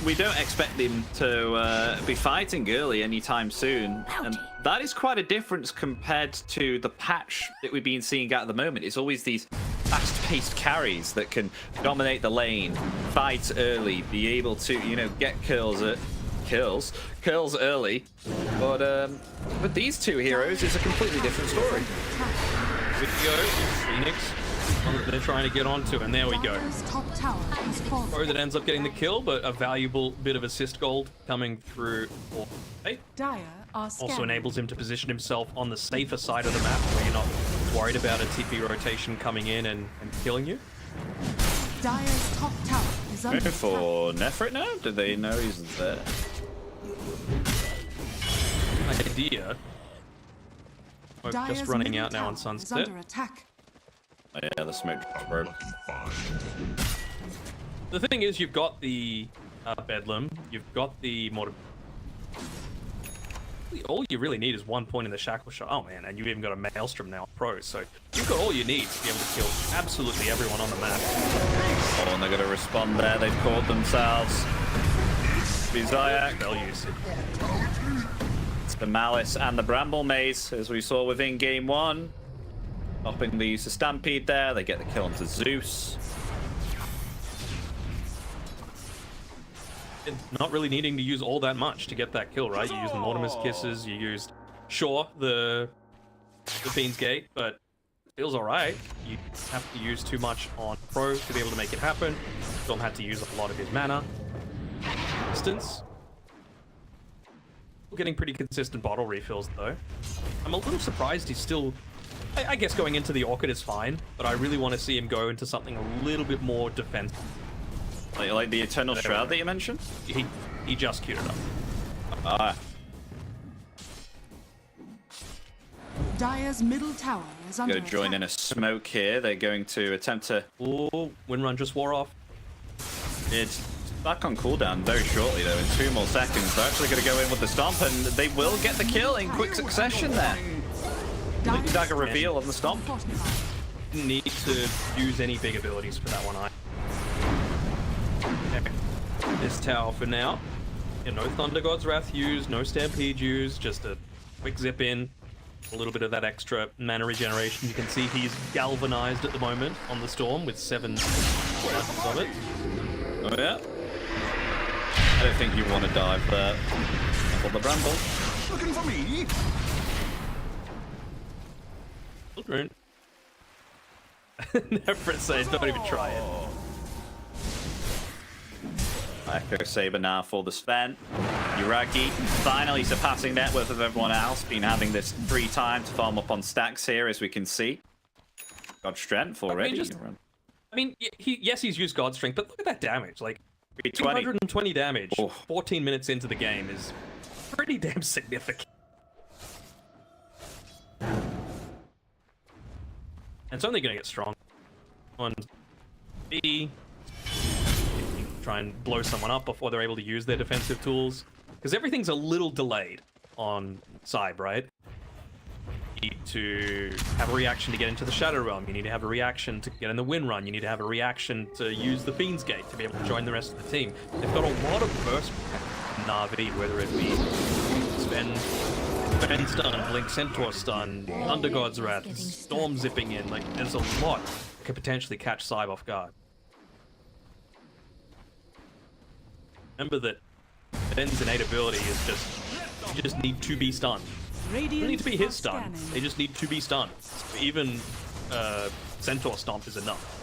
we don't expect them to be fighting early anytime soon. And that is quite a difference compared to the patch that we've been seeing at the moment. It's always these fast-paced carries that can dominate the lane, fight early, be able to, you know, get kills early. But with these two heroes, it's a completely different story. Here we go, Phoenix. They're trying to get onto, and there we go. Pro that ends up getting the kill, but a valuable bit of assist gold coming through. Also enables him to position himself on the safer side of the map, where you're not worried about a TP rotation coming in and killing you. Dire's top tower is under attack. For Nefrit now? Do they know he's there? Idea. Just running out now on Sunset. Oh, yeah, the smoke broke. The thing is, you've got the Bedlam, you've got the Mortar. All you really need is 1 point in the Shackle Shot. Oh man, and you've even got a Maelstrom now, Pro. So you've got all you need to be able to kill absolutely everyone on the map. Oh, and they're going to respond there. They've caught themselves. Vizayak. Spell usage. It's the Malice and the Bramble Maze, as we saw within game 1. Stopping the use of Stampede there. They get the kill onto Zeus. Not really needing to use all that much to get that kill, right? You used the Mortimer's Kisses, you used, sure, the Fiend's Gate, but it feels alright. You have to use too much on Pro to be able to make it happen. Dom had to use a lot of his mana. Distance. We're getting pretty consistent bottle refills, though. I'm a little surprised he's still... I guess going into the Orchid is fine, but I really want to see him go into something a little bit more defensive. Like the Eternal Shroud that you mentioned? He just queued it up. Ah. Dire's middle tower is under Going to join in a smoke here. They're going to attempt to... Oh, Windrun just wore off. It's back on cooldown very shortly, though. In 2 more seconds, they're actually going to go in with the stomp, and they will get the kill in quick succession there. Dagger reveal on the stomp. Didn't need to use any big abilities for that one. This tower for now. Yeah, no Thunder God's Wrath used, no Stampede used, just a quick zip in. A little bit of that extra mana regeneration. You can see he's galvanized at the moment on the storm with 7 seconds of it. Oh yeah. I don't think you want to dive there. For the bramble. Looking for me? Children. Never says, don't even try it. Echo Saber now for the Sven. Yuragi finally surpassing net worth of everyone else. Been having this free time to farm up on stacks here, as we can see. God strength already. Yes, he's used God strength, but look at that damage. Like 220 damage. 14 minutes into the game is pretty damn significant. And it's only going to get strong. On B, try and blow someone up before they're able to use their defensive tools. Because everything's a little delayed on SIBE, right? You need to have a reaction to get into the Shadow Realm. You need to have a reaction to get in the Wind Run. You need to have a reaction to use the Fiend's Gate to be able to join the rest of the team. They've got a lot of burst Na'Vi, whether it be Sven stun, Blink Centaur stun, Under God's Wrath, Storm zipping in. Like, there's a lot that could potentially catch SIBE off guard. Remember that Ben's innate ability is just, you just need to be stunned. They don't need to be his stun, they just need to be stunned. Even Centaur Stomp is enough.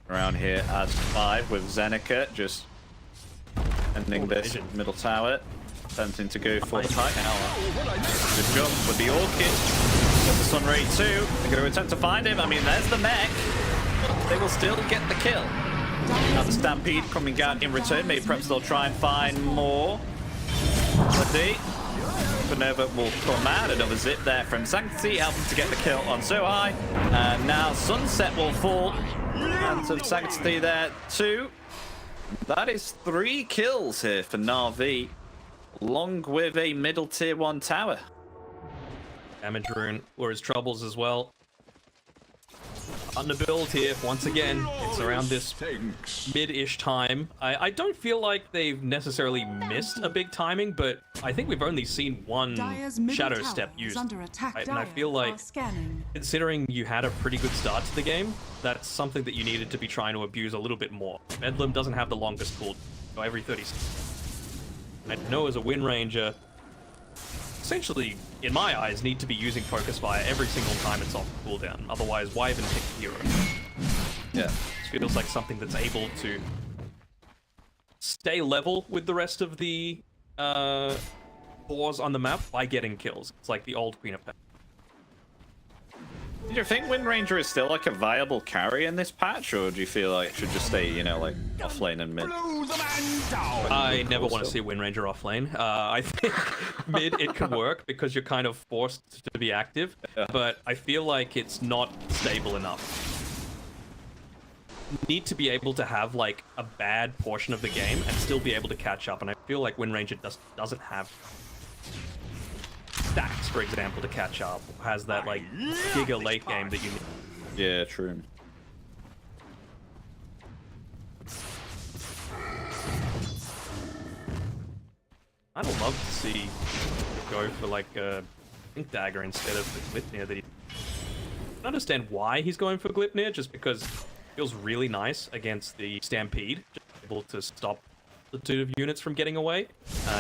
Around here as 5 with Zeneca just ending this middle tower. Attempting to go for the pipe. Good jump with the Orchid. With the Sunray 2. They're going to attempt to find him. I mean, there's the mech. They will still get the kill. Now the Stampede coming out in return. Maybe perhaps they'll try and find more. Let's see. Supernova will come out. Another zip there from Sanctity, helping to get the kill on Sohai. And now Sunset will fall. And some Sanctity there too. That is 3 kills here for Na'Vi, along with a middle tier 1 tower. Damage Rune were his troubles as well. Underbuild here once again. It's around this mid-ish time. I don't feel like they've necessarily missed a big timing, but I think we've only seen one Shadow Step used. Right? And I feel like, considering you had a pretty good start to the game, that's something that you needed to be trying to abuse a little bit more. Bedlam doesn't have the longest cooldown, so every 30 seconds. I know as a Wind Ranger, essentially, in my eyes, need to be using Focus Fire every single time it's off cooldown. Otherwise, why even pick a hero? Yeah. It feels like something that's able to stay level with the rest of the cores on the map by getting kills. It's like the old Queen of Pain. Do you think Wind Ranger is still like a viable carry in this patch, or do you feel like it should just stay, you know, like off lane and mid? I never want to see Wind Ranger off lane. I think mid it can work because you're kind of forced to be active, but I feel like it's not stable enough. You need to be able to have like a bad portion of the game and still be able to catch up, and I feel like Wind Ranger doesn't have stacks, for example, to catch up. Has that like giga late game that you need. Yeah, true. I'd love to see go for like a Pink Dagger instead of the Glipnir that he... I don't understand why he's going for Glipnir, just because it feels really nice against the Stampede, just able to stop the 2 units from getting away.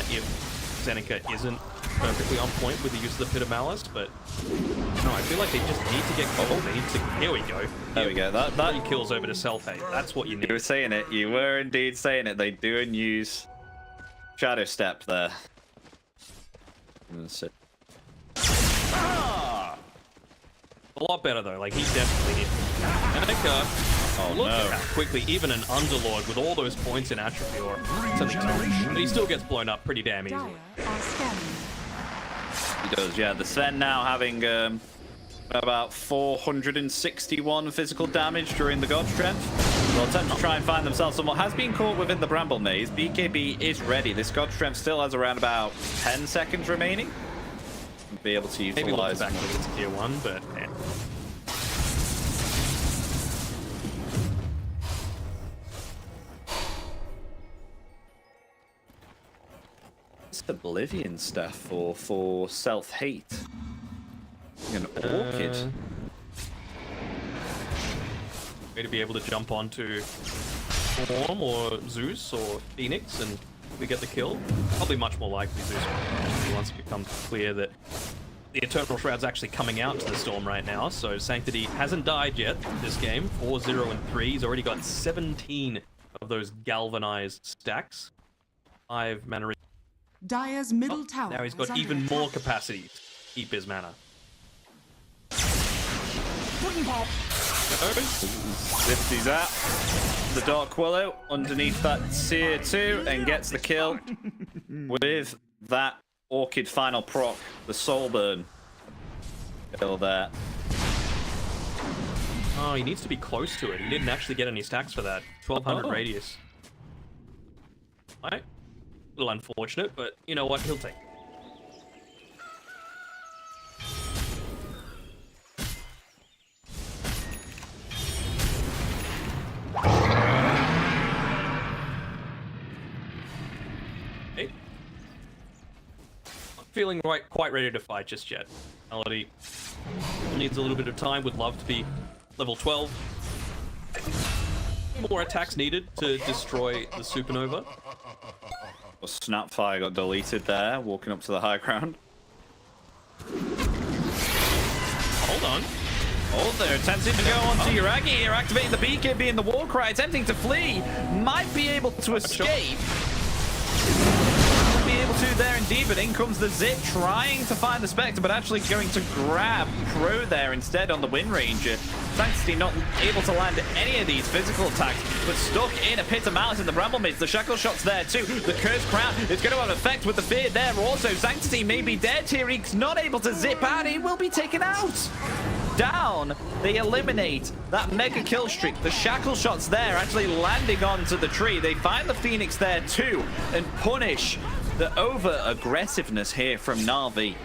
If Zeneca isn't perfectly on point with the use of the Pit of Malice, but no, I feel like they just need to get gold. They need to... Here we go. There we go. That 3 kills over to self-hate. That's what you need. You were saying it. You were indeed saying it. They do use Shadow Step there. A lot better though. Like he definitely needs. Zeneca Oh, Look no. at how quickly even an Underlord with all those points in atrophy or something, but he still gets blown up pretty damn easily. Dire are scanning. He does, yeah. The Sven now having about 461 physical damage during the God Strength. They'll attempt to try and find themselves someone. Has been caught within the Bramble Maze. BKB is ready. This God Strength still has around about 10 seconds remaining. Be able to Maybe look utilize back when it's tier 1, but yeah. It's Oblivion stuff for self-hate. An Orchid. Way to be able to jump onto Storm or Zeus or Phoenix and we get the kill. Probably much more likely Zeus once it becomes clear that the Eternal Shroud's actually coming out to the Storm right now. So Sanctity hasn't died yet this game. 4-0 and 3. He's already got 17 of those galvanized stacks. 5 mana. Dire's middle tower. Now he's is got under even attack. more capacity to keep his mana. Zifty's out. The Dark Willow underneath that tier 2 and gets the kill with that Orchid final proc. The Soul Burn. Kill there. Oh, he needs to be close to it. He didn't actually get any stacks for that. 1200 Oh. radius. Alright. A little unfortunate, but you know what? He'll take it. Okay. Not feeling quite ready to fight just yet. Melody needs a little bit of time. Would love to be level 12. More attacks needed to destroy the Supernova. Well, Snapfire got deleted there, walking up to the high ground. Hold on. Oh, they're attempting to go on to Yuragi here, activating the BKB and the Warcry, attempting to flee. Might be able to escape. Be able to there indeed, but in comes the Zip, trying to find the Spectre, but actually going to grab Pro there instead on the Wind Ranger. Sanctity not able to land any of these physical attacks, but stuck in a Pit of Malice in the Bramble Maze. The Shackle Shot's there too. The Cursed Crown is going to have effect with the Fear there also. Sanctity may be dead here. He's not able to zip out. He will be taken out. Down. They eliminate that mega kill streak. The Shackle Shot's there, actually landing onto the tree. They find the Phoenix there too and punish the over-aggressiveness here from Na'Vi.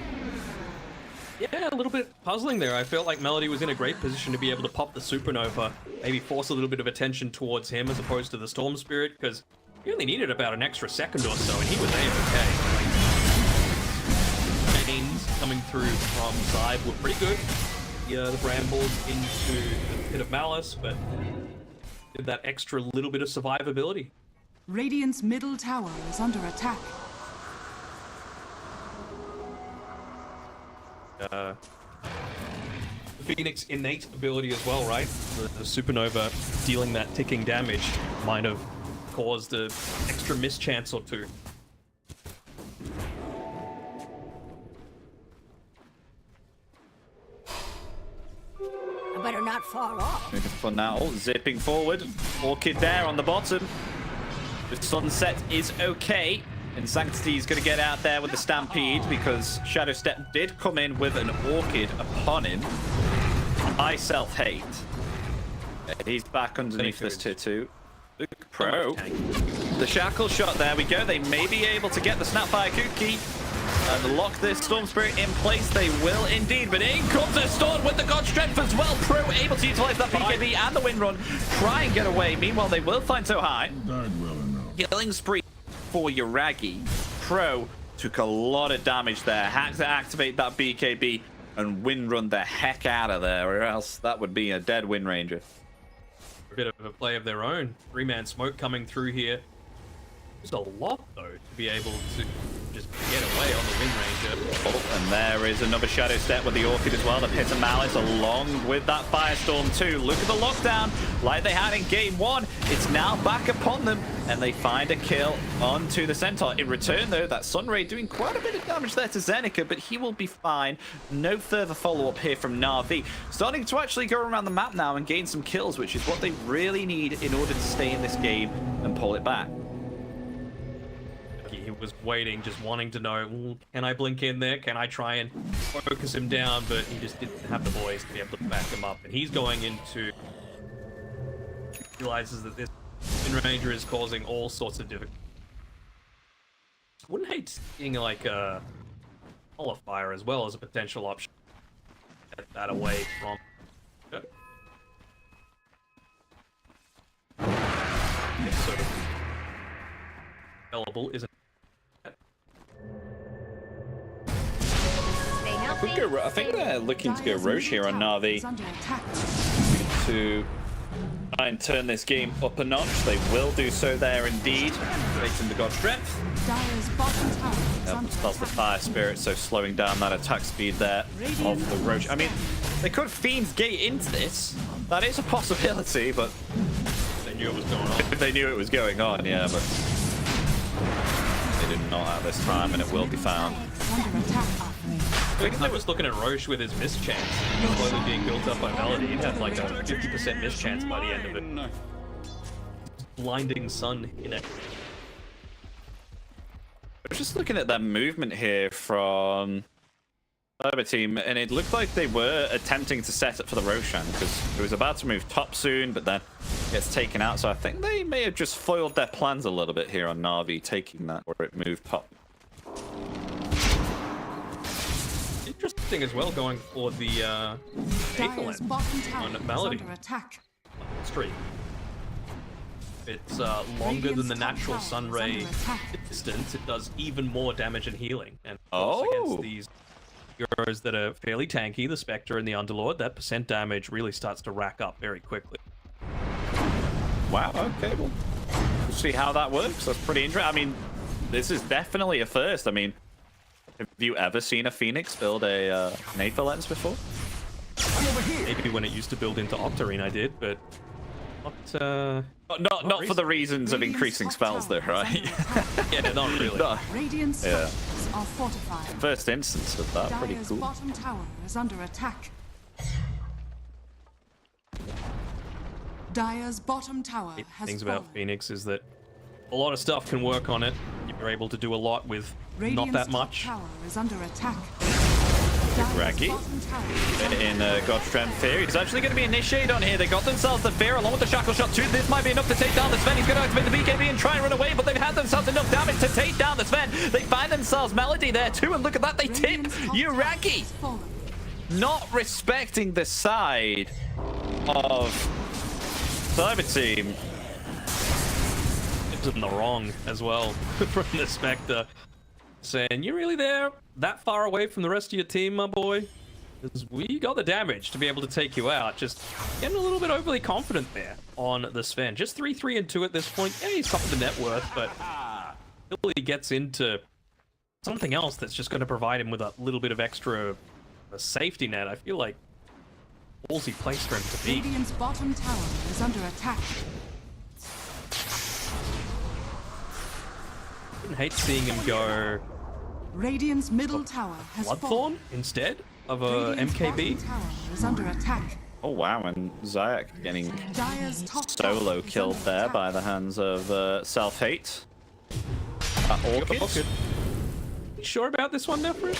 Yeah, a little bit puzzling there. I felt like Melody was in a great position to be able to pop the Supernova, maybe force a little bit of attention towards him as opposed to the Storm Spirit, because he only needed about an extra second or so, and he was A-OK. Chains coming through from SIBE were pretty good. Yeah, the Brambles into the Pit of Malice, but did that extra little bit of survivability. Radiant's middle tower is under attack. The Phoenix innate ability as well, right? The Supernova dealing that ticking damage might have caused an extra mischance or two. I better not fall off. For now, zipping forward. Orchid there on the bottom. The Sunset is okay. And Sanctity is going to get out there with the Stampede because Shadow Step did come in with an Orchid upon him. I self-hate. He's back underneath this tier 2. Luke Pro. The Shackle Shot, there we go. They may be able to get the Snapfire Kuki and lock this Storm Spirit in place. They will indeed, but in comes a Storm with the God Strength as well. Pro able to utilize that BKB and the Wind Run. Try and get away. Meanwhile, they will find so high. Killing spree for Yuragi. Pro took a lot of damage there. Had to activate that BKB and Wind Run the heck out of there, or else that would be a dead Wind Ranger. A bit of a play of their own. 3-man smoke coming through here. There's a lot, though, to be able to just get away on the Wind Ranger. Oh, and there is another Shadow Step with the Orchid as well. The Pit of Malice along with that Firestorm too. Look at the lockdown like they had in game 1. It's now back upon them, and they find a kill onto the Centaur. In return, though, that Sunray doing quite a bit of damage there to Zenica, but he will be fine. No further follow-up here from Na'Vi. Starting to actually go around the map now and gain some kills, which is what they really need in order to stay in this game and pull it back. He was waiting, just wanting to know, can I blink in there? Can I try and focus him down? But he just didn't have the boys to be able to back him up. And he's going into... realizes that this Wind Ranger is causing all sorts of difficulty. Wouldn't hate seeing like a Qualifier as well as a potential option. Get that away from... It's sort of available, isn't it? I think they're looking to go Roche here on Na'Vi to try and turn this game up a notch. They will do so there indeed. Creating the God Strength. That's the Fire Spirit, so slowing down that attack speed there of the Roche. I mean, they could Fiend's Gate into this. That is a possibility, but they knew it was going on. They knew it was going on, yeah, but they did not at this time, and it will be found. I think I was looking at Roche with his mischance, slowly being built up by Melody. He'd have like a 50% mischance by the end of it. Blinding sun in it. I'm just looking at that movement here from SIBE team, and it looked like they were attempting to set it for the Roshan, because it was about to move top soon, but then gets taken out. So I think they may have just foiled their plans a little bit here on Na'Vi, taking that where it moved top. Interesting as well, going for the Aether Lens on Melody. Streak. It's longer than the natural Sunray distance. It does even more damage and healing. And against these heroes that are fairly tanky, the Spectre and the Underlord, that percent damage really starts to rack up very quickly. Wow, okay, well, we'll see how that works. That's pretty interesting. I mean, this is definitely a first. I mean, have you ever seen a Phoenix build a Aether Lens before? Maybe when it used to build into Octarine, I did, but not for the reasons of increasing spells, though, right? Yeah, not really. No. Yeah. Are fortified. First instance of that, pretty cool. Bottom tower is under attack. Dire's bottom tower has things about Phoenix is that a lot of stuff can work on it. You're able to do a lot with not that much. Tower is under attack. Raggy in God Strength Fear. He's actually going to be initiated on here. They got themselves the Fear along with the Shackle Shot too. This might be enough to take down the Sven. He's going to activate the BKB and try and run away, but they've had themselves enough damage to take down the Sven. They find themselves Melody there too, and look at that, they tip Uragi. Not respecting the side of SIBE team. It's in the wrong as well from the Spectre. Saying, you really there? That far away from the rest of your team, my boy? Because we got the damage to be able to take you out. Just getting a little bit overly confident there on the Sven. Just 3-3-2 at this point. Yeah, he's top of the net worth, but until he gets into something else that's just going to provide him with a little bit of extra safety net, I feel like ballsy place for him to be. Radiant's bottom tower is under attack. I hate seeing him go Radiant's middle tower has Bloodthorn instead of a MKB. Tower is under attack. Oh wow, and Zayak getting solo killed there by the hands of Self-Hate. Orchid. You sure about this one, Nefru?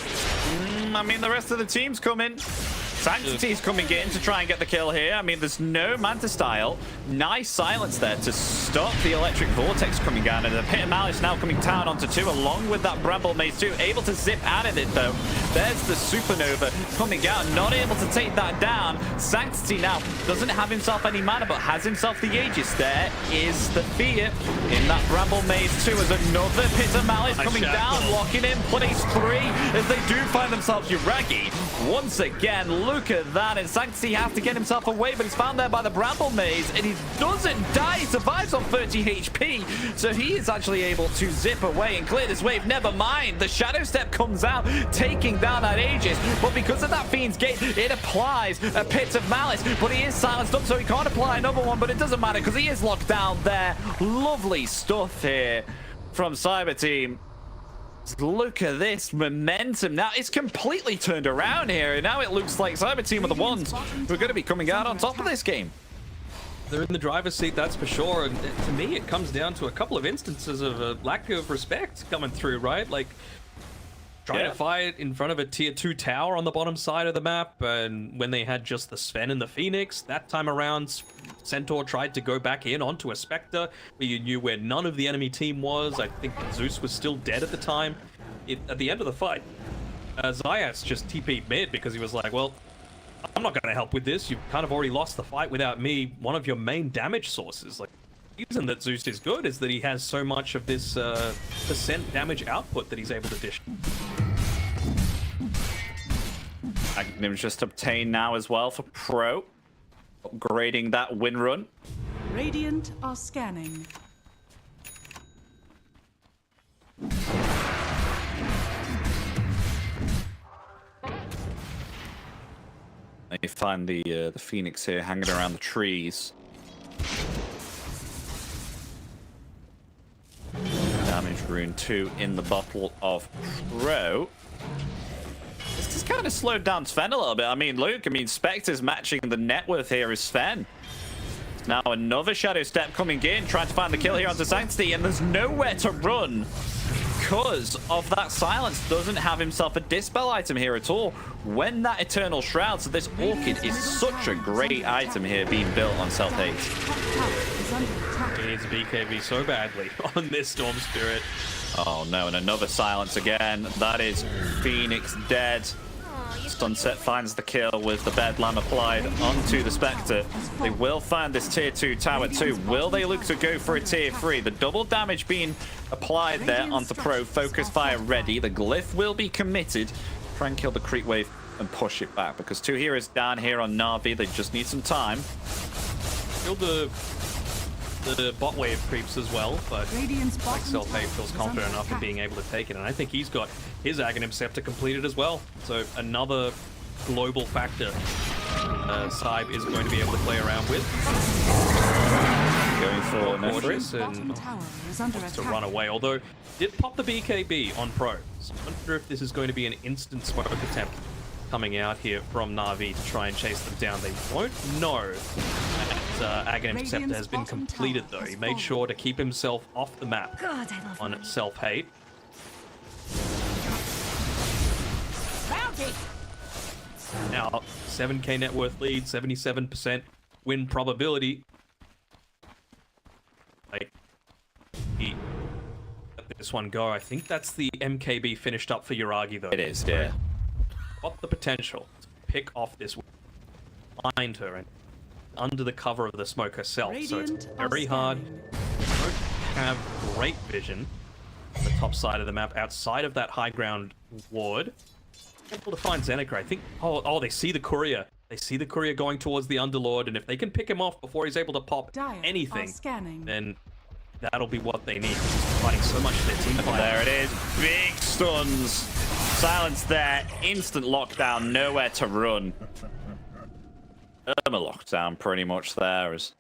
I mean, the rest of the team's coming. Sanctity's coming in to try and get the kill here. I mean, there's no Manta style. Nice silence there to stop the electric vortex coming down. And the Pit of Malice now coming down onto 2, along with that Bramble Maze too. Able to zip out of it, though. There's the Supernova coming out. Not able to take that down. Sanctity now doesn't have himself any mana, but has himself the Aegis. There is the fear in that Bramble Maze too, as another Pit of Malice coming down, locking in place 3 as they do find themselves Uragi. Once again, look look at that. And Sanctity has to get himself away, but he's found there by the Bramble Maze, and he doesn't die. He survives on 30 HP, so he is actually able to zip away and clear this wave. Never mind, the Shadow Step comes out, taking down that Aegis, but because of that Fiend's Gate, it applies a Pit of Malice, but he is silenced up, so he can't apply another one, but it doesn't matter because he is locked down there. Lovely stuff here from SIBE team. Look at this momentum. Now it's completely turned around here, and now it looks like SIBE team are the ones who are going to be coming out on top of this game. They're in the driver's seat, that's for sure. And to me, it comes down to a couple of instances of a lack of respect coming through, right? Like trying to fight in front of a tier 2 tower on the bottom side of the map, and when they had just the Sven and the Phoenix, that time around Centaur tried to go back in onto a Spectre where you knew where none of the enemy team was. I think Zeus was still dead at the time. At the end of the fight, Zayas just TP'd mid because he was like, well, I'm not going to help with this. You've kind of already lost the fight without me, one of your main damage sources. Like, the reason that Zeus is good is that he has so much of this percent damage output that he's able to dish. Magnum's just obtained now as well for Pro, upgrading that win run. Radiant are scanning. You find the Phoenix here hanging around the trees. Damage rune 2 in the bottle of Pro. This has kind of slowed down Sven a little bit. I mean, Luke, Spectre's matching the net worth here is Sven. Now another Shadow Step coming in, trying to find the kill here onto Sanctity, and there's nowhere to run because of that silence. Doesn't have himself a dispel item here at all. When that Eternal Shroud, so this Orchid is such a great item here being built on self-haste. He needs a BKB so badly on this Storm Spirit. Oh no, and another silence again. That is Phoenix dead. Sunset finds the kill with the Bedlam applied onto the Spectre. They will find this tier 2 tower too. Will they look to go for a tier 3? The double damage being applied there onto Pro. Focus fire ready. The glyph will be committed. Try and kill the creep wave and push it back because 2 heroes down here on Na'Vi. They just need some time. Kill the bot wave creeps as well, but like Self-Hate feels confident enough in being able to take it, and I think he's got his Aghanim Scepter completed as well. So another global factor SIBE is going to be able to play around with. Going for Nefris and wants to run away, although did pop the BKB on Pro. So I wonder if this is going to be an instant smoke attempt coming out here from Na'Vi to try and chase them down. They won't know that Aghanim Scepter has been completed, though. He made sure to keep himself off the map on Self-Hate. Now, 7k net worth lead, 77% win probability. Like, he let this one go. I think that's the MKB finished up for Yuragi, though. It is, yeah. Got the potential to pick off this behind her and under the cover of the smoke herself, so it's very hard. Don't have great vision on the top side of the map outside of that high ground ward. Able to find Zeneca, I think. Oh, they see the courier. They see the courier going towards the Underlord, and if they can pick him off before he's able to pop anything, then that'll be what they need. Fighting so much of their team fight. There it is. Big stuns. Silence there. Instant lockdown. Nowhere to run. Lockdown pretty much there as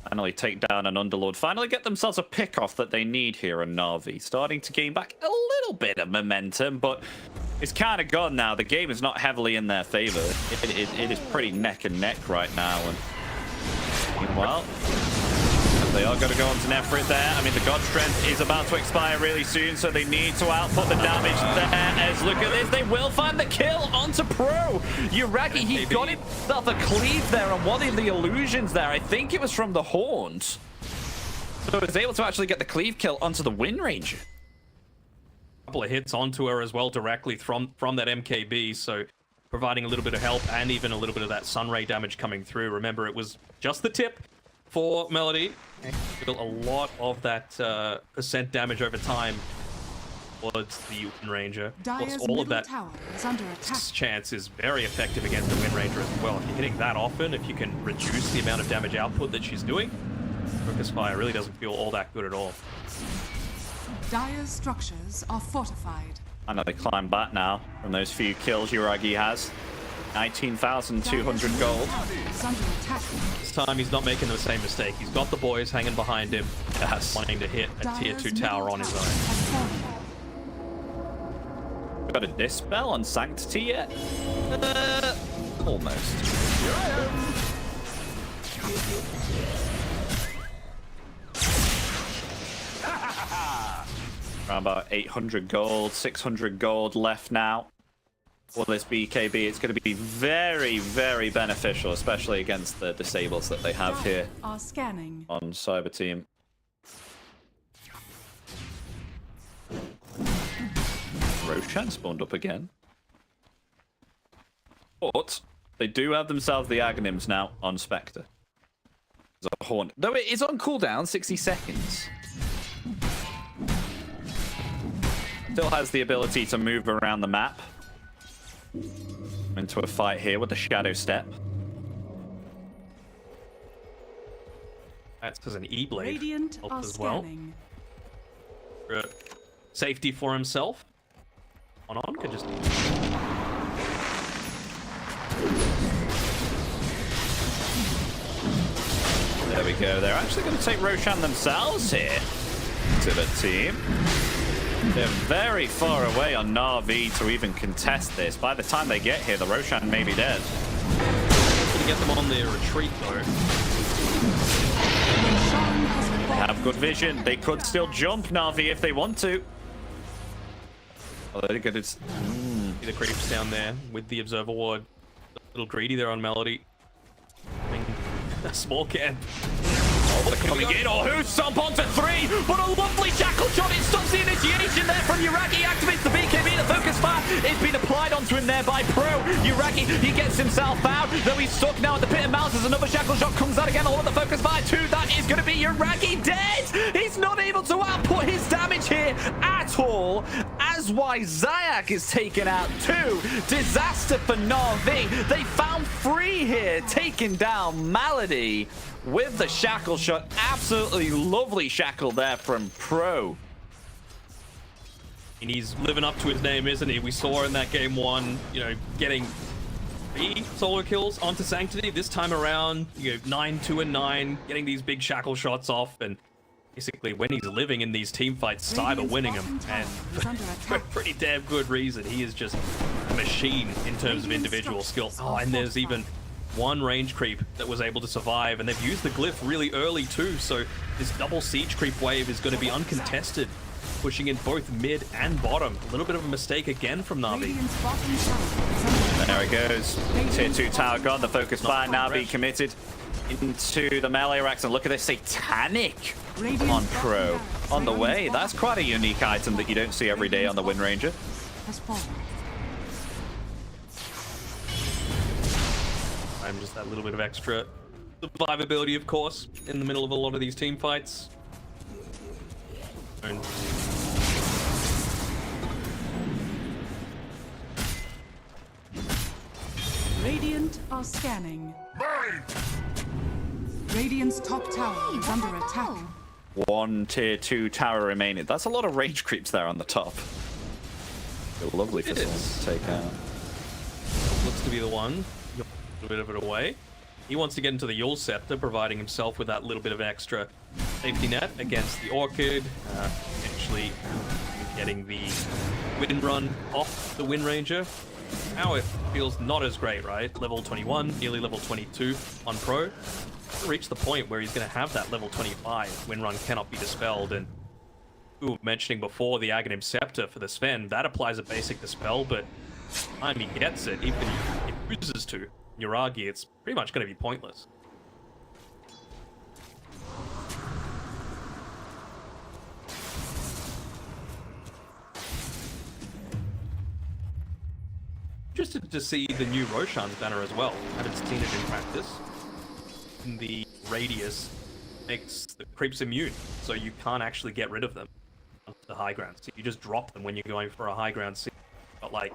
finally take down an Underlord. Finally get themselves a pick off that they need here in Na'Vi. Starting to gain back a little bit of momentum, but it's kind of gone now. The game is not heavily in their favor. It is pretty neck and neck right now. And meanwhile, they are going to go on to Nefrit there. I mean, the God Strength is about to expire really soon, so they need to output the damage there. As look at this, they will find the kill onto Pro. Yuragi, he got himself a cleave there on one of the illusions there. I think it was from the Horns. So he was able to actually get the cleave kill onto the Wind Ranger. A couple of hits onto her as well directly from that MKB, so providing a little bit of help and even a little bit of that Sunray damage coming through. Remember, it was just the tip for Melody. Built a lot of that percent damage over time towards the Wind Ranger. Of Dire's course, all of middle that tower is under attack. chance is very effective against the Wind Ranger as well. If you're hitting that often, if you can reduce the amount of damage output that she's doing, Focus Fire really doesn't feel all that good at all. Dire's structures are fortified. I know they climb back now from those few kills Yuragi has. 19,200 gold. Is under attack. This time he's not making the same mistake. He's got the boys hanging behind him, wanting to hit a tier 2 tower on his own. Got a dispel on Sanctity yet? Almost. Around about 800 gold, 600 gold left now. For this BKB, it's going to be very, very beneficial, especially against the disables that they have here Are scanning. on Cyber Team. Roshan spawned up again. But they do have themselves the Aghanims now on Spectre. There's a Haunt. Though it is on cooldown, 60 seconds. Still has the ability to move around the map. Into a fight here with the Shadow Step. That's because an E-Blade Radiant helped are as well. scanning. Safety for himself. On could just... There we go. They're actually going to take Roshan themselves here to the team. They're very far away on Na'Vi to even contest this. By the time they get here, the Roshan may be dead. To get them on their retreat, though. They have good vision. They could still jump Na'Vi if they want to. Although they could just... See the creeps down there with the Observer Ward. A little greedy there on Melody. A small camp. Oh, they're coming in. Oh, who's stomp onto 3? But a lovely shackle shot. It stops the initiation there from Yuragi. Activates the BKB. The focus fire is being applied onto him there by Pro. Yuragi, he gets himself out. Though he's stuck now at the pit and mouse as another shackle shot comes out again. All of the focus fire too. That is going to be Yuragi dead. He's not able to output his damage here at all. As why Zayak is taken out too. Disaster for Na'Vi. They found 3 here, taking down Malady with the shackle shot. Absolutely lovely shackle there from Pro. And he's living up to his name, isn't he? We saw in that game 1, you know, getting 3 solo kills onto Sanctity. This time around, you know, 9, 2, and 9, getting these big shackle shots off. And basically, when he's living in these team fights, SIBE are winning him. And for a pretty damn good reason. He is just a machine in terms of individual skill. Oh, and there's even 1 range creep that was able to survive, and they've used the glyph really early too, so this double siege creep wave is going to be uncontested, pushing in both mid and bottom. A little bit of a mistake again from Na'Vi. There it goes. Tier 2 tower gone. The focus fire now being committed into the melee racks, and look at this Satanic on Pro on the way. That's quite a unique item that you don't see every day on the Wind Ranger. I'm just that little bit of extra survivability, of course, in the middle of a lot of these team fights. And Radiant are scanning. Radiant's top tower is under attack. 1 tier 2 tower remaining. That's a lot of range creeps there on the top. They're lovely for someone to take out. looks to be the one. A bit of it away. He wants to get into the Yule Scepter, providing himself with that little bit of extra safety net against the Orchid, potentially getting the Wind Run off the Wind Ranger. Now it feels not as great, right? Level 21, nearly level 22 on Pro. Reach the point where he's going to have that level 25. Wind Run cannot be dispelled, and mentioning before the Aghanim Scepter for the Sven, that applies a basic dispel, but time he gets it, even if he chooses to, Yuragi, it's pretty much going to be pointless. Interested to see the new Roshan's banner as well. Haven't seen it in practice. The radius makes the creeps immune, so you can't actually get rid of them. the high ground. So you just drop them when you're going for a high ground siege. But like,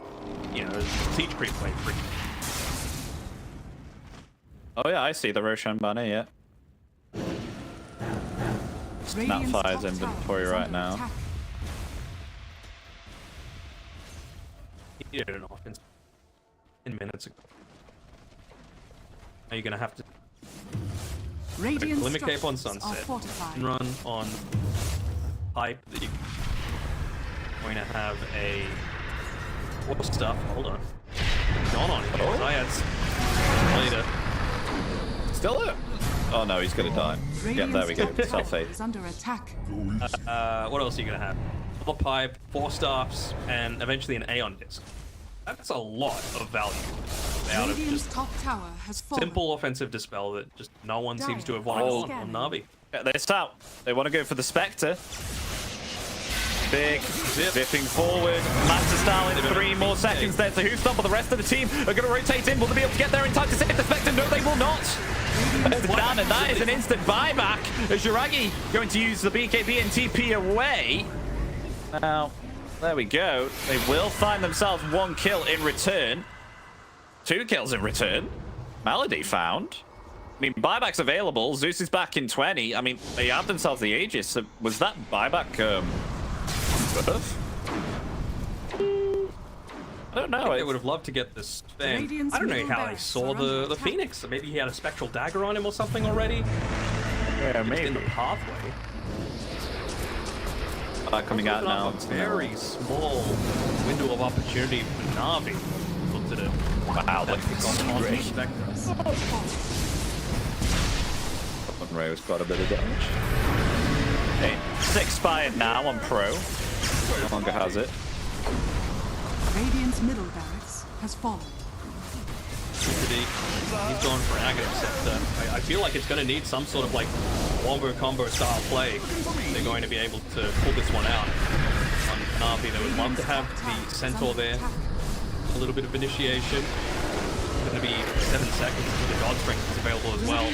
you know, siege creep wave free. Oh yeah, I see the Roshan banner, yeah. Snap Fire's inventory right now. He did an offense 10 minutes ago. Now you're gonna have to limit cape on sunset, and run on pipe that you're going to have a what stuff? Hold on, gone on here. Zayad's later. Still there? Oh no, he's gonna die. Yeah, there we go. Self-fade. What else are you gonna have? Double pipe, 4 staffs, and eventually an Aeon disc. That's a lot of value out of just simple offensive dispel that just no one seems to have wanted on Na'Vi. Get this out. They want to go for the Spectre. Big zipping forward. Mantis down in 3 more seconds there. So who's stopped? But the rest of the team are going to rotate in. Will they be able to get there in time to save the Spectre? No, they will not. Down, and that is an instant buyback. Jiragi going to use the BKB and TP away. Now, there we go. They will find themselves 1 kill in return. 2 kills in return. Melody found. I mean, buyback's available. Zeus is back in 20. I mean, they have themselves the Aegis. So was that buyback worth? I don't know. They would have loved to get this thing. I don't know how they saw the Phoenix. Maybe he had a spectral dagger on him or something already. Yeah, maybe. In the pathway. Coming out now. A very small window of opportunity for Na'Vi. Looked at it. Wow, that's great. Ray's got a bit of damage. Okay, 6 expired now on Pro. No longer has it. Radiant's middle barracks has fallen. He's going for Aghanim Scepter. I feel like it's going to need some sort of like wombo combo style play. They're going to be able to pull this one out. On Na'Vi, they would love to have the Centaur there. A little bit of initiation. It's going to be 7 seconds until the God Strength is available as well.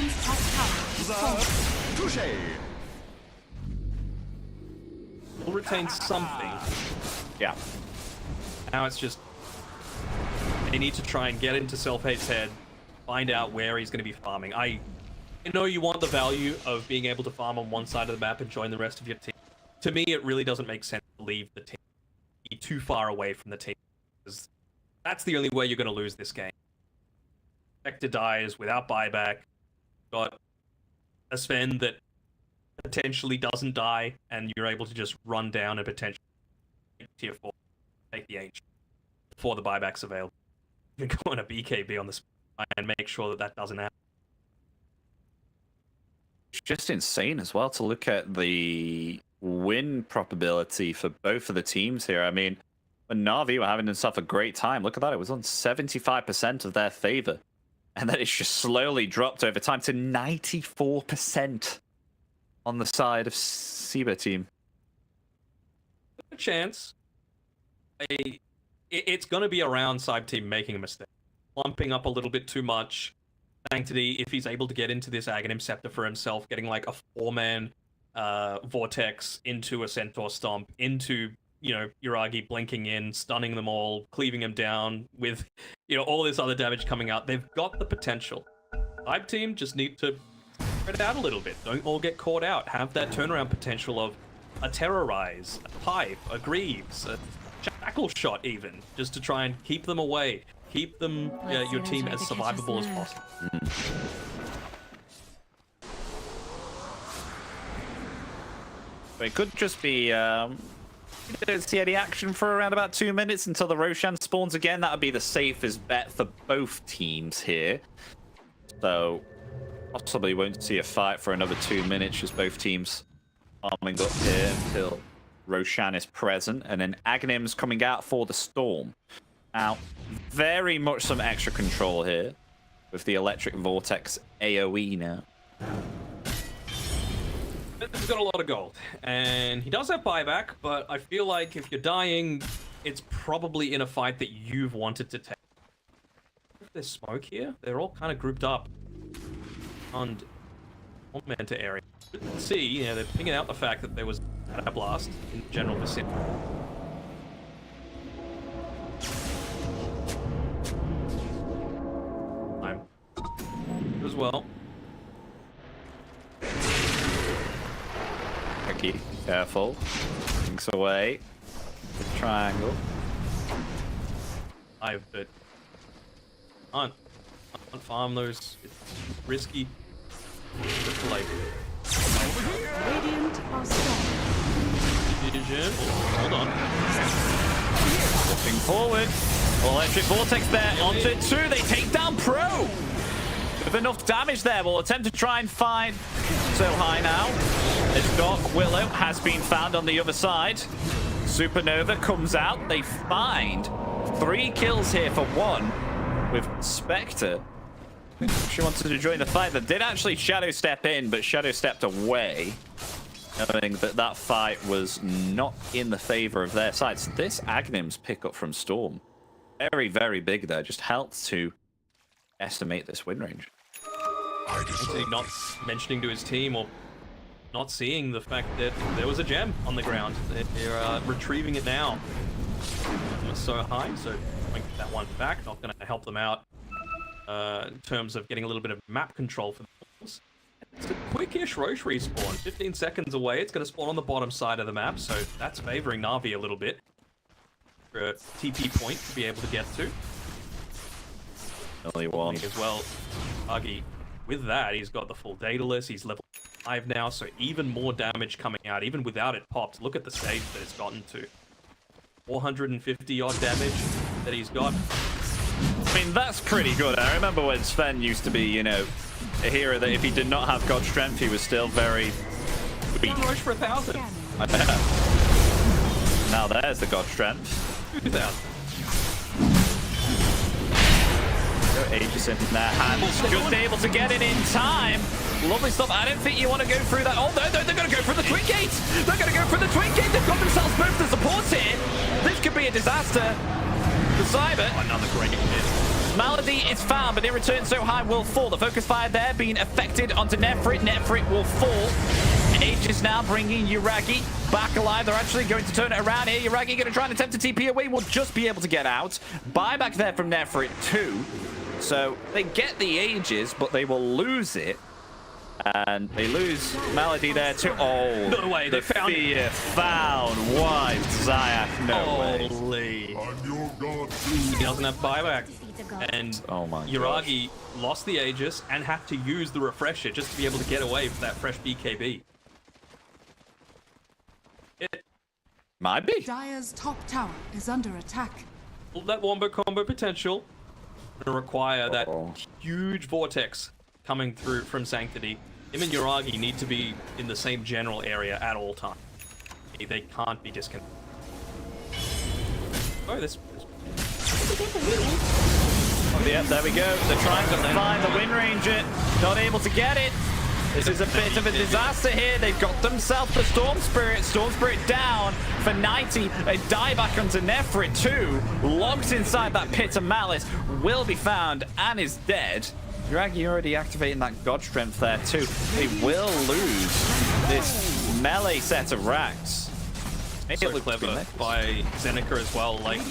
We'll retain something. Yeah. Now it's just they need to try and get into Self-Hate's head, find out where he's going to be farming. I know you want the value of being able to farm on one side of the map and join the rest of your team. To me, it really doesn't make sense to leave the team, be too far away from the team, because that's the only way you're going to lose this game. Spectre dies without buyback. Got a Sven that potentially doesn't die, and you're able to just run down and potentially tier 4, take the H before the buyback's available. You can go on a BKB on the and make sure that doesn't happen. It's just insane as well to look at the win probability for both of the teams here. I mean, when Na'Vi were having themselves a great time, look at that, it was on 75% of their favor. And then it's just slowly dropped over time to 94% on the side of SIBE team. A chance. It's going to be around SIBE team making a mistake. Lumping up a little bit too much. Sanctity, if he's able to get into this Aghanim Scepter for himself, getting like a 4-man Vortex into a Centaur Stomp, into, you know, Jiragi blinking in, stunning them all, cleaving them down with, you know, all this other damage coming out. They've got the potential. SIBE team just need to spread it out a little bit. Don't all get caught out. Have that turnaround potential of a Terrorize, a Pipe, a Greaves, a Shackle Shot even, just to try and keep them away. Keep them, your team as survivable as possible. It could just be, you don't see any action for around about 2 minutes until the Roshan spawns again. That would be the safest bet for both teams here. So, possibly won't see a fight for another 2 minutes, just both teams arming up here until Roshan is present. And then Aghanim's coming out for the Storm. Now, very much some extra control here with the Electric Vortex AoE now. He's got a lot of gold, and he does have buyback, but I feel like if you're dying, it's probably in a fight that you've wanted to take. If there's smoke here, they're all kind of grouped up on Manta area. See, you know, they're picking out the fact that there was a blast in general vicinity. Time as well. Ricky, careful. Thinks away. The triangle. But can't farm those. It's risky. Just like Radiant are strong. vision. Hold on. Looking forward. Electric Vortex there onto 2. They take down Pro. With enough damage there, we'll attempt to try and find so high now. As Dark Willow has been found on the other side. Supernova comes out. They find 3 kills here for 1 with Spectre. She wanted to join the fight. They did actually Shadow Step in, but Shadow stepped away, knowing that that fight was not in the favor of their side. So this Agnim's pickup from Storm, very, very big there, just helped to estimate this win range. Not mentioning to his team or not seeing the fact that there was a gem on the ground. They're retrieving it now. It was so high, so trying to get that one back. Not going to help them out in terms of getting a little bit of map control for them. It's a quick-ish Roche respawn. 15 seconds away. It's going to spawn on the bottom side of the map, so that's favoring Na'Vi a little bit. For a TP point to be able to get to. Only one. As well, Agi, with that, he's got the full Daedalus. He's level 5 now, so even more damage coming out, even without it popped. Look at the stage that it's gotten to. 450 odd damage that he's got. I mean, that's pretty good. I remember when Sven used to be, you know, a hero that if he did not have God Strength, he was still very weak. Roche for 1,000. Now there's the God Strength. 2,000. Aegis in their hands, just able to get it in time. Lovely stuff. I don't think you want to go through that. Oh, no, they're going to go for the Twin Gate. They're going to go for the Twin Gate. They've got themselves both the supports here. This could be a disaster. The SIBE. Another great hit. Malady is found, but in return, so high will fall. The focus fire there being affected onto Nefrit. Nefrit will fall. Aegis now bringing Yuragi back alive. They're actually going to turn it around here. Yuragi going to try and attempt to TP away. Will just be able to get out. Buyback there from Nefrit too. So they get the Aegis, but they will lose it. And they lose Malady there too. Oh, no way. They found fear found White Zayak. No way. Holy. He doesn't have buyback. And oh my Yuragi lost the Aegis and had to use the refresher just to be able to get away from that fresh BKB. It might be. Dire's top tower is under attack. That wombo combo potential will require that huge vortex coming through from Sanctity. Him and Yuragi need to be in the same general area at all times. They can't be disconnected. Oh, this. Oh, yeah, there we go. They're trying to find the Wind Ranger. Not able to get it. This is a bit of a disaster here. They've got themselves the Storm Spirit. Storm Spirit down for 90. They die back onto Nefrit too. Locked inside that pit of Malice. Will be found and is dead. Yuragi already activating that God Strength there too. They will lose this melee set of racks. Make it look clever by Zeneca as well. Like,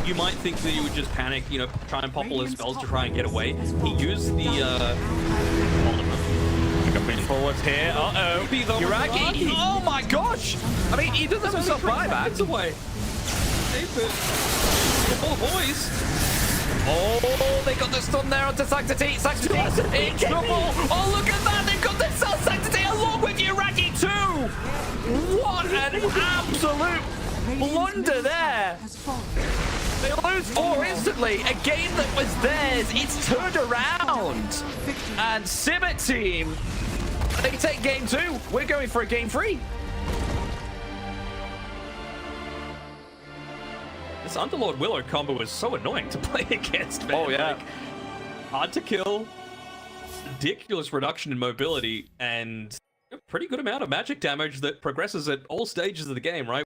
you might think that he would just panic, you know, try and pop all his spells to try and get away. He used the coming forward here. Uh-oh. Yuragi. Oh my gosh. I mean, he doesn't have himself buyback. It's away. The boys. Oh, they got the stun there onto Sanctity. Sanctity in trouble. Oh, look at that. They've got themselves Sanctity along with Yuragi too. What an absolute blunder there. They lose 4 instantly. A game that was theirs, it's turned around. And SIBE team, they take game 2. We're going for a game 3. This Underlord Willow combo was so annoying to play against, man. Oh, yeah. Like, hard to kill, ridiculous reduction in mobility, and a pretty good amount of magic damage that progresses at all stages of the game, right?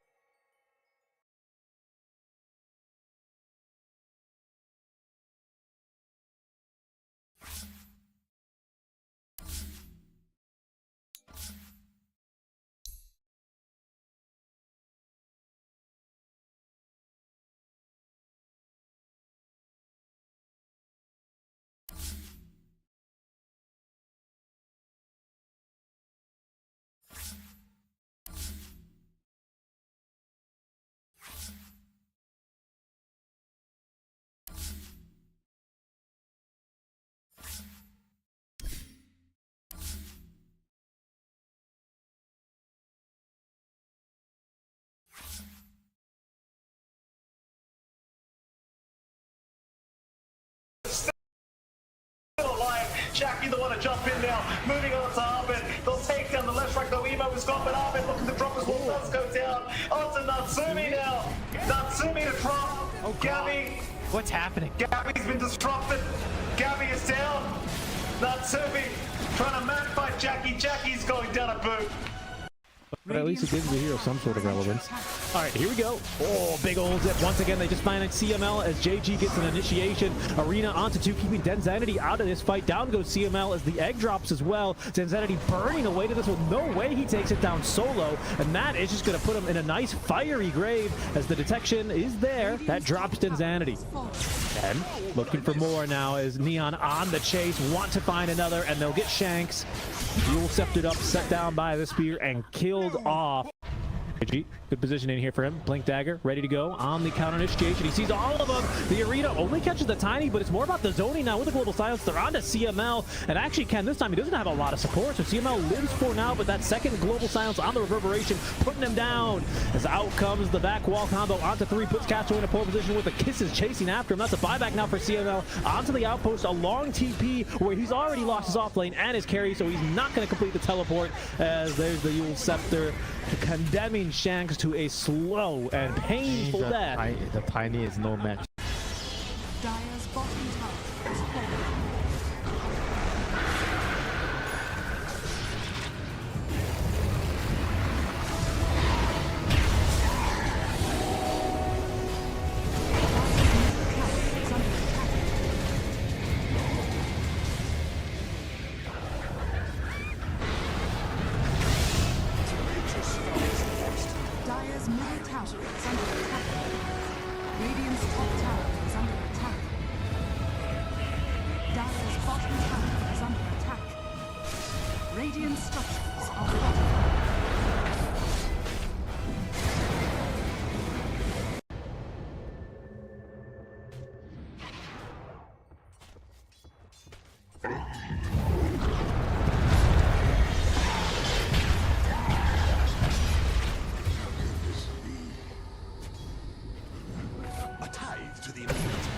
trying to jump in now. Moving on to Arbin. They'll take down the left track. Though Emo has gone, but Arbin looking to drop as well. Does go down. Onto Natsumi now. Natsumi to drop. Oh, Gabby. What's happening? Gabby's been disrupted. Gabby is down. Natsumi trying to man fight Jackie. Jackie's going down a boot. But at least it gives the hero some sort of relevance. All right, here we go. Oh, big old zip. Once again, they just find CML as JG gets an initiation. Arena onto 2, keeping Denzanity out of this fight. Down goes CML as the egg drops as well. Denzanity burning away to this one. No way he takes it down solo. And that is just going to put him in a nice fiery grave as the detection is there. That drops Denzanity. And looking for more now as Neon on the chase. Want to find another, and they'll get Shanks. Fuel sceptered up, set down by the spear, and killed off. Good positioning here for him. Blink Dagger ready to go on the counter initiation. He sees all of them. The Arena only catches the Tiny, but it's more about the zoning now with the Global Silence. They're on to CML, and actually Ken this time he doesn't have a lot of support, so CML lives for now, but that second Global Silence on the Reverberation putting him down. As out comes the back wall combo onto 3, puts Castro in a poor position with the Kisses chasing after him. That's a buyback now for CML. Onto the outpost, a long TP where he's already lost his offlane and his carry, so he's not going to complete the teleport as there's the Yule Scepter condemning Shanks to a slow and painful death. The Tiny is no match. Dire's bottom tower is falling. Dire's middle tower is under attack. Radiant's top tower is under attack. Dire's bottom tower is under attack. Radiant structures are falling. A tithe to the infinity.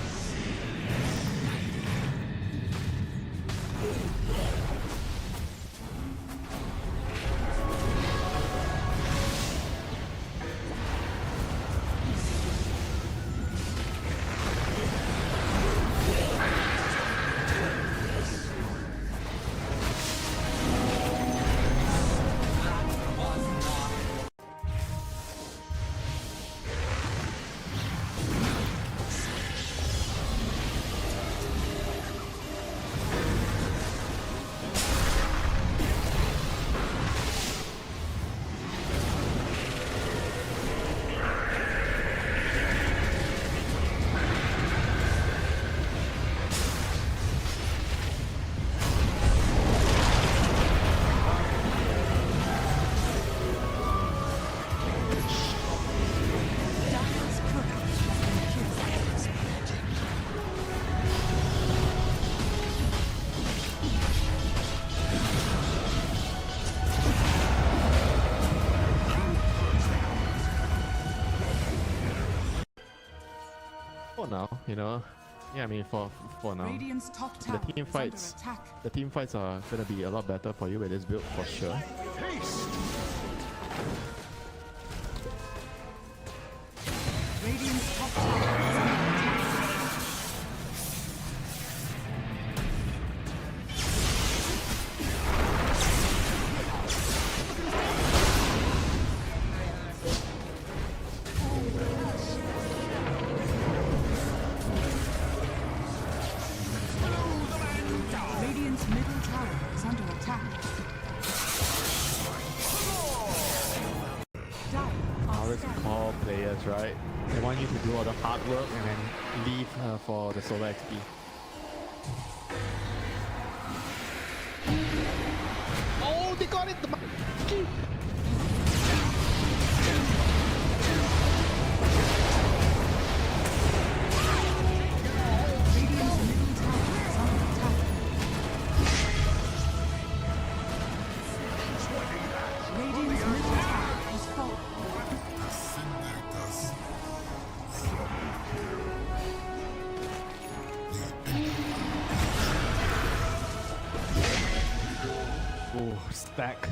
Dire's couriers have been killed. For now, you know. Yeah, I mean for now. Radiant's top tower The team is fights under attack. the team fights are gonna be a lot better for you with this build for sure. Radiant's top tower is under attack. Radiant's middle tower is under attack. Dire I are always scanning. call players, right? They want you to do all the hard work and then leave for the solo XP. Oh, they got it! The monkey! Radiant's middle tower is under attack. Radiant's middle tower has fallen. stack.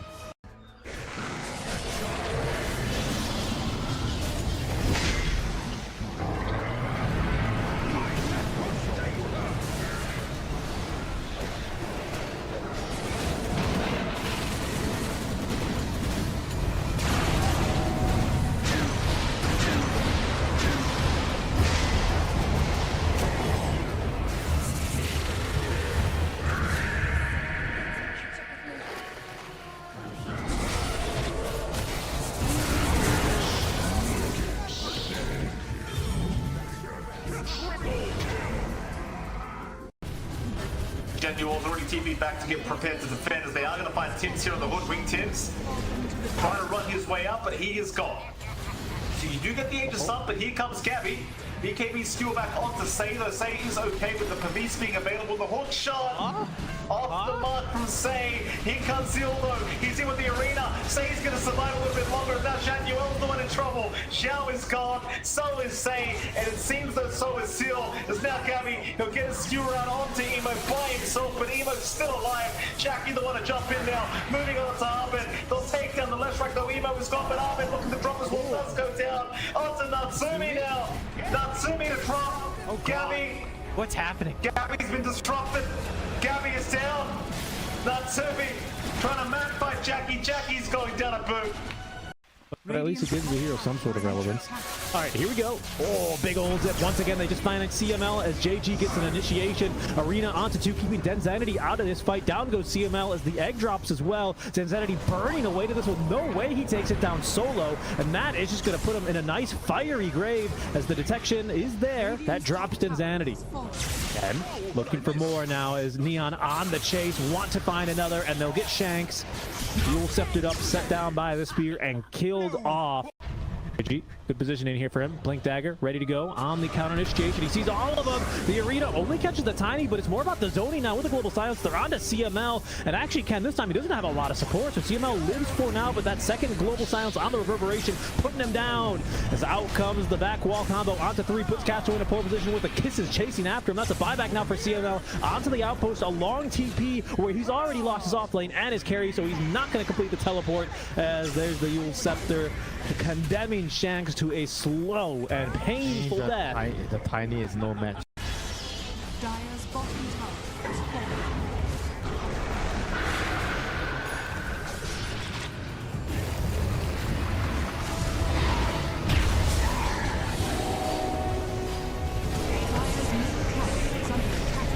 Gen Duel's already TP'd back to get prepared to defend as they are going to find Tims here on the hood. Wing Tims trying to run his way up, but he is gone. So you do get the Aegis up, but here comes Gabby. BKB skew back onto Say, though Say is okay with the Pavis being available. The hook shot off the mark from Say. Here comes Zeal though. He's in with the arena. Say's going to survive a little bit longer. Now Shanuel's the one in trouble. Xiao is gone. So is Say. And it seems that so is Zeal. As now Gabby, he'll get a skew around onto Emo by himself, but Emo's still alive. Jackie the one to jump in now. Moving on to Ahmed. They'll take down the left track though. Emo is gone, but Ahmed looking to drop his wall does go down. Onto Natsumi now. Natsumi to drop. Oh, Gabby. What's happening? Gabby's been disrupted. Gabby is down. Natsumi trying to man fight Jackie. Jackie's going down a boot. But at least it gives the hero some sort of relevance. All right, here we go. Oh, big old zip. Once again, they just find CML as JG gets an initiation. Arena onto 2, keeping Denzanity out of this fight. Down goes CML as the egg drops as well. Denzanity burning away to this one. No way he takes it down solo. And that is just going to put him in a nice fiery grave as the detection is there. That drops Denzanity. And looking for more now as Neon on the chase. Want to find another, and they'll get Shanks. Duel sceptered up, set down by the spear, and killed off. Good positioning here for him. Blink Dagger, ready to go on the counter initiation. He sees all of them. The arena only catches the tiny, but it's more about the zoning now with the global silence. They're on to CML, and actually Ken, this time he doesn't have a lot of support, so CML lives for now, but that second global silence on the reverberation, putting him down. As out comes the back wall combo onto 3, puts Castro in a pole position with the kisses chasing after him. That's a buyback now for CML. Onto the outpost, a long TP where he's already lost his offlane and his carry, so he's not going to complete the teleport as there's the Yule Scepter condemning Shanks to a slow and painful death. The tiny is no match. Dire's bottom tower is falling. Dire's middle tower is under attack.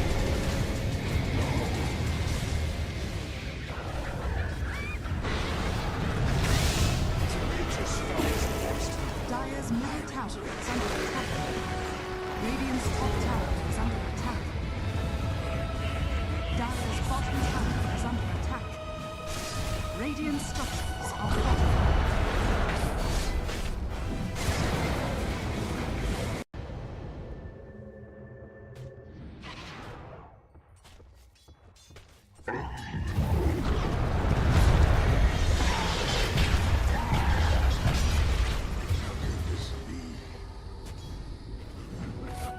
Dire's middle tower is under attack. Radiant's top tower is under attack. Dire's bottom tower is under attack. Radiant structures are falling.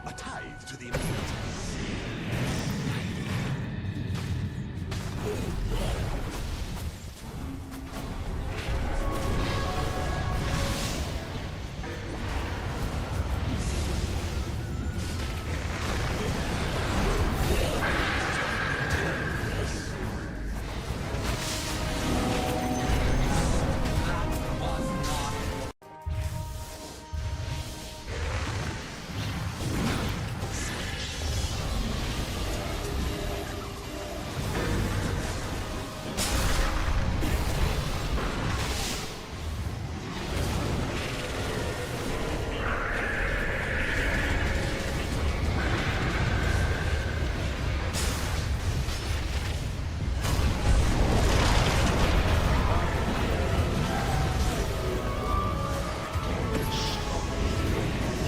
A tithe to the immediate.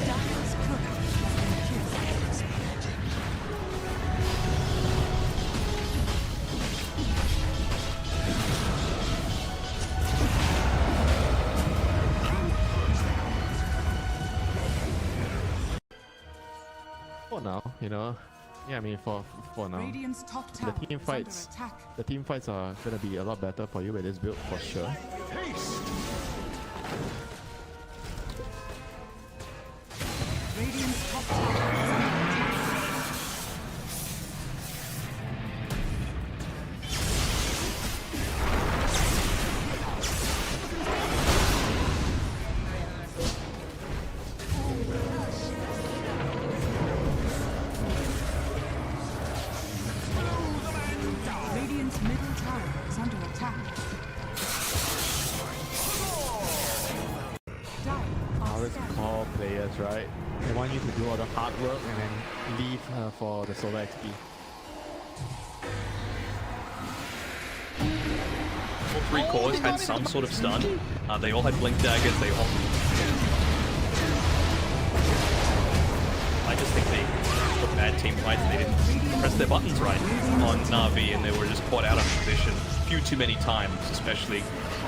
Dire's courier has been killed. For now, you know, Yeah, I mean for now, Radiant's top tower the team is fights, under attack. the team fights are gonna be a lot better for you with this build for sure. Radiant's top tower is under attack. Radiant's middle tower is under attack. Dire are Always scanning. call players, right? They want you to do all the hard work and then leave for the solo XP. All three cores had some sort of stun. They all had blink daggers. They all. I just think they were bad team fights. They didn't press their buttons right on Na'Vi, and they were just caught out of position a few too many times, especially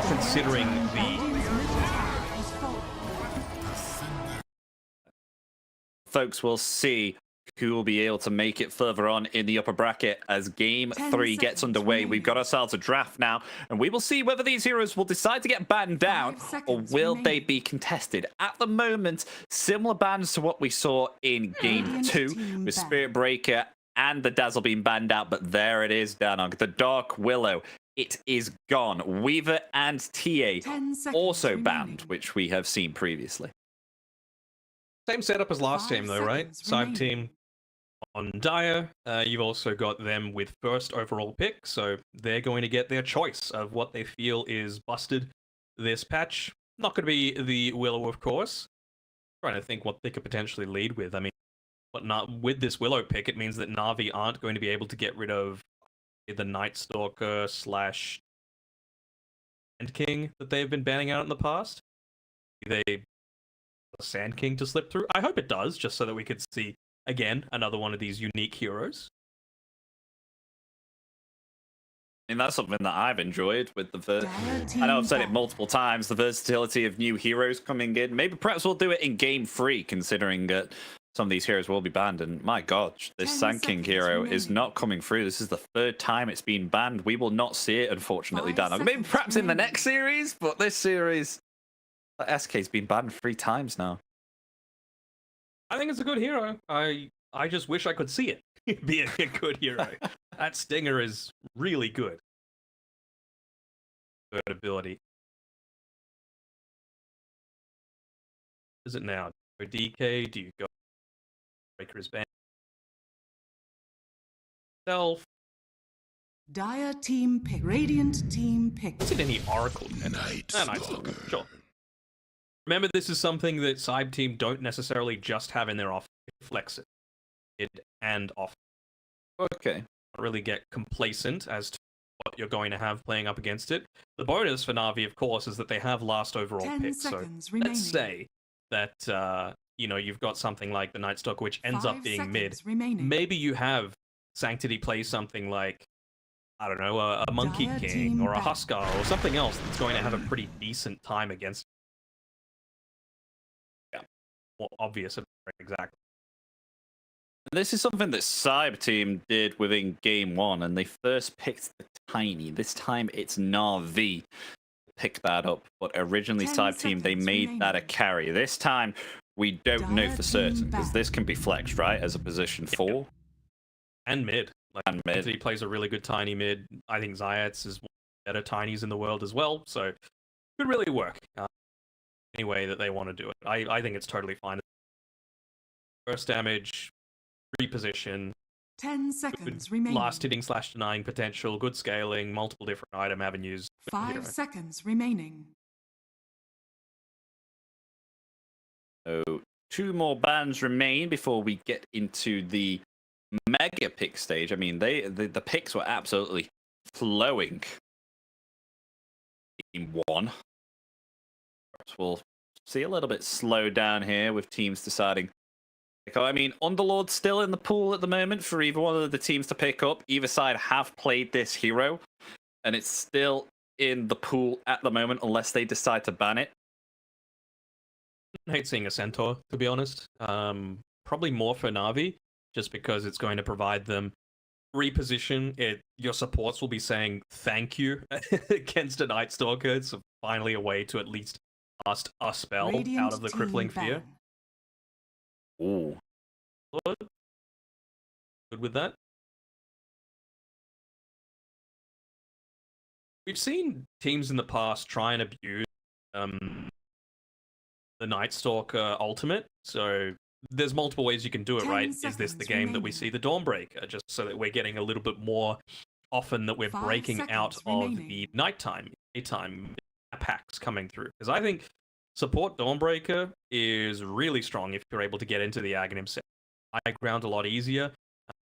considering the. Radiant's middle tower has fallen. Folks, we'll see who will be able to make it further on in the upper bracket as game 3 gets seconds underway. remaining. We've got ourselves a draft now, and we will see whether these heroes will decide to get banned down 5 or seconds will they remaining. be contested. At the moment, similar bans to what we saw in game Radiant 2 team with ban. Spirit Breaker and the Dazzle being banned out, but there it is, Danog. The Dark Willow, it is gone. Weaver and TA 10 seconds also remaining. banned, which we have seen previously. Same setup as last 5 team, though, right? seconds Side remaining. team on Dire. You've also got them with first overall pick, so they're going to get their choice of what they feel is busted this patch. Not going to be the Willow, of course. Trying to think what they could potentially lead with. I mean, but not with this Willow pick, it means that Na'Vi aren't going to be able to get rid of the Night Stalker / Sand King that they've been banning out in the past. They Sand King to slip through. I hope it does, just so that we could see again another one of these unique heroes. I mean, that's something that I've enjoyed with the Dire I know I've team said it ban. multiple times, the versatility of new heroes coming in. Maybe perhaps we'll do it in game 3, considering that some of these heroes will be banned. And my god, this 10 Sand King seconds hero is remaining. not coming through. This is the 3rd time it's been banned. We will not see it, unfortunately, 5 Dan. Maybe seconds perhaps in the remaining. next series, but this series, SK's been banned 3 times now. I think it's a good hero. I just wish I could see it being a good hero. That Stinger is really good. Good ability. Is it now? Go DK? Do you go Breaker's Band? Self. Dire team pick. Radiant team pick. Is it any Oracle yet? Night Night Stalker, sure. Remember, this is something that SIBE team don't necessarily just have in their off. Flex it. And off. Okay. Not really get complacent as to what you're going to have playing up against it. The bonus for Na'Vi, of course, is that they have last overall 10 pick. So seconds remaining. let's say that you've got something like the Night Stalker, which ends 5 up being mid. seconds remaining. Maybe you have Sanctity play something like, I don't know, a Monkey Dire King team or a ban. Huskar or something else that's going to have a pretty decent time against. Yeah, well, obvious, exactly. This is something that SIBE team did within game 1, and they first picked the Tiny. This time it's Na'Vi pick that up, but originally 10 SIBE team, they seconds made that a remaining. carry. This time we don't know Dire for certain, team because back. this can be flexed, right, as a position 4 And mid. Like, and mid. He plays a really good tiny mid. I think Zayats is one of the better tinies in the world as well, so could really work any way that they want to do it. I think it's totally fine. First damage, reposition, 10 good seconds remaining. last hitting / denying potential, good scaling, multiple different item avenues. 5 seconds remaining. So 2 more bans remain before we get into the mega pick stage. I mean, the picks were absolutely flowing in 1. Perhaps we'll see a little bit slow down here with teams deciding. I mean, Underlord's still in the pool at the moment for either one of the teams to pick up. Either side have played this hero, and it's still in the pool at the moment unless they decide to ban it. I hate seeing a Centaur, to be honest. Probably more for Na'Vi. just because it's going to provide them reposition. Your supports will be saying thank you against a Night Stalker. It's finally a way to at least cast a spell Radiant out of the crippling team fear. ban. Ooh. Good with that. We've seen teams in the past try and abuse the Night Stalker ultimate. So there's multiple ways you can do it, 10 right? Is this the seconds game that we remaining. see the Dawnbreaker, just so that we're getting a little bit more often that we're 5 breaking out seconds of remaining. the nighttime, daytime packs coming through? Because I think support Dawnbreaker is really strong if you're able to get into the Aghanim set. High ground a lot easier,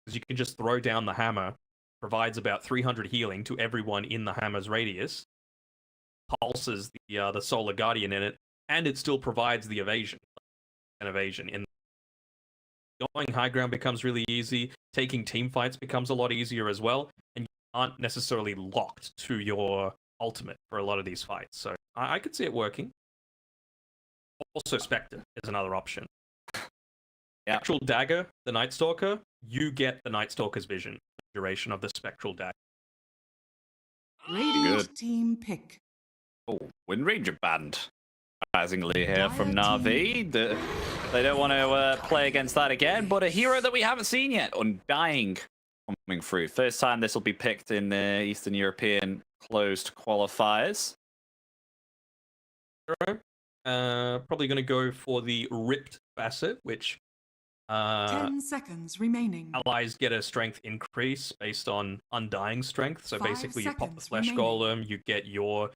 because you can just throw down the hammer. Provides about 300 healing to everyone in the hammer's radius. Pulses the Solar Guardian in it, and it still provides the evasion. In going high ground becomes really easy. Taking team fights becomes a lot easier as well, and you aren't necessarily locked to your ultimate for a lot of these fights. So I could see it working. Also, Spectre is another option. Yeah. Actual dagger, the Night Stalker, you get the Night Stalker's vision. Duration of the spectral dagger. Radiant Good. team pick. Oh, Wind Ranger banned. Surprisingly here from Dire Na'Vi. They don't want to play against that again, but a hero that we haven't seen yet, Undying, coming through. First time this will be picked in the Eastern European closed qualifiers. Probably going to go for the Ripped facet, which 10 seconds remaining. allies get a strength increase based on Undying strength. So 5 basically, you pop the seconds Flesh remaining. Golem, you get your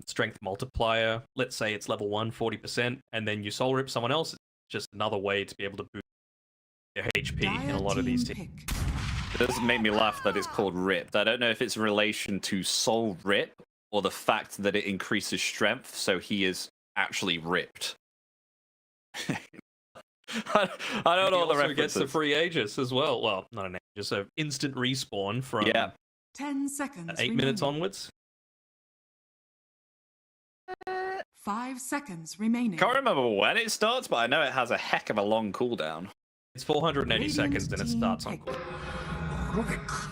strength multiplier. Let's say it's level 1, 40%, and then you Soul Rip someone else. It's just another way to be able to boost your HP in a lot of these teams. Pick. It does make me laugh that it's called Ripped. I don't know if it's in relation to Soul Rip or the fact that it increases strength, so he is actually ripped. I don't know He the also references. gets the free Aegis as well. Well, not an Aegis, an instant respawn from 10 seconds 8 minutes onwards. 5 seconds remaining. Can't remember when it starts, but I know it has a heck of a long cooldown. It's 480 Radiant seconds, and it team starts on pick. cooldown.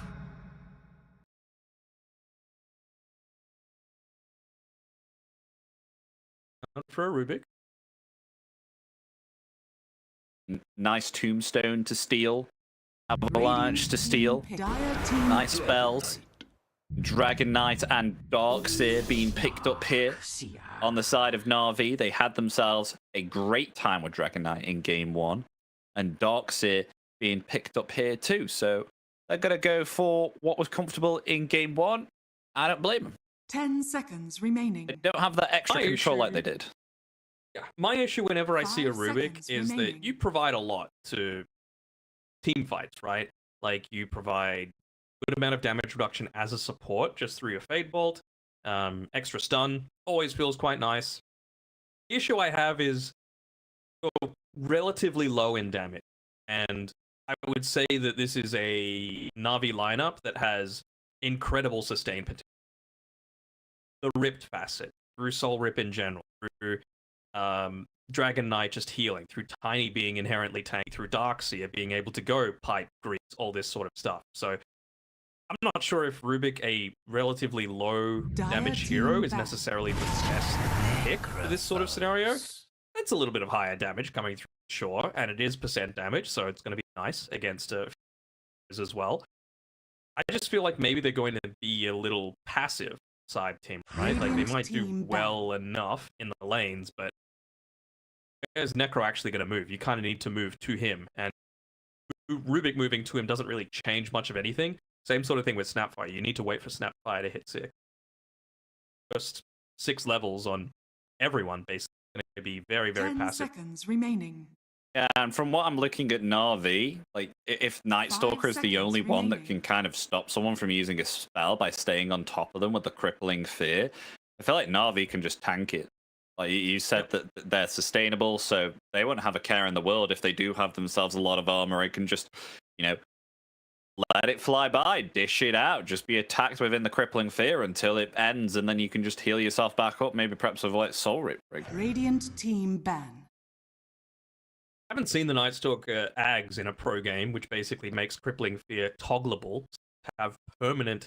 For a Rubik. Nice tombstone to steal. Avalanche to steal. Dire team Nice spells. Dragon Knight and Darkseer being picked up here on the side of Na'Vi. They had themselves a great time with Dragon Knight in game 1. And Darkseer being picked up here too. So they're going to go for what was comfortable in game 1. I don't blame them. 10 seconds remaining. They don't have that extra My control issue- like they did. Yeah. My issue whenever I see a 5 Rubik seconds is remaining. that you provide a lot to team fights, right? Like you provide a good amount of damage reduction as a support just through your Fade Bolt. Extra stun always feels quite nice. The issue I have is you're relatively low in damage. And I would say that this is a Na'Vi lineup that has incredible sustain potential. The Ripped facet, through Soul Rip in general, through Dragon Knight just healing, through Tiny being inherently tanky, through Darkseer being able to go pipe, grease, all this sort of stuff. So I'm not sure if Rubik, a relatively low damage hero, is necessarily the best pick for this sort of scenario. It's a little bit of higher damage coming through, sure, and it is percent damage, so it's going to be nice against as well. I just feel like maybe they're going to be a little passive side team, right? Like they might do well enough in the lanes, but is Necro actually going to move? You kind of need to move to him, and Rubik moving to him doesn't really change much of anything. Same sort of thing with Snapfire. You need to wait for Snapfire to hit 6. First 6 levels on everyone basically going to be very, very 10 passive. seconds remaining. Yeah, and from what I'm looking at Na'Vi, like if Night 5 Stalker is the seconds only one that remaining. can kind of stop someone from using a spell by staying on top of them with the crippling fear, I feel like Na'Vi can just tank it. Like you said that they're sustainable, so they won't have a care in the world if they do have themselves a lot of armor. It can just, let it fly by, dish it out, just be attacked within the crippling fear until it ends, and then you can just heal yourself back up, maybe perhaps with like Soul Rip. Radiant team ban. haven't seen the Nightstalk Ags in a pro game, which basically makes Crippling Fear toggleable to have permanent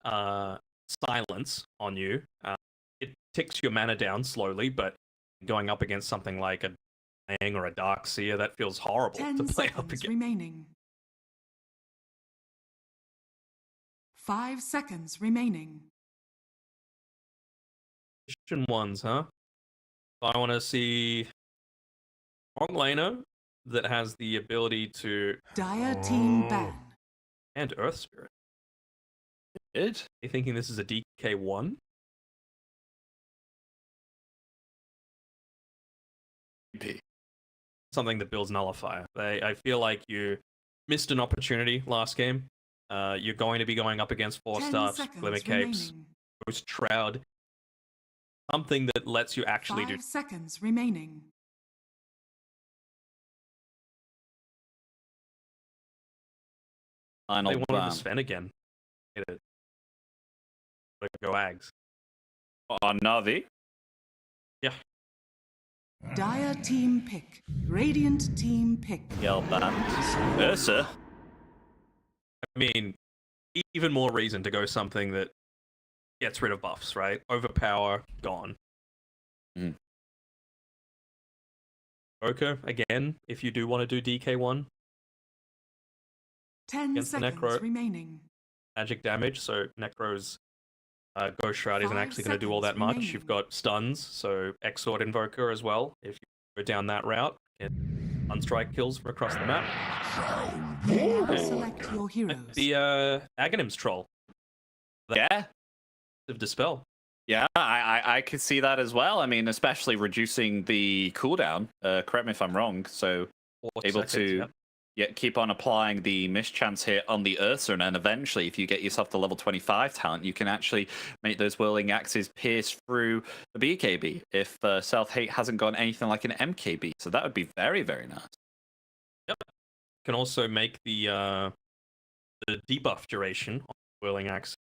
silence on you. It ticks your mana down slowly, but going up against something like a Ang or a Dark Seer, that feels horrible 10 to play up seconds against. remaining. 5 seconds remaining. Position ones, huh? I want to see strong laner that has the ability to Dire team ban. and Earth Spirit. Good. Are you thinking this is a DK1? Something that builds Nullifier. I feel like you missed an opportunity last game. You're going to be going up against 4-star Glimmer Capes, Ghost Shroud. Something that lets you actually 5 seconds remaining. They Final wanted ban. to Sven again. Hit it. Go Ags. On Navi. Yeah. Dire team pick. Radiant team pick. Yell ban. Ursa. I mean, even more reason to go something that gets rid of buffs, right? Overpower, gone. Mm. Oka, again, if you do want to do DK1, 10 Against the seconds Necro. remaining. magic damage, so Necro's Ghost Shroud isn't 5 actually going to do all that seconds much. remaining. You've got stuns, so Exort Invoker as well, if you go down that route. Get unstrike kills from across the map. Select your heroes. The Aghanim's Troll. Yeah. Of Dispel. Yeah, I could see that as well. I mean, especially reducing the cooldown. Correct me if I'm wrong. So 4 able seconds, to yep. keep on applying the mischance hit on the Ursa, and then eventually, if you get yourself to level 25 talent, you can actually make those whirling axes pierce through the BKB. If self-hate hasn't got anything like an MKB, so that would be very, very nice. Yep. Can also make the debuff duration on Whirling Axe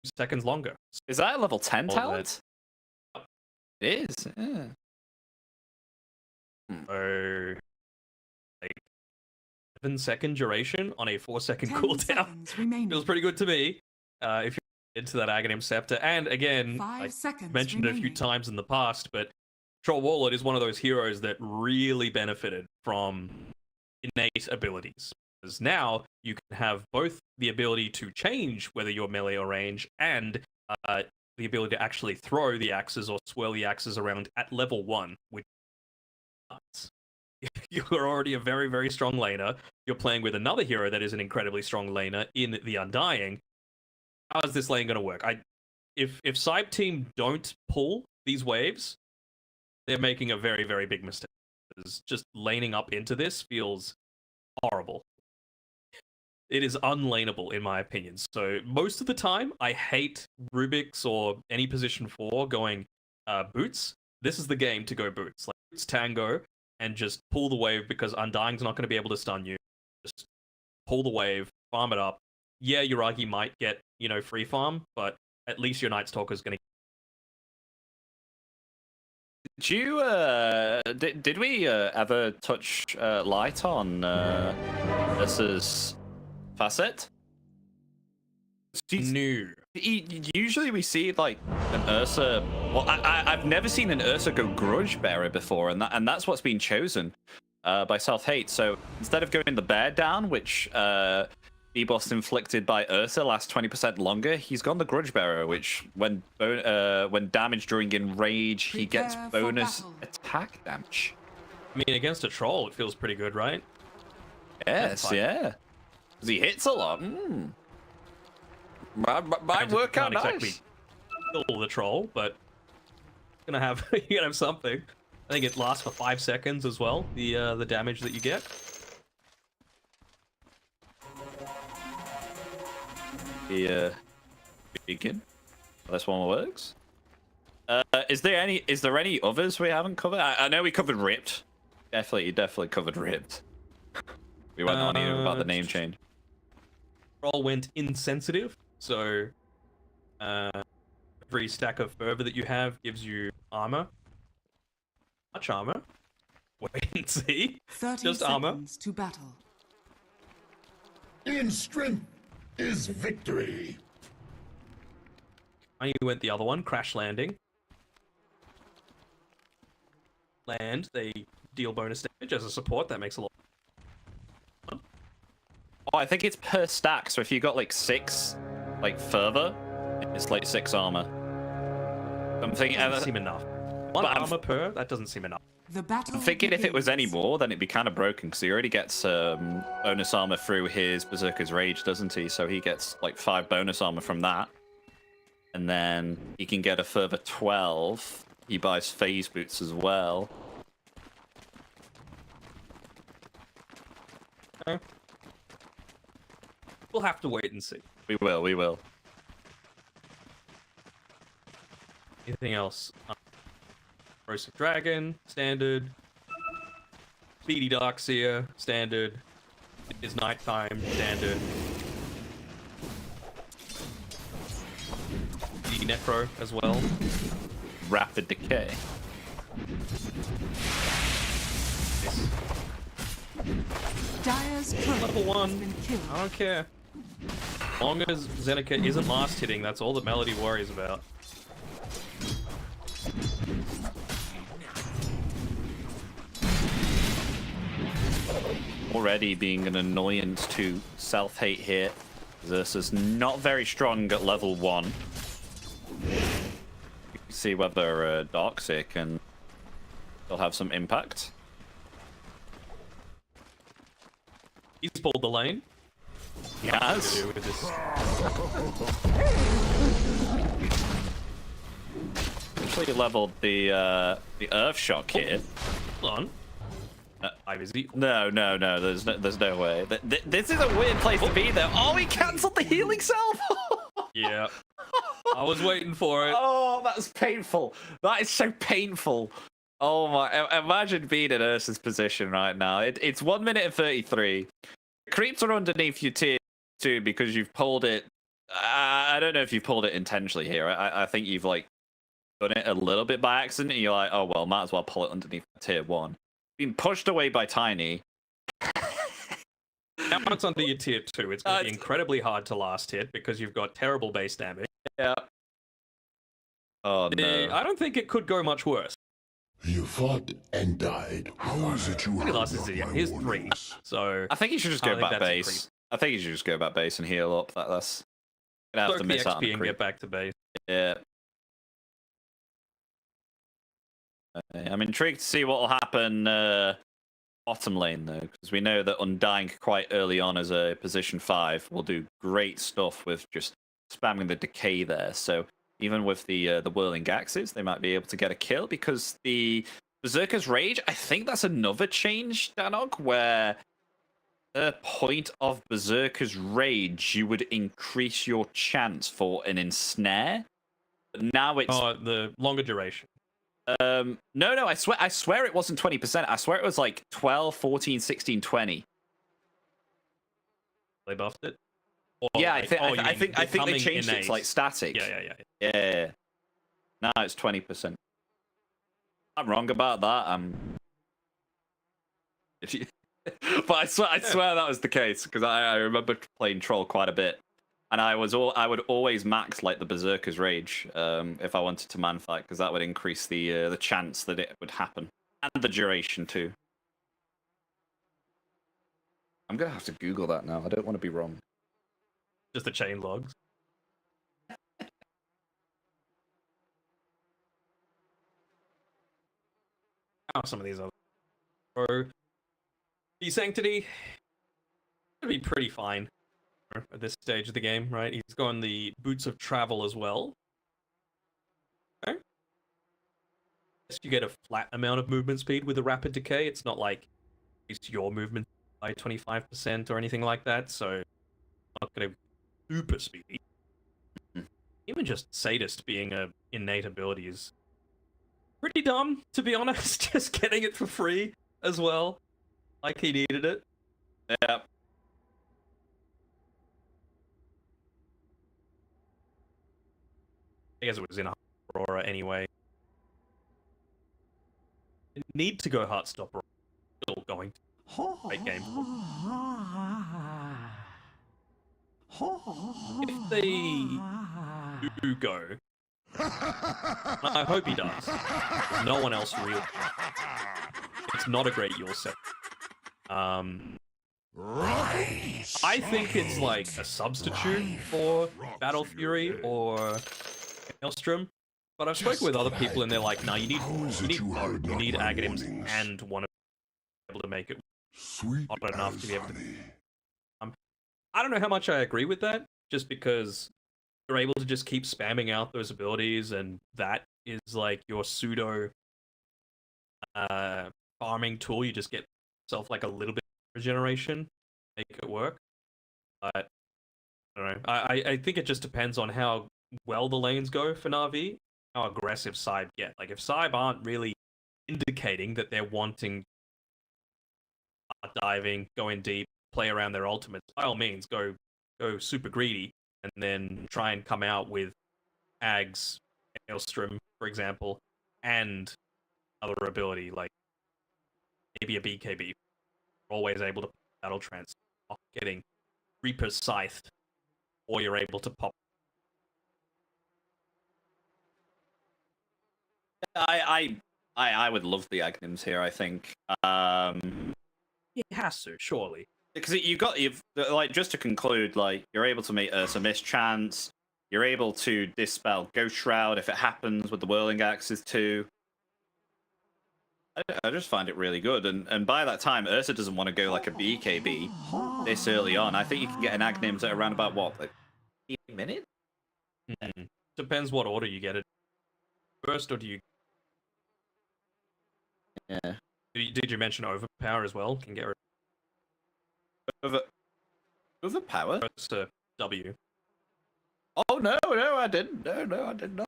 2 seconds longer. Is that a level 10 All talent? It is. Yeah. So, like 7-second duration on a 4-second 10 cooldown. seconds remaining. Feels pretty good to me. If you're into that Aghanim Scepter, and again, 5 I seconds mentioned it a few remaining. times in the past, but Troll Warlord is one of those heroes that really benefited from innate abilities. Because now you can have both the ability to change whether you're melee or range, and the ability to actually throw the axes or swirl the axes around at level 1, which you're already a very, very strong laner. You're playing with another hero that is an incredibly strong laner in the Undying. How is this lane going to work? If SIBE team don't pull these waves, they're making a very, very big mistake. Because just laning up into this feels horrible. It is unlaneable, in my opinion. So most of the time, I hate Rubik's or any position 4 going boots. This is the game to go boots. Like boots tango and just pull the wave, because Undying's not going to be able to stun you. Just pull the wave, farm it up. Yeah, Yuragi might get, free farm, but at least your Night Stalker's going to... Did we ever touch light on Ursa's facet? New. Usually we see like an Ursa. Well, I've never seen an Ursa go Grudge Bearer before, and that's what's been chosen by Self-Hate. So instead of going the Bear down, which debuffs inflicted by Ursa lasts 20% longer, he's gone the Grudge Bearer, which when damaged during enrage, he gets Prepare for bonus battle. attack damage. I mean, against a troll, it feels pretty good, right? Yes, yeah. Because he hits a lot. Might work out Can't nice. exactly kill the troll, but you're gonna have something. I think it lasts for 5 seconds as well. The damage that you get. The beacon. This one works. Is there any others we haven't covered? I know we covered Ripped. Definitely covered Ripped. We went on here about the name change. Troll went insensitive, so every stack of fervor that you have gives you armor. Much armor. Wait and see. 30 Just armor. seconds to battle. In strength is victory. And you went the other one, crash landing. Land, they deal bonus damage as a support. That makes a lot. Oh, I think it's per stack. So if you got like 6, like further, it's like 6 armor. I'm thinking Doesn't seem enough. One armor per? That doesn't seem enough. The battle I'm thinking if it was any begins. more, then it'd be kind of broken because he already gets bonus armor through his Berserker's Rage, doesn't he? So he gets like 5 bonus armor from that. And then he can get a further 12. He buys phase boots as well. Okay. We'll have to wait and see. We will, we will. Anything else? Corrosive Dragon, standard. Speedy Darkseer, standard. It is nighttime, standard. Speedy Necro as well. Rapid Decay. Yes. Dire's turret Level 1. has been killed. I don't care. As long as Zeneca isn't last hitting, that's all that Melody worries about. Already being an annoyance to self-hate here. Xerxes not very strong at level 1. You can see whether Darkseer can still have some impact. He's pulled the lane. He has. To do with this. Actually leveled the Earth Shock here. Hold on. Is he? No. There's no way. This is a weird place to be, though. Oh, he cancelled the healing self. Yeah. I was waiting for it. Oh, that's painful. That is so painful. Oh my! Imagine being in Ursa's position right now. It's 1 minute and 33. Creeps are underneath your tier 2 because you've pulled it. I don't know if you pulled it intentionally here. I think you've like done it a little bit by accident. And you're like, oh well, might as well pull it underneath tier 1. Being pushed away by Tiny. Now it's under your tier 2. It's going to be incredibly hard to last hit because you've got terrible base damage. Yeah. Oh no. I don't think it could go much worse. You fought and died. How is it you Look at have last not yeah, my here's 3. warnings? So I think you should just I go think back that's a base. creep. I think you should just go back base and heal up. That's gonna have soak to the miss out on XP the and creep. get back to base. Yeah. I'm intrigued to see what will happen bottom lane though, because we know that Undying quite early on as a position 5 will do great stuff with just spamming the decay there. So even with the whirling axes, they might be able to get a kill because the Berserker's Rage, I think that's another change, Danog, where the point of Berserker's Rage, you would increase your chance for an ensnare. But now it's the longer duration. No, I swear it wasn't 20%. I swear it was like 12, 14, 16, 20. They buffed it. Yeah, I think they changed it to like static. Yeah. Now it's 20%. I'm wrong about that. But I swear that was the case because I remember playing Troll quite a bit, and I would always max like the Berserker's Rage if I wanted to man fight because that would increase the chance that it would happen and the duration too. I'm gonna have to Google that now. I don't want to be wrong. Just the chain logs. How some of these other. So, the Sanctity would be pretty fine at this stage of the game, right? He's got the Boots of Travel as well. Okay. You get a flat amount of movement speed with a Rapid Decay. It's not like it's your movement by 25% or anything like that, so not going to be super speedy. Even just Sadist being a innate ability is pretty dumb, to be honest. Just getting it for free as well. Like he needed it. Yeah. I guess it was in Aurora anyway. Need to go Heartstopper still going to great game. If they do go, I hope he does. No one else really. It's not a great Yule set. I think it's like a substitute for Battle Fury or Maelstrom. But I've spoken with other people and they're like, nah, you need both. You need Aghanims and one of them to be able to make it hot enough to be able to. I don't know how much I agree with that, just because you're able to just keep spamming out those abilities, and that is like your pseudo farming tool. You just get yourself like a little bit of regeneration, make it work. But I don't know. I think it just depends on how well the lanes go for Na'Vi, how aggressive SIBE get. Like if SIBE aren't really indicating that they're wanting diving, going deep, play around their ultimates, by all means go super greedy and then try and come out with Ags, Maelstrom, for example, and other ability like maybe a BKB. You're always able to battle trance, getting Reaper Scythed, or you're able to pop. I would love the Aghanims here. I think. It has to, surely. Because you've like, just to conclude, like you're able to make Ursa miss chance. You're able to dispel Ghost Shroud if it happens with the Whirling Axes too. I just find it really good, and by that time, Ursa doesn't want to go like a BKB this early on. I think you can get an Aghanims at around about what, like 8 minutes? Mm-hmm. Depends what order you get it first, or do you? Yeah. Did you mention Overpower as well? Can get Overpower? First W. Oh no, I didn't. No, I did not.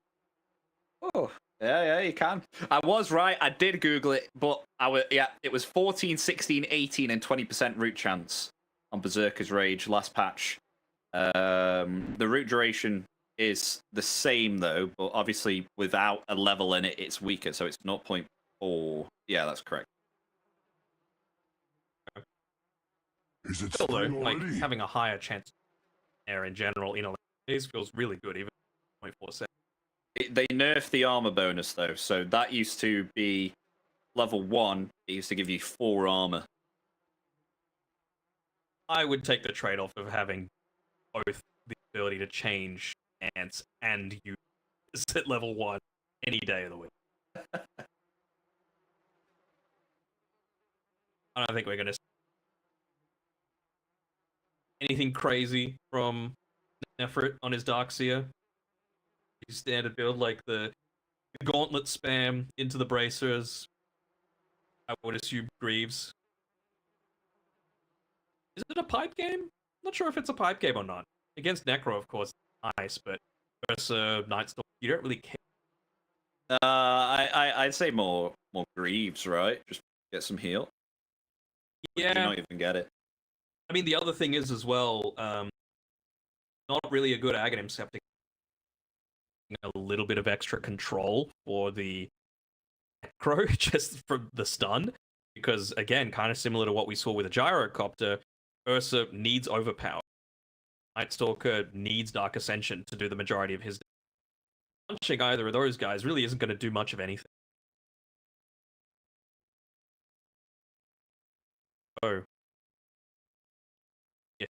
Oh, yeah, you can. I was right. I did Google it, but it was 14, 16, 18, and 20% root chance on Berserker's Rage last patch. The root duration is the same though, but obviously without a level in it, it's weaker, so it's 0.4. Yeah, that's correct. Still though, like having a higher chance there in general in a phase feels really good, even 0.47. They nerfed the armor bonus though, so that used to be level 1. It used to give you 4 armor. I would take the trade-off of having both the ability to change ants and use at level 1 any day of the week. I don't think we're gonna see anything crazy from Nefrit on his Darkseer. His standard build, like the gauntlet spam into the bracers. I would assume Greaves. Is it a pipe game? I'm not sure if it's a pipe game or not. Against Necro, of course, nice, but versus Nightstorm, you don't really care. I'd say more Greaves, right? Just get some heal. Yeah. You not even get it. I mean, the other thing is as well, not really a good Aghanim Septic. A little bit of extra control for the Necro just from the stun, because again, kind of similar to what we saw with a Gyrocopter, Ursa needs Overpower. Nightstalker needs Dark Ascension to do the majority of his. Punching either of those guys really isn't going to do much of anything. Oh. Yeah.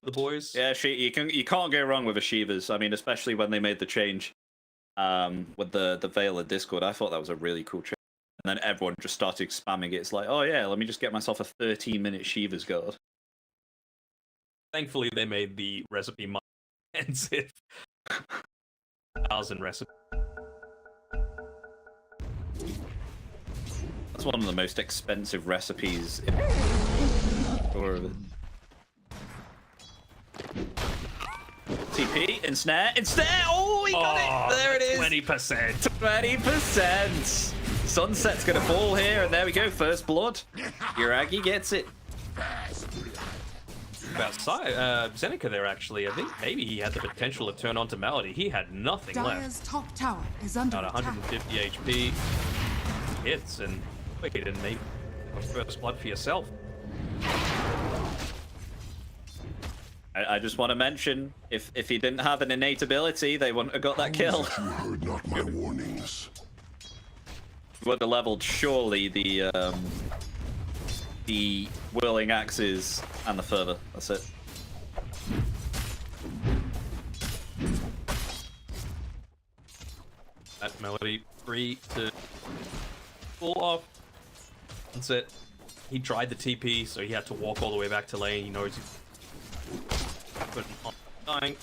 The boys. Yeah, you can't go wrong with a Shivas. I mean, especially when they made the change with the Veil of Discord. I thought that was a really cool change. And then everyone just started spamming it. It's like, oh yeah, let me just get myself a 13-minute Shivas guard. Thankfully, they made the recipe more expensive. 1,000 recipe. That's one of the most expensive recipes in all of it. TP, ensnare. Oh, he got it! There it is! 20%. 20%! Sunset's gonna fall here, and there we go, first blood. Your Aggie gets it. about Zeneca there, actually. I think maybe he had the potential to turn on to Melody. He had nothing Dire's left. top tower is under About attack. 150 HP. Hits and wicked, and maybe first blood for yourself. I just want to mention, if he didn't have an innate ability, they wouldn't have got that kill. You heard not my warnings. Would have leveled surely the whirling axes and the fervor. That's it. That Melody free to pull off. That's it. He tried the TP, so he had to walk all the way back to lane. He knows he's dying.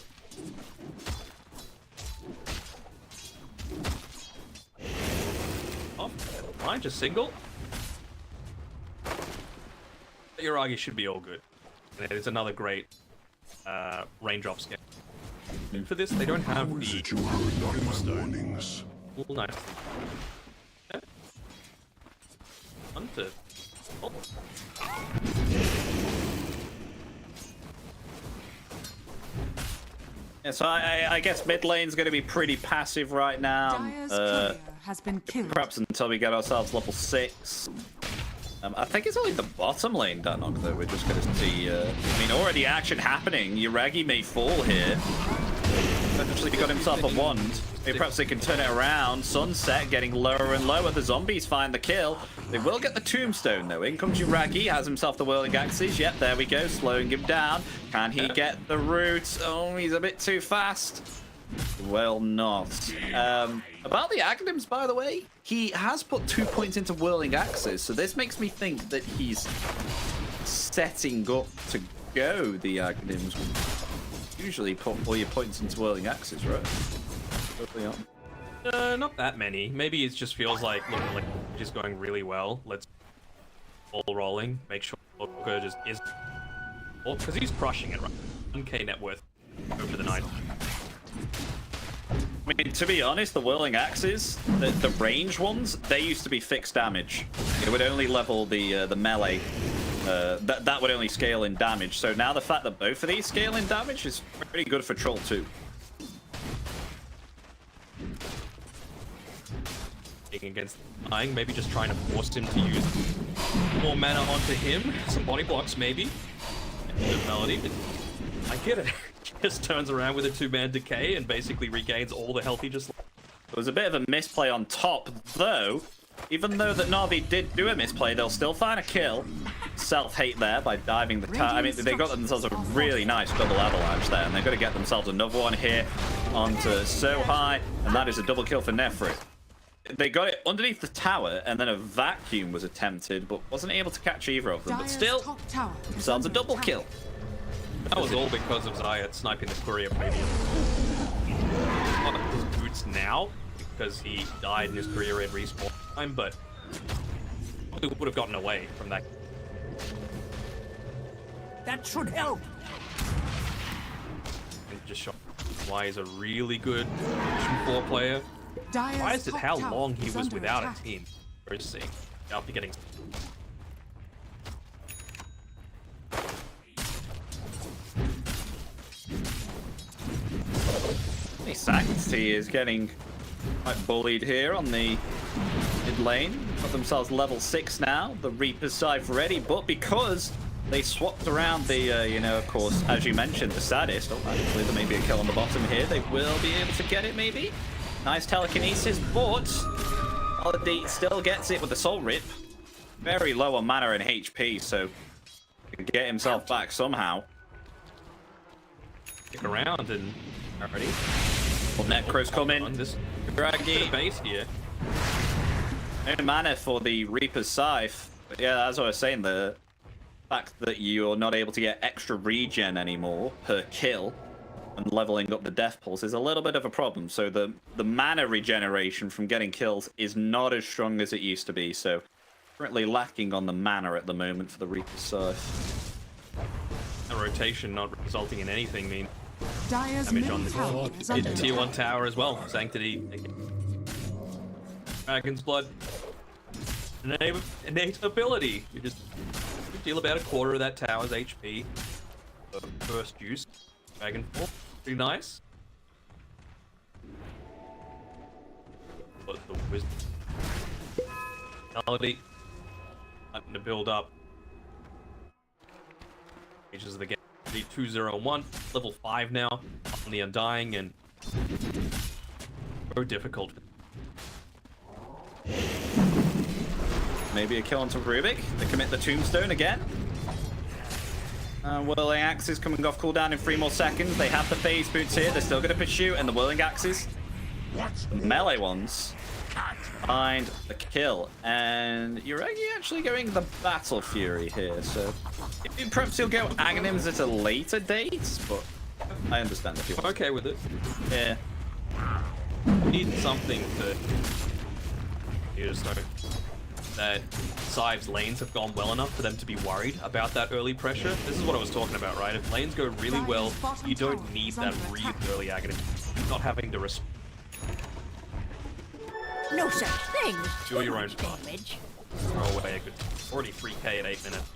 Oh, fine, just single. Yuragi should be all good. And it's another great raindrop scan. For this, they don't have the You heard not my warnings. Oh, nice. Yeah. Hunter. Oh. Yeah, so I guess mid lane's going to be pretty passive right now. Dire's courier has been killed. Perhaps until we get ourselves level 6. I think it's only the bottom lane, Danok, that we're just going to see. I mean, already action happening. Yuragi may fall here. Potentially got himself a wand. Maybe perhaps they can turn it around. Sunset getting lower and lower. The zombies find the kill. They will get the tombstone, though. In comes Yuragi. Has himself the whirling axes. Yep, there we go. Slowing him down. Can he get the root? Oh, he's a bit too fast. Well, not. About the Aghanim's, by the way, he has put 2 points into whirling axes, so this makes me think that he's setting up to go the Aghanim's. Usually put all your points into whirling axes, right? Not that many. Maybe it just feels like, look, like just going really well. Let's ball rolling. Make sure Booker just is, because he's crushing it, right? 1k net worth over the night. I mean, to be honest, the whirling axes, the range ones, they used to be fixed damage. It would only level the melee. That would only scale in damage. So now the fact that both of these scale in damage is pretty good for Troll 2. Against Dying, maybe just trying to force him to use more mana onto him. Some body blocks, maybe. Melody, but I get it. Just turns around with a 2-man decay and basically regains all the health he just. There was a bit of a misplay on top, though. Even though that Na'Vi did do a misplay, they'll still find a kill. Self-hate there by diving the tower. I mean, they got themselves a really nice double avalanche there, and they're going to get themselves another one here onto So High, and that is a double kill for Nefrit. They got it underneath the tower, and then a vacuum was attempted, but wasn't able to catch either of them. But still, themselves a double kill. That was all because of Zayat sniping the courier previous. Not his boots now, because he died in his career at respawn time, but probably would have gotten away from that. That should help. And just shot. Why is a really good Division 4 player. Why is it how long he was without a team? Interesting. After getting. Sanctity is getting quite bullied here on the mid lane. Got themselves level 6 now. The Reaper's Scythe ready, but because they swapped around the, you know, of course, as you mentioned, the Sadist. Oh, actually, there may be a kill on the bottom here. They will be able to get it, maybe. Nice telekinesis, but Holiday still gets it with the Soul Rip. Very low on mana and HP, so he can get himself back somehow. Stick around and already. Well, Necro's coming. On this Draggy. base here. No mana for the Reaper's Scythe. But yeah, as I was saying, the fact that you're not able to get extra regen anymore per kill and leveling up the Death Pulse is a little bit of a problem. So the mana regeneration from getting kills is not as strong as it used to be. So currently lacking on the mana at the moment for the Reaper's Scythe. A rotation not resulting in anything means Dire's damage on middle tower is under the tier 1 attack. tower as well. Sanctity. Dragon's Blood. Innate ability. You just deal about a quarter of that tower's HP. the first juice. Dragonfall. Pretty nice. But the wisdom. Melody. Starting to build up. Stages of the game. 2-0-1. Level 5 now. On the Undying and very difficult. Maybe a kill onto Rubik. They commit the tombstone again. Whirling Axes coming off cooldown in 3 more seconds. They have the phase boots here. They're still going to pursue, and the Whirling Axes. The melee ones find the kill. And Yuragi actually going the Battle Fury here. So perhaps he'll go Aghanims at a later date, but I understand if you want. I'm okay with it. Yeah. We need something to use though. That SIBE's lanes have gone well enough for them to be worried about that early pressure. This is what I was talking about, right? If lanes go really well, you don't need that really early Aghanim. Not having to respond. No such thing. Do your own damage. Throw away a good. Already 3k at 8 minutes.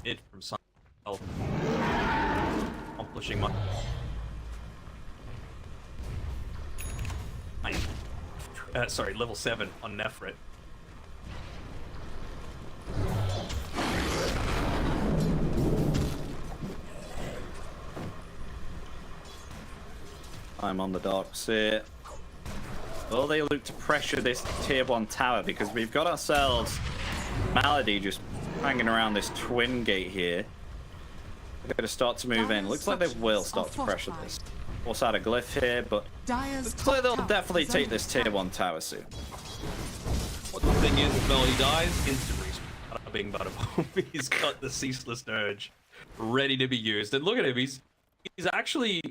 It from some accomplishing my. Sorry, level 7 on Nefrit. I'm on the docks here. Will they look to pressure this tier 1 tower? Because we've got ourselves Malady just hanging around this twin gate here. They're going to start to move in. Looks like they will start to pressure this. Force out a glyph here, but looks like they'll definitely take this tier 1 tower soon. What the thing is, if Melody dies, instant respawn. Bada bing, bada boom. He's got the Ceaseless Urge ready to be used. And look at him, he's actually,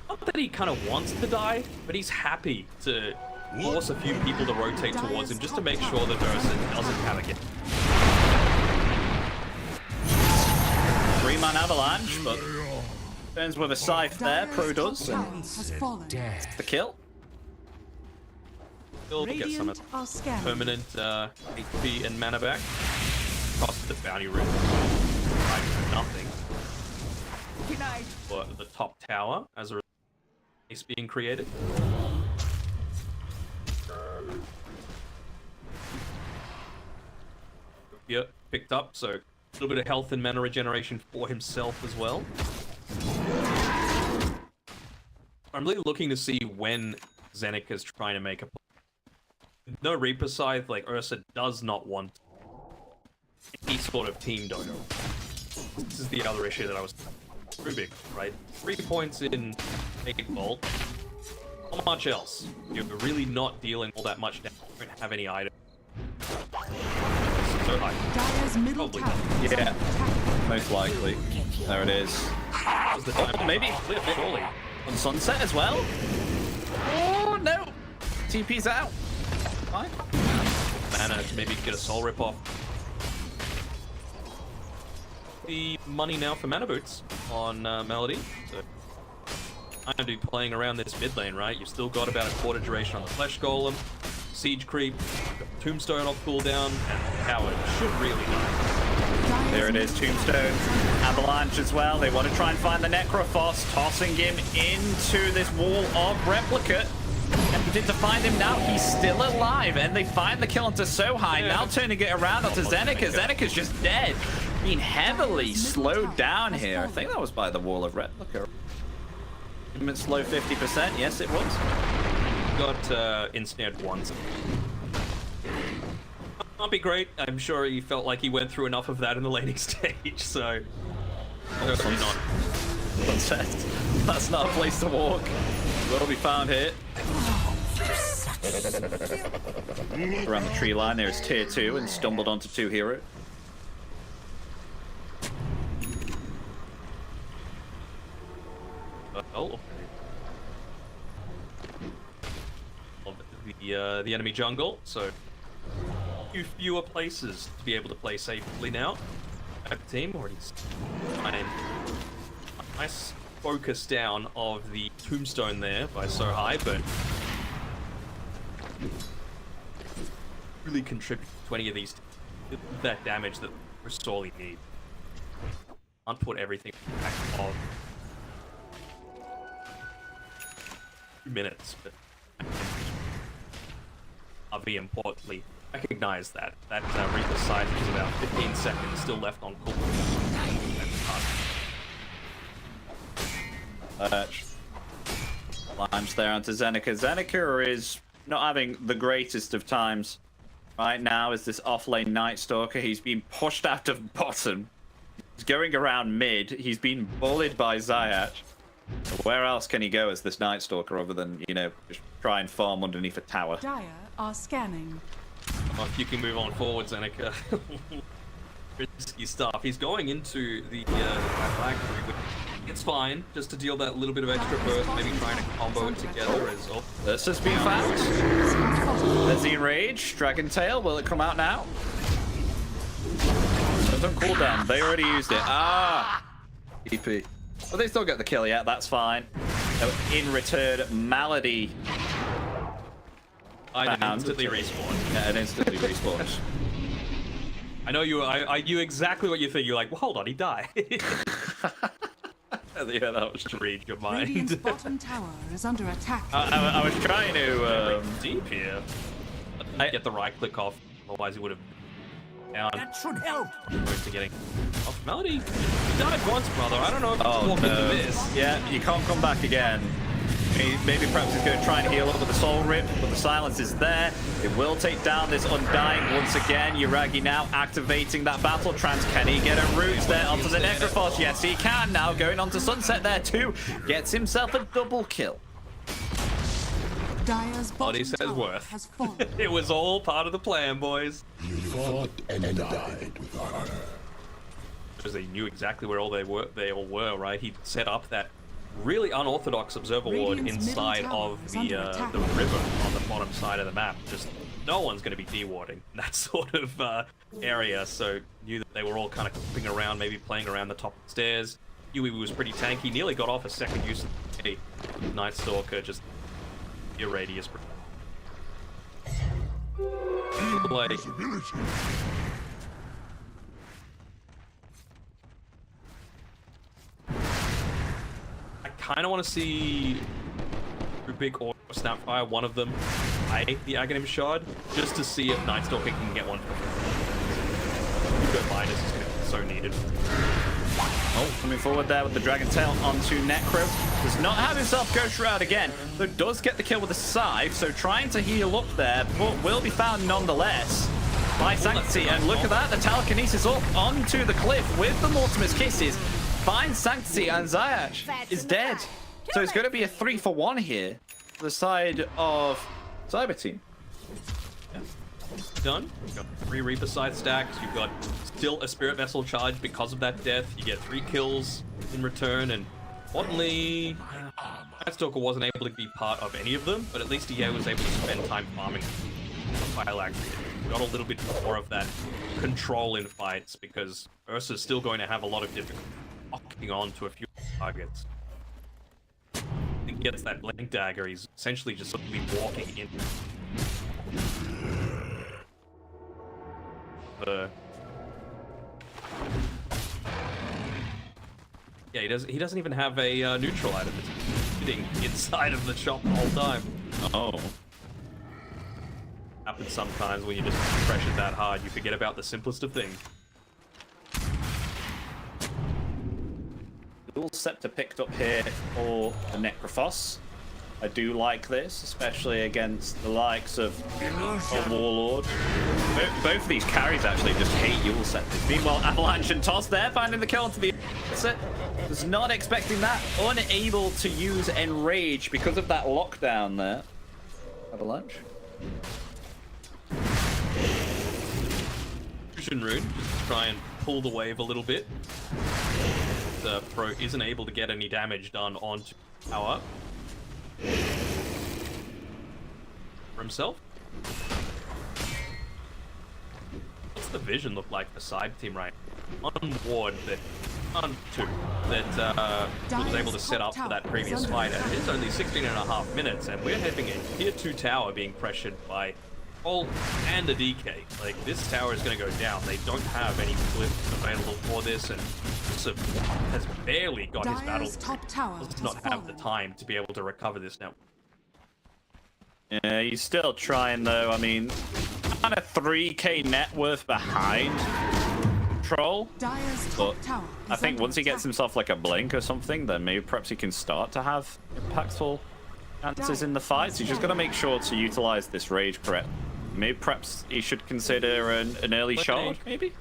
not that he kind of wants to die, but he's happy to force a few people to rotate towards him just to make sure that Ursa doesn't have a get. 3-man avalanche, but turns with a scythe there, Pro does, and the kill. Still get some permanent HP and mana back. Cost the bounty room. Nothing. But the top tower as a base being created. Yep, picked up, so a little bit of health and mana regeneration for himself as well. I'm really looking to see when Zenika's trying to make a play. No Reaper Scythe, like Ursa does not want any sort of team dodo. This is the other issue that I was Rubik, right? 3 points in 8 Bolt. Not much else. You're really not dealing all that much damage. You don't have any items. So high. Probably. Yeah, most likely. There it is. That was the time maybe flip, surely. On Sunset as well? Oh no! TP's out. Fine. Mana to maybe get a soul rip off. The money now for mana boots on Melody. So I'm gonna be playing around this mid lane, right? You've still got about a quarter duration on the flesh golem, siege creep, tombstone off cooldown, and Howard should really die. There it is, tombstone, avalanche as well. They want to try and find the Necrophos, tossing him into this wall of replica. Attempting to find him now, he's still alive, and they find the kill onto Sohai. Yeah. Now turning it around onto Zenika. Zenika's just dead. Being heavily slowed down here. I think that was by the wall of replica. Movement slow 50%. Yes, it was. Got instant once. Not be great. I'm sure he felt like he went through enough of that in the laning stage, so hopefully not. That's not a place to walk. Will be found here. Around the tree line, there's tier 2 and stumbled onto 2 hero. Oh. The enemy jungle, so fewer places to be able to play safely now. That team already and nice focus down of the tombstone there by Sohai, but really contribute to 20 of these. that damage that we sorely need. Can't put everything back on 2 minutes, but RV importantly recognize that Reaper side is about 15 seconds still left on cooldown. Launch there onto Zeneca. Zeneca is not having the greatest of times right now as this offlane Night Stalker. He's been pushed out of bottom. He's going around mid. He's been bullied by Zayach. Where else can he go as this Night Stalker other than, you know, just try and farm underneath a tower? Dire are scanning. Well, if you can move on forward, Zeneca. Risky stuff. He's going into the factory, which it's fine, just to deal that little bit of extra burst, maybe trying to combo it together as well. This has been found. There's the Enrage, Dragon Tail, will it come out now? Don't cool down, they already used it. EP. Well, they still get the kill yet, that's fine. So in return, Malady. I instantly respawn. Yeah, it instantly respawns. I know you. I knew exactly what you think. You're like, well, hold on, he died. Yeah, that was to read your mind. Radiant's bottom tower is under attack. I was trying to deep here. Get the right click off, otherwise he would have down. That should help. To getting off. Melody, you died once, brother. I don't know if it's walk into this. Yeah, you can't come back again. Maybe perhaps he's going to try and heal up with the Soul Rip, but the silence is there. It will take down this Undying once again. Yuragi now activating that Battle Trance. Can he get a root there onto the Necrophos? Yes, he can. Now going on to Sunset there too. Gets himself a double kill. Dire's bottom says tower worth. has fallen. It was all part of the plan, boys. You fought and died with honor. Because they knew exactly where they all were, right? He set up that really unorthodox observer ward inside of the river on the bottom side of the map. Just no one's going to be de-warding that sort of area, so knew that they were all kind of clipping around, maybe playing around the top of the stairs. Yui was pretty tanky, nearly got off a second use of the Night Stalker, just your radius. Like, I kind of want to see Rubik or Snapfire, one of them, play the Aghanim Shard, just to see if Night Stalker can get one. Good minus is going to be so needed. Oh, coming forward there with the Dragon Tail onto Necro. Does not have himself Ghost Shroud again, though does get the kill with the Scythe, so trying to heal up there, but will be found nonetheless by Sanctity. And look at that, the telekinesis up onto the cliff with the Mortimer's Kisses. Finds Sanctity, and Zayach is dead. So it's going to be a 3-for-1 here for the side of Cyber Team. Done. You've got 3 Reaper side stacks. You've got still a Spirit Vessel charge because of that death. You get 3 kills in return, and importantly, Night Stalker wasn't able to be part of any of them, but at least he was able to spend time farming Fire. Got a little bit more of that control in fights because Ursa's still going to have a lot of difficulty locking on to a few targets. He gets that Blink Dagger, he's essentially just sort of be walking in. Yeah, he doesn't even have a neutral item. It's sitting inside of the shop the whole time. Oh. Happens sometimes when you just pressure that hard, you forget about the simplest of things. Dual Scepter picked up here for the Necrophos. I do like this, especially against the likes of Warlord. Both of these carries actually just hate Dual Scepters. Meanwhile, Avalanche and Toss there, finding the kill to the opposite. Was not expecting that. Unable to use Enrage because of that lockdown there. Avalanche. Fusion Rune, just to try and pull the wave a little bit. The Pro isn't able to get any damage done onto power. For himself. What's the vision look like for SIBE team right now? One ward that was able to set up for that previous fight, and it's only 16.5 minutes, and we're having a tier 2 tower being pressured by ult and a DK. Like, this tower is going to go down. They don't have any flips available for this, and Yusuf has barely got his battle. Top tower Does not have the time to be able to recover this now. Yeah, he's still trying though. I mean, kind of 3k net worth behind Troll. But I think once he gets himself like a blink or something, then maybe perhaps he can start to have impactful chances in the fights. He's just got to make sure to utilize this rage correct. Maybe perhaps he should consider an early shot, maybe?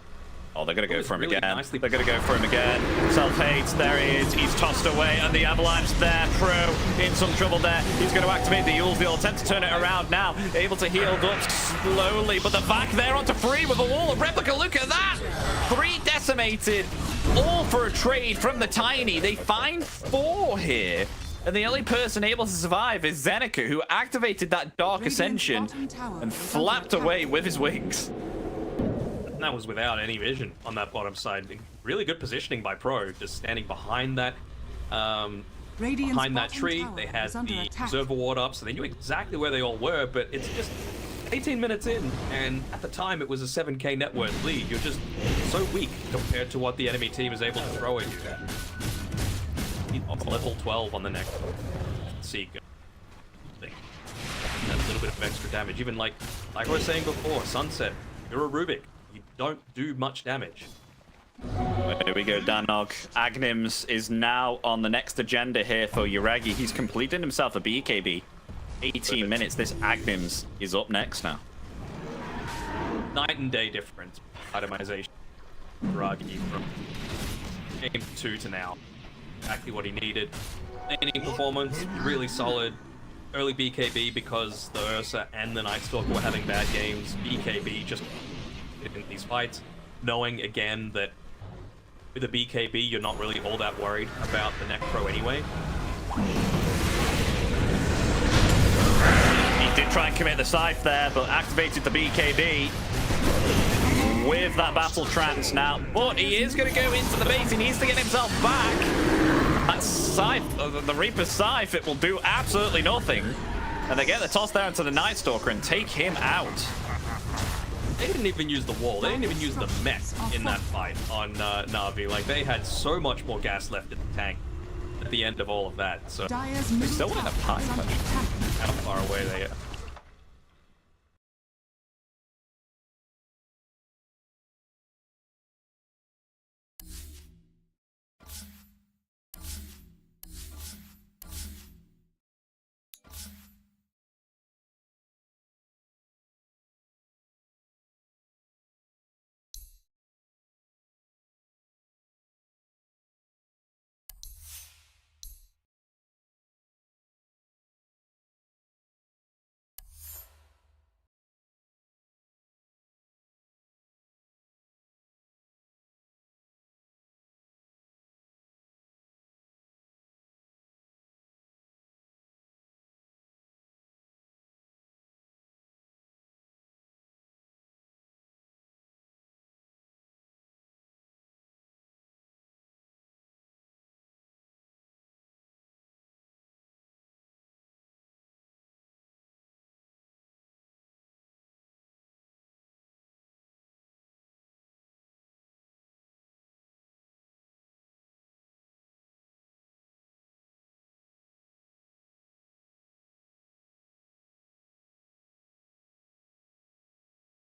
Oh, they're going to go for him really again. nicely. They're going to go for him again. Self-hates, there he is. He's tossed away, and the Avalanche there. Pro in some trouble there. He's going to activate the Yules. They'll attempt to turn it around now. Able to heal up slowly, but the back there onto free with a wall of replica. Look at that! 3 decimated, all for a trade from the Tiny. They find 4 here. And the only person able to survive is Zeneca, who activated that Dark Ascension and flapped away with his wings. That was without any vision on that bottom side. Really good positioning by Pro, just standing behind that tree. They had the observer ward up, so they knew exactly where they all were, but it's just 18 minutes in, and at the time it was a 7k net worth lead. You're just so weak compared to what the enemy team is able to throw at you. Level 12 on the next Seek. That little bit of extra damage. Even like I was saying before, Sunset, you're a Rubik. You don't do much damage. Here we go, Danog. Agnims is now on the next agenda here for Uragi. He's completed himself a BKB. 18 minutes. This Agnims is up next now. Night and day difference. Itemization. Uragi from game 2 to now. Exactly what he needed. Laning performance, really solid. Early BKB because the Ursa and the Night Stalker were having bad games. BKB just in these fights, knowing again that with a BKB you're not really all that worried about the Necro anyway. He did try and commit the Scythe there, but activated the BKB with that Battle Trance now. But he is going to go into the base. He needs to get himself back. That Scythe, the Reaper's Scythe, it will do absolutely nothing. And they get the toss there into the Night Stalker and take him out. They didn't even use the wall. They didn't even use the mech in that fight on Na'Vi. Like, they had so much more gas left in the tank at the end of all of that. So they still wouldn't have time. How far away they are.